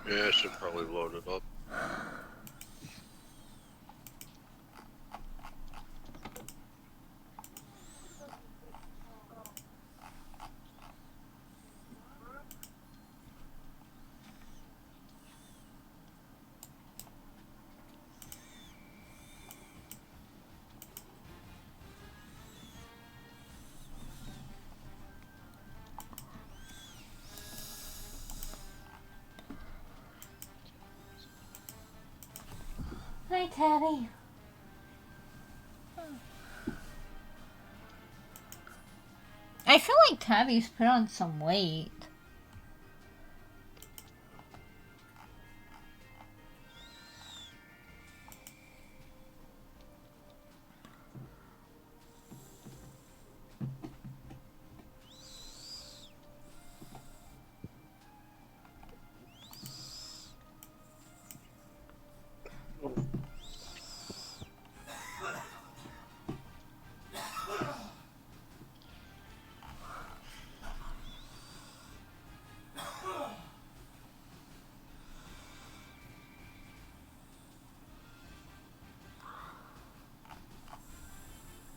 Yeah, I should probably load it up.
Hi, Tabby. I feel like Tabby's put on some weight.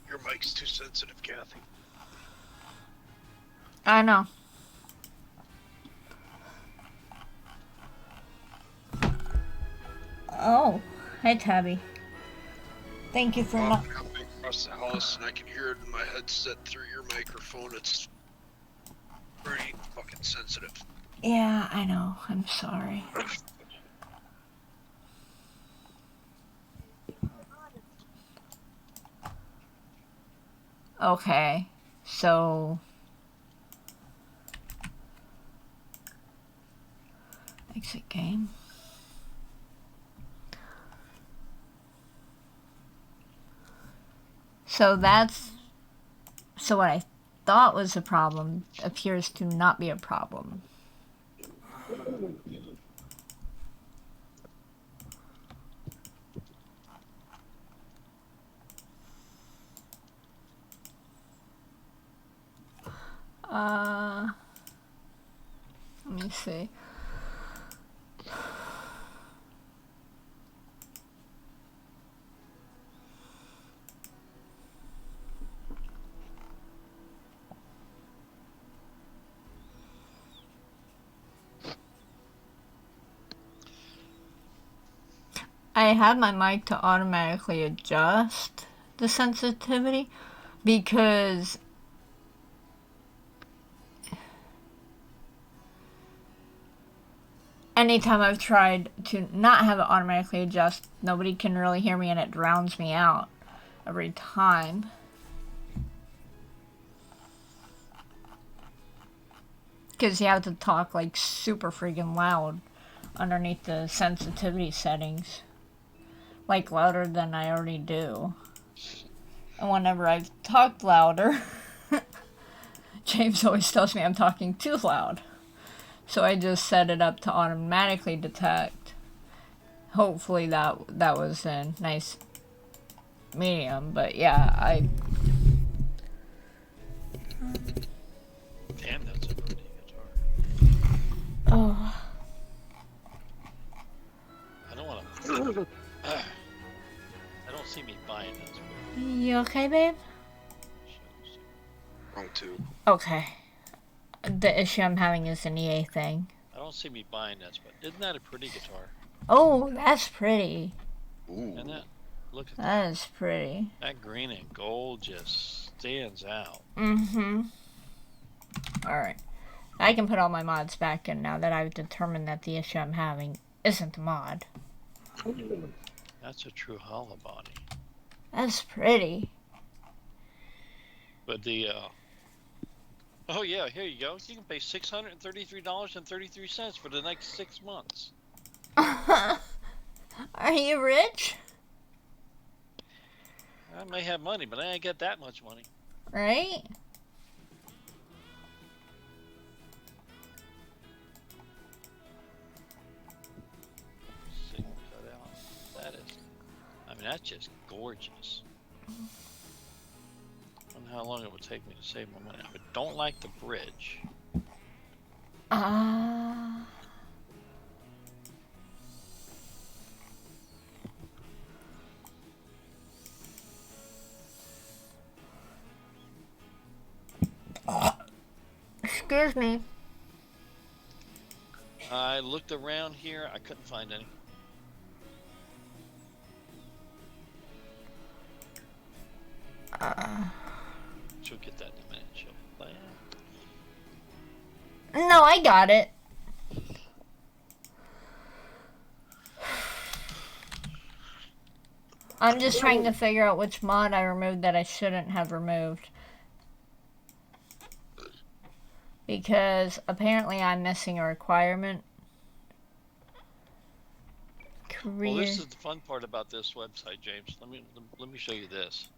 Your mic's too sensitive, Kathy.
I know. Oh, hi, Tabby. Thank you for not.
I'm across the house and I can hear it in my headset through your microphone. It's Pretty fucking sensitive.
Yeah, I know. I'm sorry. Okay, so exit game. So what I thought was a problem appears to not be a problem. Let me see. I have my mic to automatically adjust the sensitivity because anytime I've tried to not have it automatically adjust, nobody can really hear me and it drowns me out every time. Because you have to talk like super freaking loud underneath the sensitivity settings. Like louder than I already do. And whenever I've talked louder, James always tells me I'm talking too loud. So I just set it up to automatically detect. Hopefully that was a nice medium, but yeah,
Damn, that's a pretty guitar.
Oh.
I don't want to. I don't see me buying this.
You okay, babe?
Wrong tube.
Okay. The issue I'm having is an EA thing.
I don't see me buying this, but isn't that a pretty guitar?
Oh, that's pretty.
Ooh.
Isn't that? Look at that.
That is pretty.
That green and gold just stands out.
Mm-hmm. Alright. I can put all my mods back in now that I've determined that the issue I'm having isn't the mod.
That's a true hollow body.
That's pretty.
But the, oh yeah, here you go. You can pay $633.33 for the next 6 months.
Are you rich?
I may have money, but I ain't got that much money.
Right?
That is, I mean, that's just gorgeous. I don't know how long it would take me to save my money. I don't like the bridge.
Excuse me.
I looked around here. I couldn't find any. She'll get that in a minute. She'll play it.
No, I got it. I'm just trying to figure out which mod I removed that I shouldn't have removed. Because apparently I'm missing a requirement.
Well, this is the fun part about this website, James. Let me show you this.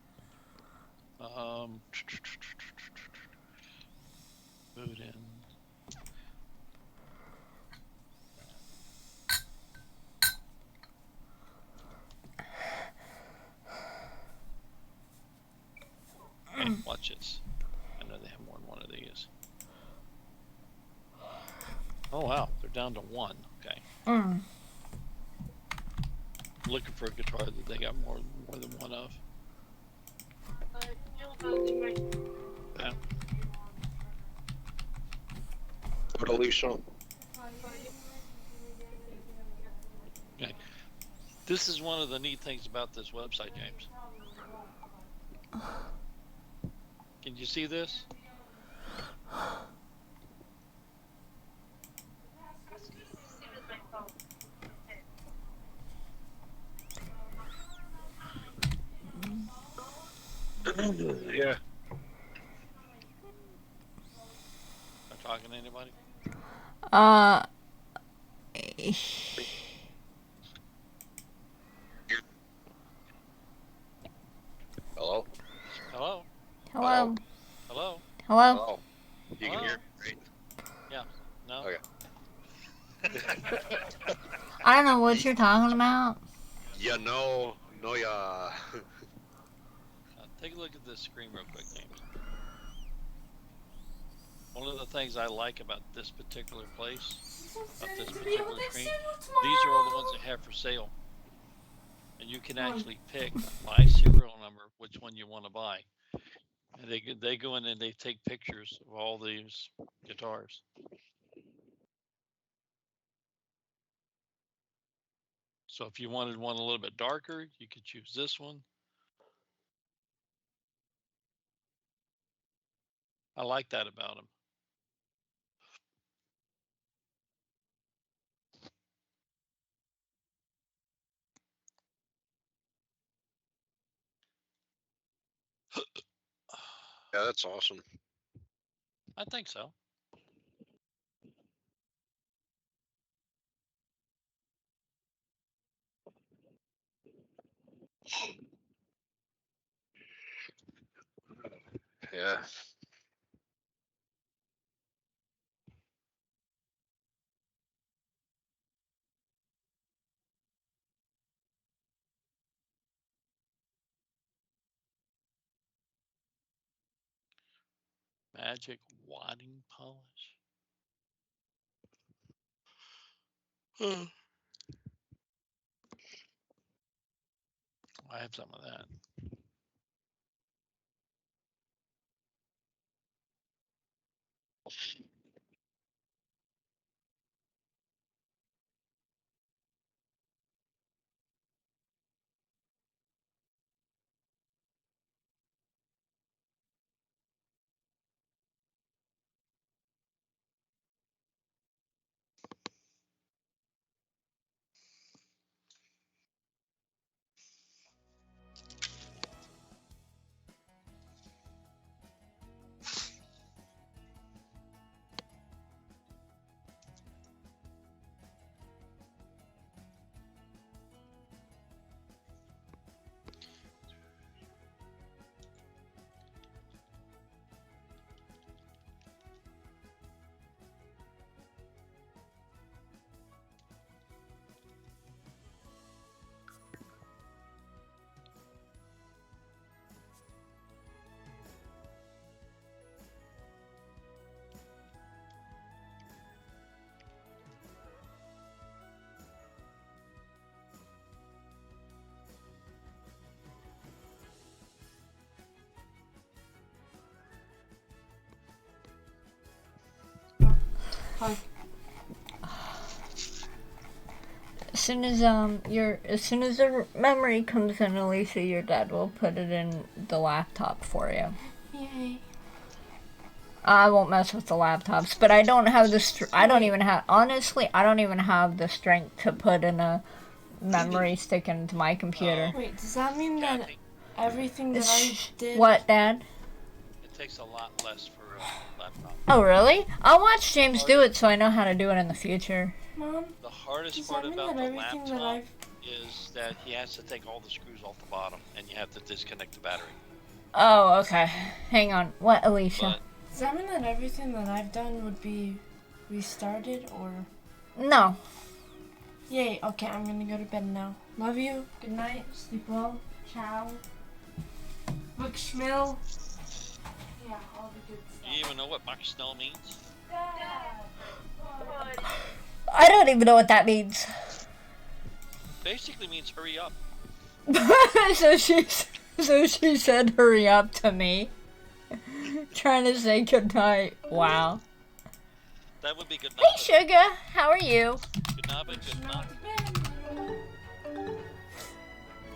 Boot in. Okay, watch this. I know they have more than one of these. Oh wow, they're down to one. Okay. Looking for a guitar that they got more than one of. Yeah.
Put Alicia on.
Okay. This is one of the neat things about this website, James. Can you see this?
Yeah.
Am I talking to anybody?
Uh.
Hello?
Hello?
Hello.
Hello?
Hello.
Hello? You can hear me, right?
Yeah. No?
Okay.
I don't know what you're talking about.
Yeah, no, yeah.
Take a look at this screen real quick, James. One of the things I like about this particular place, about this particular screen, these are all the ones they have for sale. And you can actually pick by serial number which one you want to buy. And they go in and they take pictures of all these guitars. So if you wanted one a little bit darker, you could choose this one. I like that about them.
Yeah, that's awesome.
I think so.
Yeah.
Magic wadding polish. I have some of that.
Hi.
As soon as the memory comes in, Alicia, your dad will put it in the laptop for you.
Yay.
I won't mess with the laptops, but I don't have the I don't even have the strength to put in a memory stick into my computer.
Wait, does that mean that everything that I did...
What, Dad?
It takes a lot less for a laptop.
Oh, really? I'll watch James do it so I know how to do it in the future.
Mom,
The hardest part about the laptop is that he has to take all the screws off the bottom, and you have to disconnect the battery.
Oh, okay. Hang on. What, Alicia?
Does that mean that everything that I've done would be restarted, or...?
No.
Yay, okay, I'm gonna go to bed now. Love you. Good night. Sleep well. Ciao. Look, Schmill. Yeah, all the good stuff.
Do you even know what Mach Snell means?
I don't even know what that means.
Basically means hurry up.
so she said hurry up to me. Trying to say goodnight. Wow.
That would be good night.
Hey, Sugar. How are you?
Good night, good night.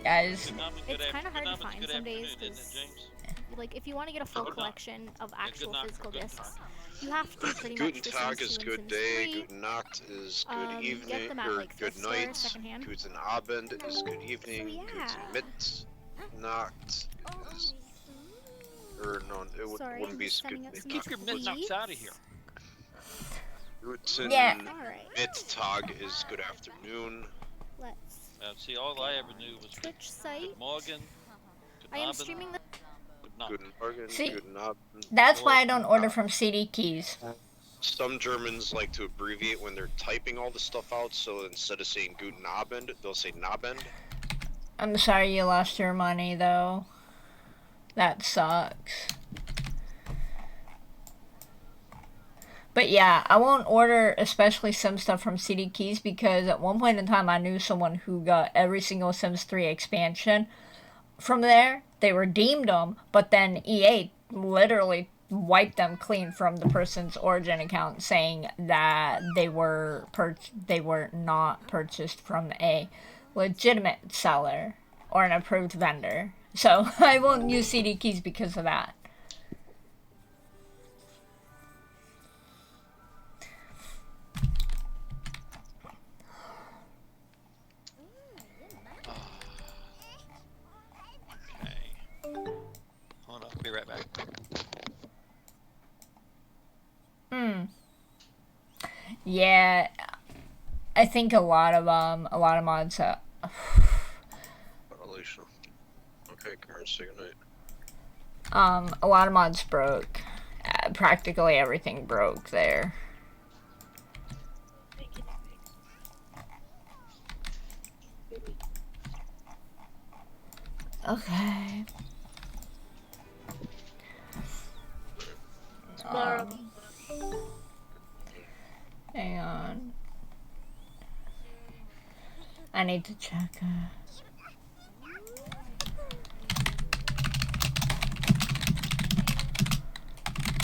Guys.
It's kind of hard to find some days because, like, if you want to get a full collection of actual physical discs, you have to pretty much
Guten
just
Tag
use
is
Sims
good
Sims
day,
3.
Guten Nacht is good
Get
evening,
them at,
or
like,
good
thrift store,
night,
secondhand.
Guten Abend is good evening,
So, yeah.
Guten Mittnacht is Or no,
Sorry,
wouldn't
I'm
be
just setting up
Skip.
some
Keep your midnights out of here.
Guten
Yeah.
Mittag is good afternoon.
Let's.
See, all I ever knew was
Twitch site.
Good morgen. Good
I am
Abend,
streaming the.
Good night.
Guten Morgen,
See,
Guten Abend.
That's why I
or
don't order from CD Keys.
Some Germans like to abbreviate when they're typing all the stuff out, so instead of saying Guten Abend, they'll say Nabend.
I'm sorry you lost your money, though. That sucks. But yeah, I won't order especially Sims stuff from CD Keys because at one point in time I knew someone who got every single Sims 3 expansion from there. They redeemed them, but then EA literally wiped them clean from the person's Origin account, saying that they were not purchased from a legitimate seller or an approved vendor. So I won't use CD Keys because of that.
Hold on, I'll be right back.
Yeah, I think a lot of mods.
Alicia. Okay, Karen, say goodnight.
A lot of mods broke. Practically everything broke there. Okay. Hang on. I need to check.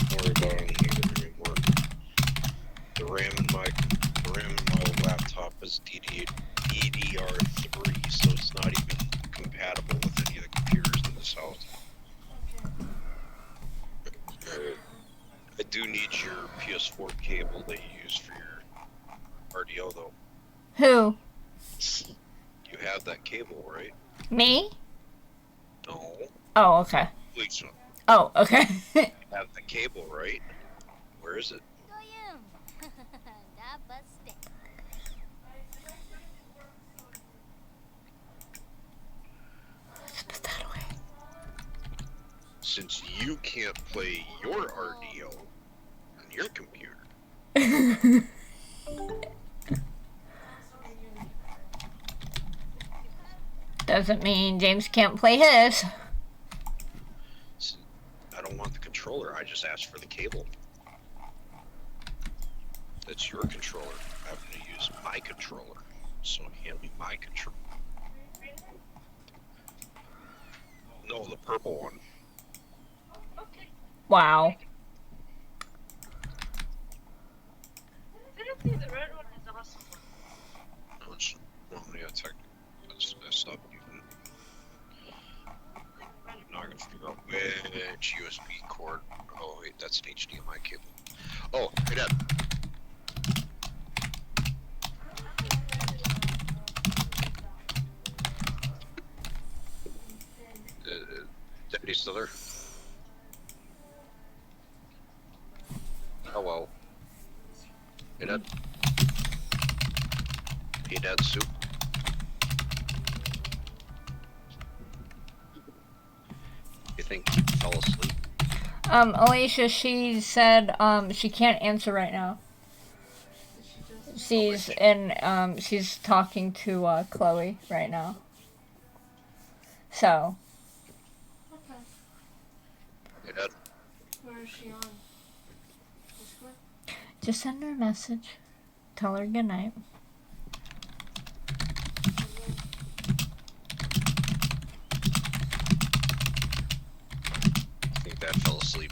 Don't worry about anything anymore. The RAM in my laptop is DDR3, so it's not even compatible with any of the computers in this house. I do need your PS4 cable that you use for your RDO, though.
Who?
You have that cable, right?
Me?
No.
Oh, okay.
Lisa.
Oh, okay.
You have the cable, right? Where is it? Since you can't play your RDO on your computer.
Doesn't mean James can't play his.
I don't want the controller, I just asked for the cable. That's your controller. I'm going to use my controller. So hand me my controller. No, the purple one.
Wow.
Technically, the red one is awesome.
No, it's yeah, technically. That's stuff you can. I'm not gonna figure out which USB cord. Oh wait, that's an HDMI cable. Oh, hey Dad. Daddy's still there? Hello. Hey Dad. Hey Dad, soup. You think he fell asleep?
Alicia, she said, she can't answer right now. She's she's talking to, Chloe right now. So.
Okay.
Hey Dad.
Where is she on? Discord?
Just send her a message. Tell her good night.
I think Dad fell asleep.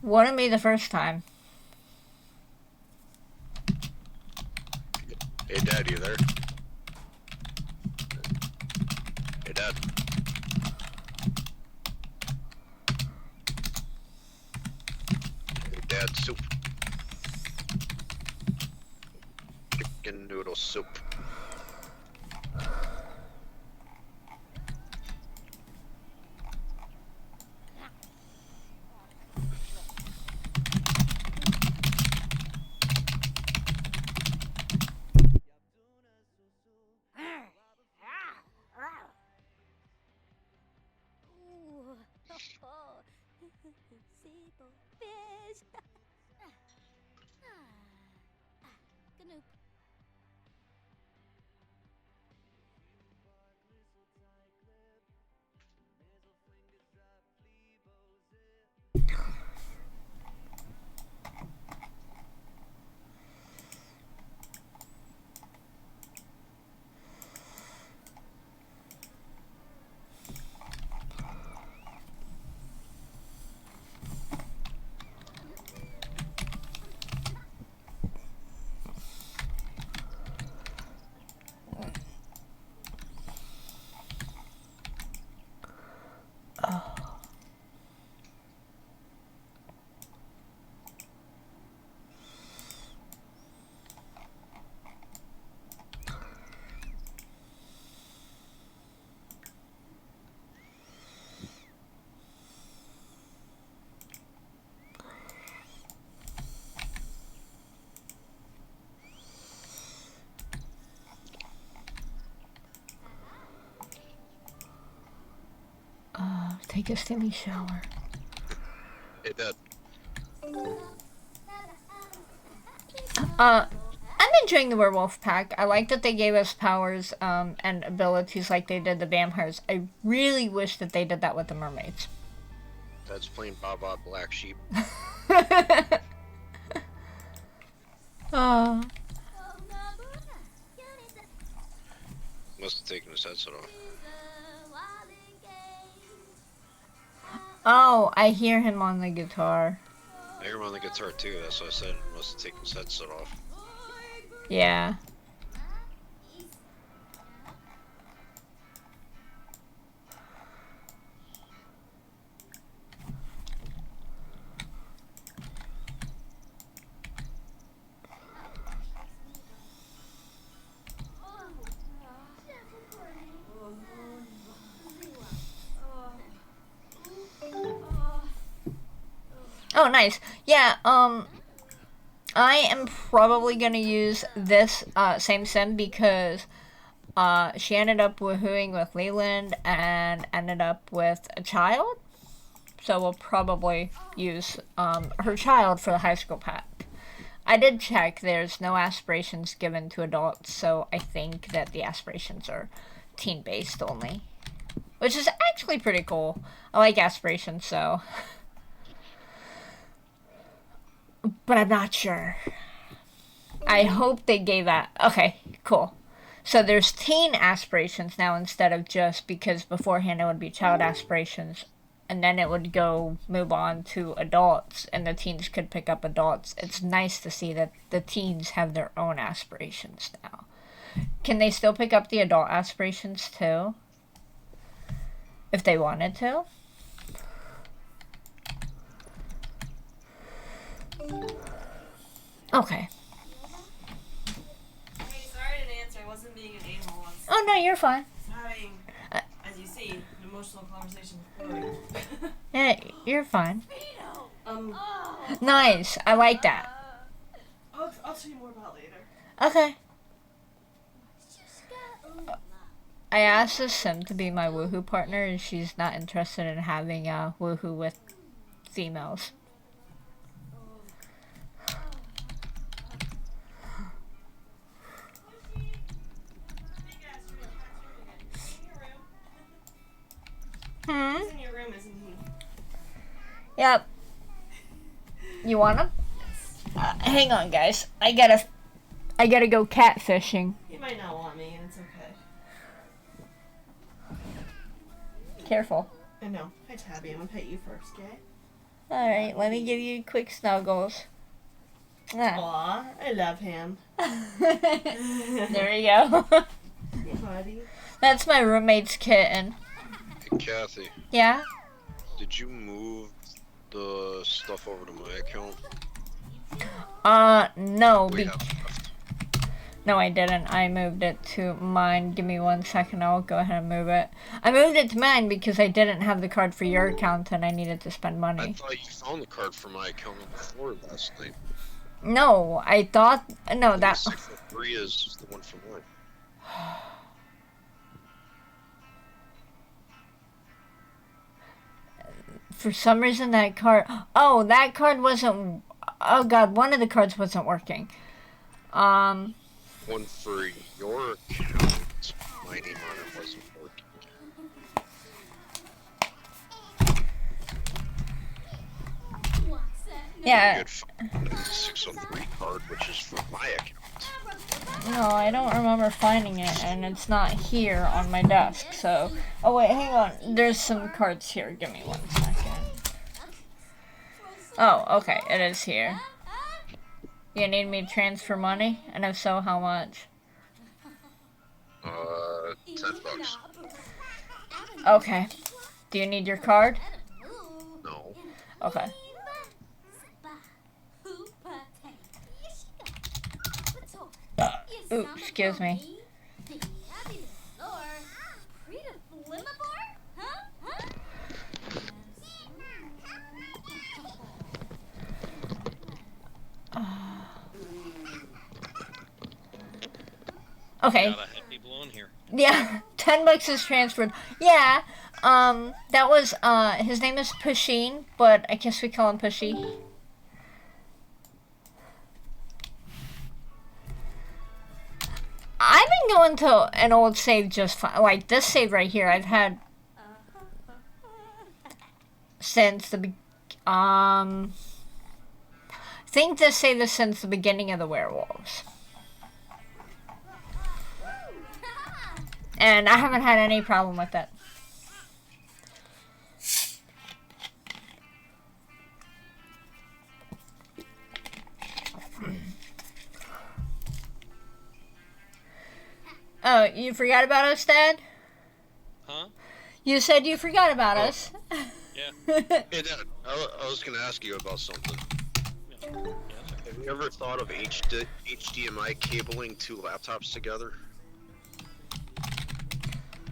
Wouldn't be the first time.
Hey Dad, you there? Hey Dad. Hey Dad, soup. Chicken noodle soup.
little fish. Ganoop.
Take a steamy shower.
Hey, Dad.
I'm enjoying the werewolf pack. I like that they gave us powers and abilities like they did the vampires. I really wish that they did that with the mermaids.
Dad's playing Baba Black Sheep.
Oh.
Must have taken his headset off.
Oh, I hear him on the guitar.
I hear him on the guitar too, that's why I said he must have taken his headset off.
Yeah. Oh, nice. Yeah, I am probably gonna use this, same sim because, she ended up woohooing with Leland and ended up with a child. So we'll probably use, her child for the high school pack. I did check, there's no aspirations given to adults, so I think that the aspirations are teen-based only. Which is actually pretty cool. I like aspirations, so... But I'm not sure. I hope they gave that. Okay, cool. So there's teen aspirations now instead of just, because beforehand it would be child aspirations. And then it would move on to adults, and the teens could pick up adults. It's nice to see that the teens have their own aspirations now. Can they still pick up the adult aspirations too? If they wanted to? Okay.
Hey, sorry I didn't answer. I wasn't being an a-hole.
Oh, no, you're fine.
Having, as you see, an emotional conversation with Chloe.
Yeah, you're fine. Nice. I like that.
I'll tell you more about later.
Okay. I asked the sim to be my woohoo partner, and she's not interested in having a woohoo with females.
He's in your room, isn't he?
Yep. You want him? Hang on, guys. I gotta go catfishing.
He might not want me, and it's okay.
Careful.
I know. Hi, Tabby. I'm gonna pet you first, okay?
Alright, let me give you quick snuggles.
Aw, I love him.
There you go.
Hey, buddy.
That's my roommate's kitten.
Hey, Kathy.
Yeah?
Did you move the stuff over to my account?
No. No, I didn't. I moved it to mine. Give me 1 second. I'll go ahead and move it. I moved it to mine because I didn't have the card for your account and I needed to spend money.
I thought you found the card for my account before last night.
No, I thought... No, that...
603 is the one for mine.
For some reason that card... Oh, that card wasn't... Oh god, one of the cards wasn't working.
One for your account, my name on it wasn't working.
Yeah.
603 card, which is for my account.
No, I don't remember finding it, and it's not here on my desk, so... Oh wait, hang on. There's some cards here. Give me 1 second. Oh, okay. It is here. You need me to transfer money? And if so, how much?
$10.
Okay. Do you need your card?
No.
Okay. Ooh, excuse me. Okay. Yeah, $10 is transferred. Yeah, that was, his name is Pusheen, but I guess we call him Pushy. I've been going to an old save just fine. Like, this save right here, I've had since the, I think this save is since the beginning of the werewolves. And I haven't had any problem with it. Oh, you forgot about us, Dad?
Huh?
You said you forgot about us.
Yeah.
Hey, Dad, I was going to ask you about something. Have you ever thought of HDMI cabling 2 laptops together?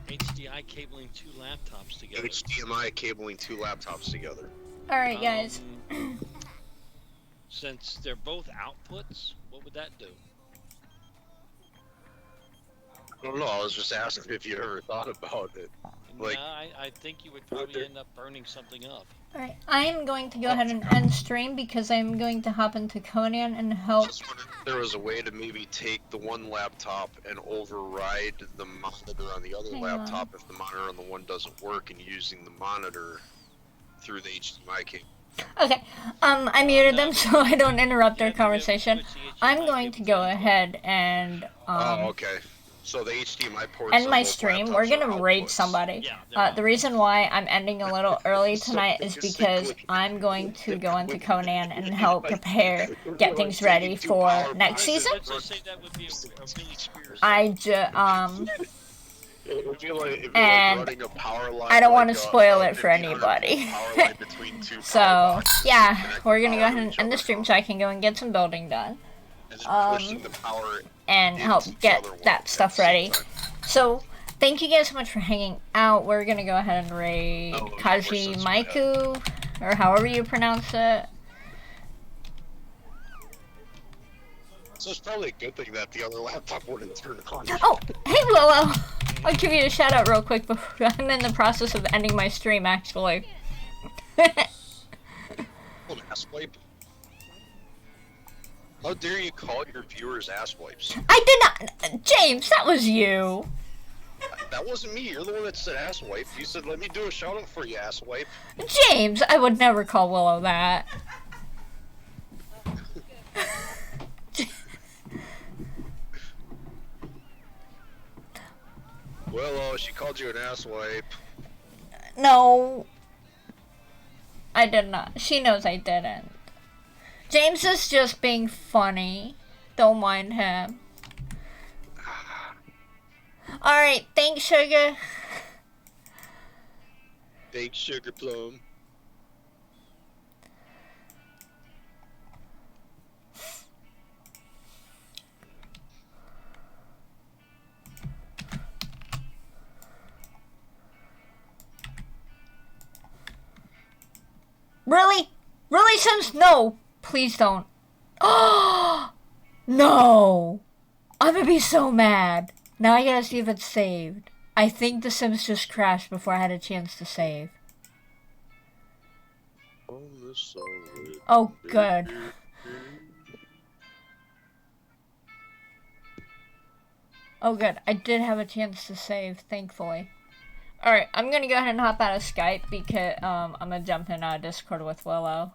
HDI cabling 2 laptops together.
HDMI cabling 2 laptops together.
Alright, guys.
Since they're both outputs, what would that do?
I don't know, I was just asking if you ever thought about it. Like,
Yeah, I think you would probably end up burning something up.
Alright, I'm going to go ahead and end stream because I'm going to hop into Conan and help.
there was a way to maybe take the one laptop and override the monitor on the other laptop if the monitor on the one doesn't work, and using the monitor through the HDMI cable.
Okay, I muted them so I don't interrupt their conversation. I'm going to go ahead and,
oh, okay. So the HDMI ports
end
on
my
both
stream.
laptops
We're gonna
are
raid
outputs.
somebody. The reason why I'm ending a little early tonight is because I'm going to go into Conan and help prepare, get things ready for next season. And I don't want to spoil it for anybody. So, yeah, we're gonna go ahead and end the stream so I can go and get some building done. And help get that stuff ready. So, thank you guys so much for hanging out. We're gonna go ahead and raid Kaji Maiku, or however you pronounce it.
So it's probably a good thing that the other laptop wouldn't turn on.
Oh, hey Willow! I'll give you a shout out real quick before I'm in the process of ending my stream, actually.
How dare you call your viewers ass wipes?
I did not! James, that was you!
That wasn't me, you're the one that said ass wipe. You said let me do a shout out for you, ass wipe.
James, I would never call Willow that.
Well, she called you an ass wipe.
No. I did not. She knows I didn't. James is just being funny. Don't mind him. Alright, thanks, Sugar.
Thanks, Sugar Plum.
Really? Really, Sims? No. Please don't. Oh no! I'm gonna be so mad. Now I gotta see if it's saved. I think The Sims just crashed before I had a chance to save. Oh, good. Oh, good. I did have a chance to save, thankfully. Alright, I'm gonna go ahead and hop out of Skype because I'm gonna jump in Discord with Willow.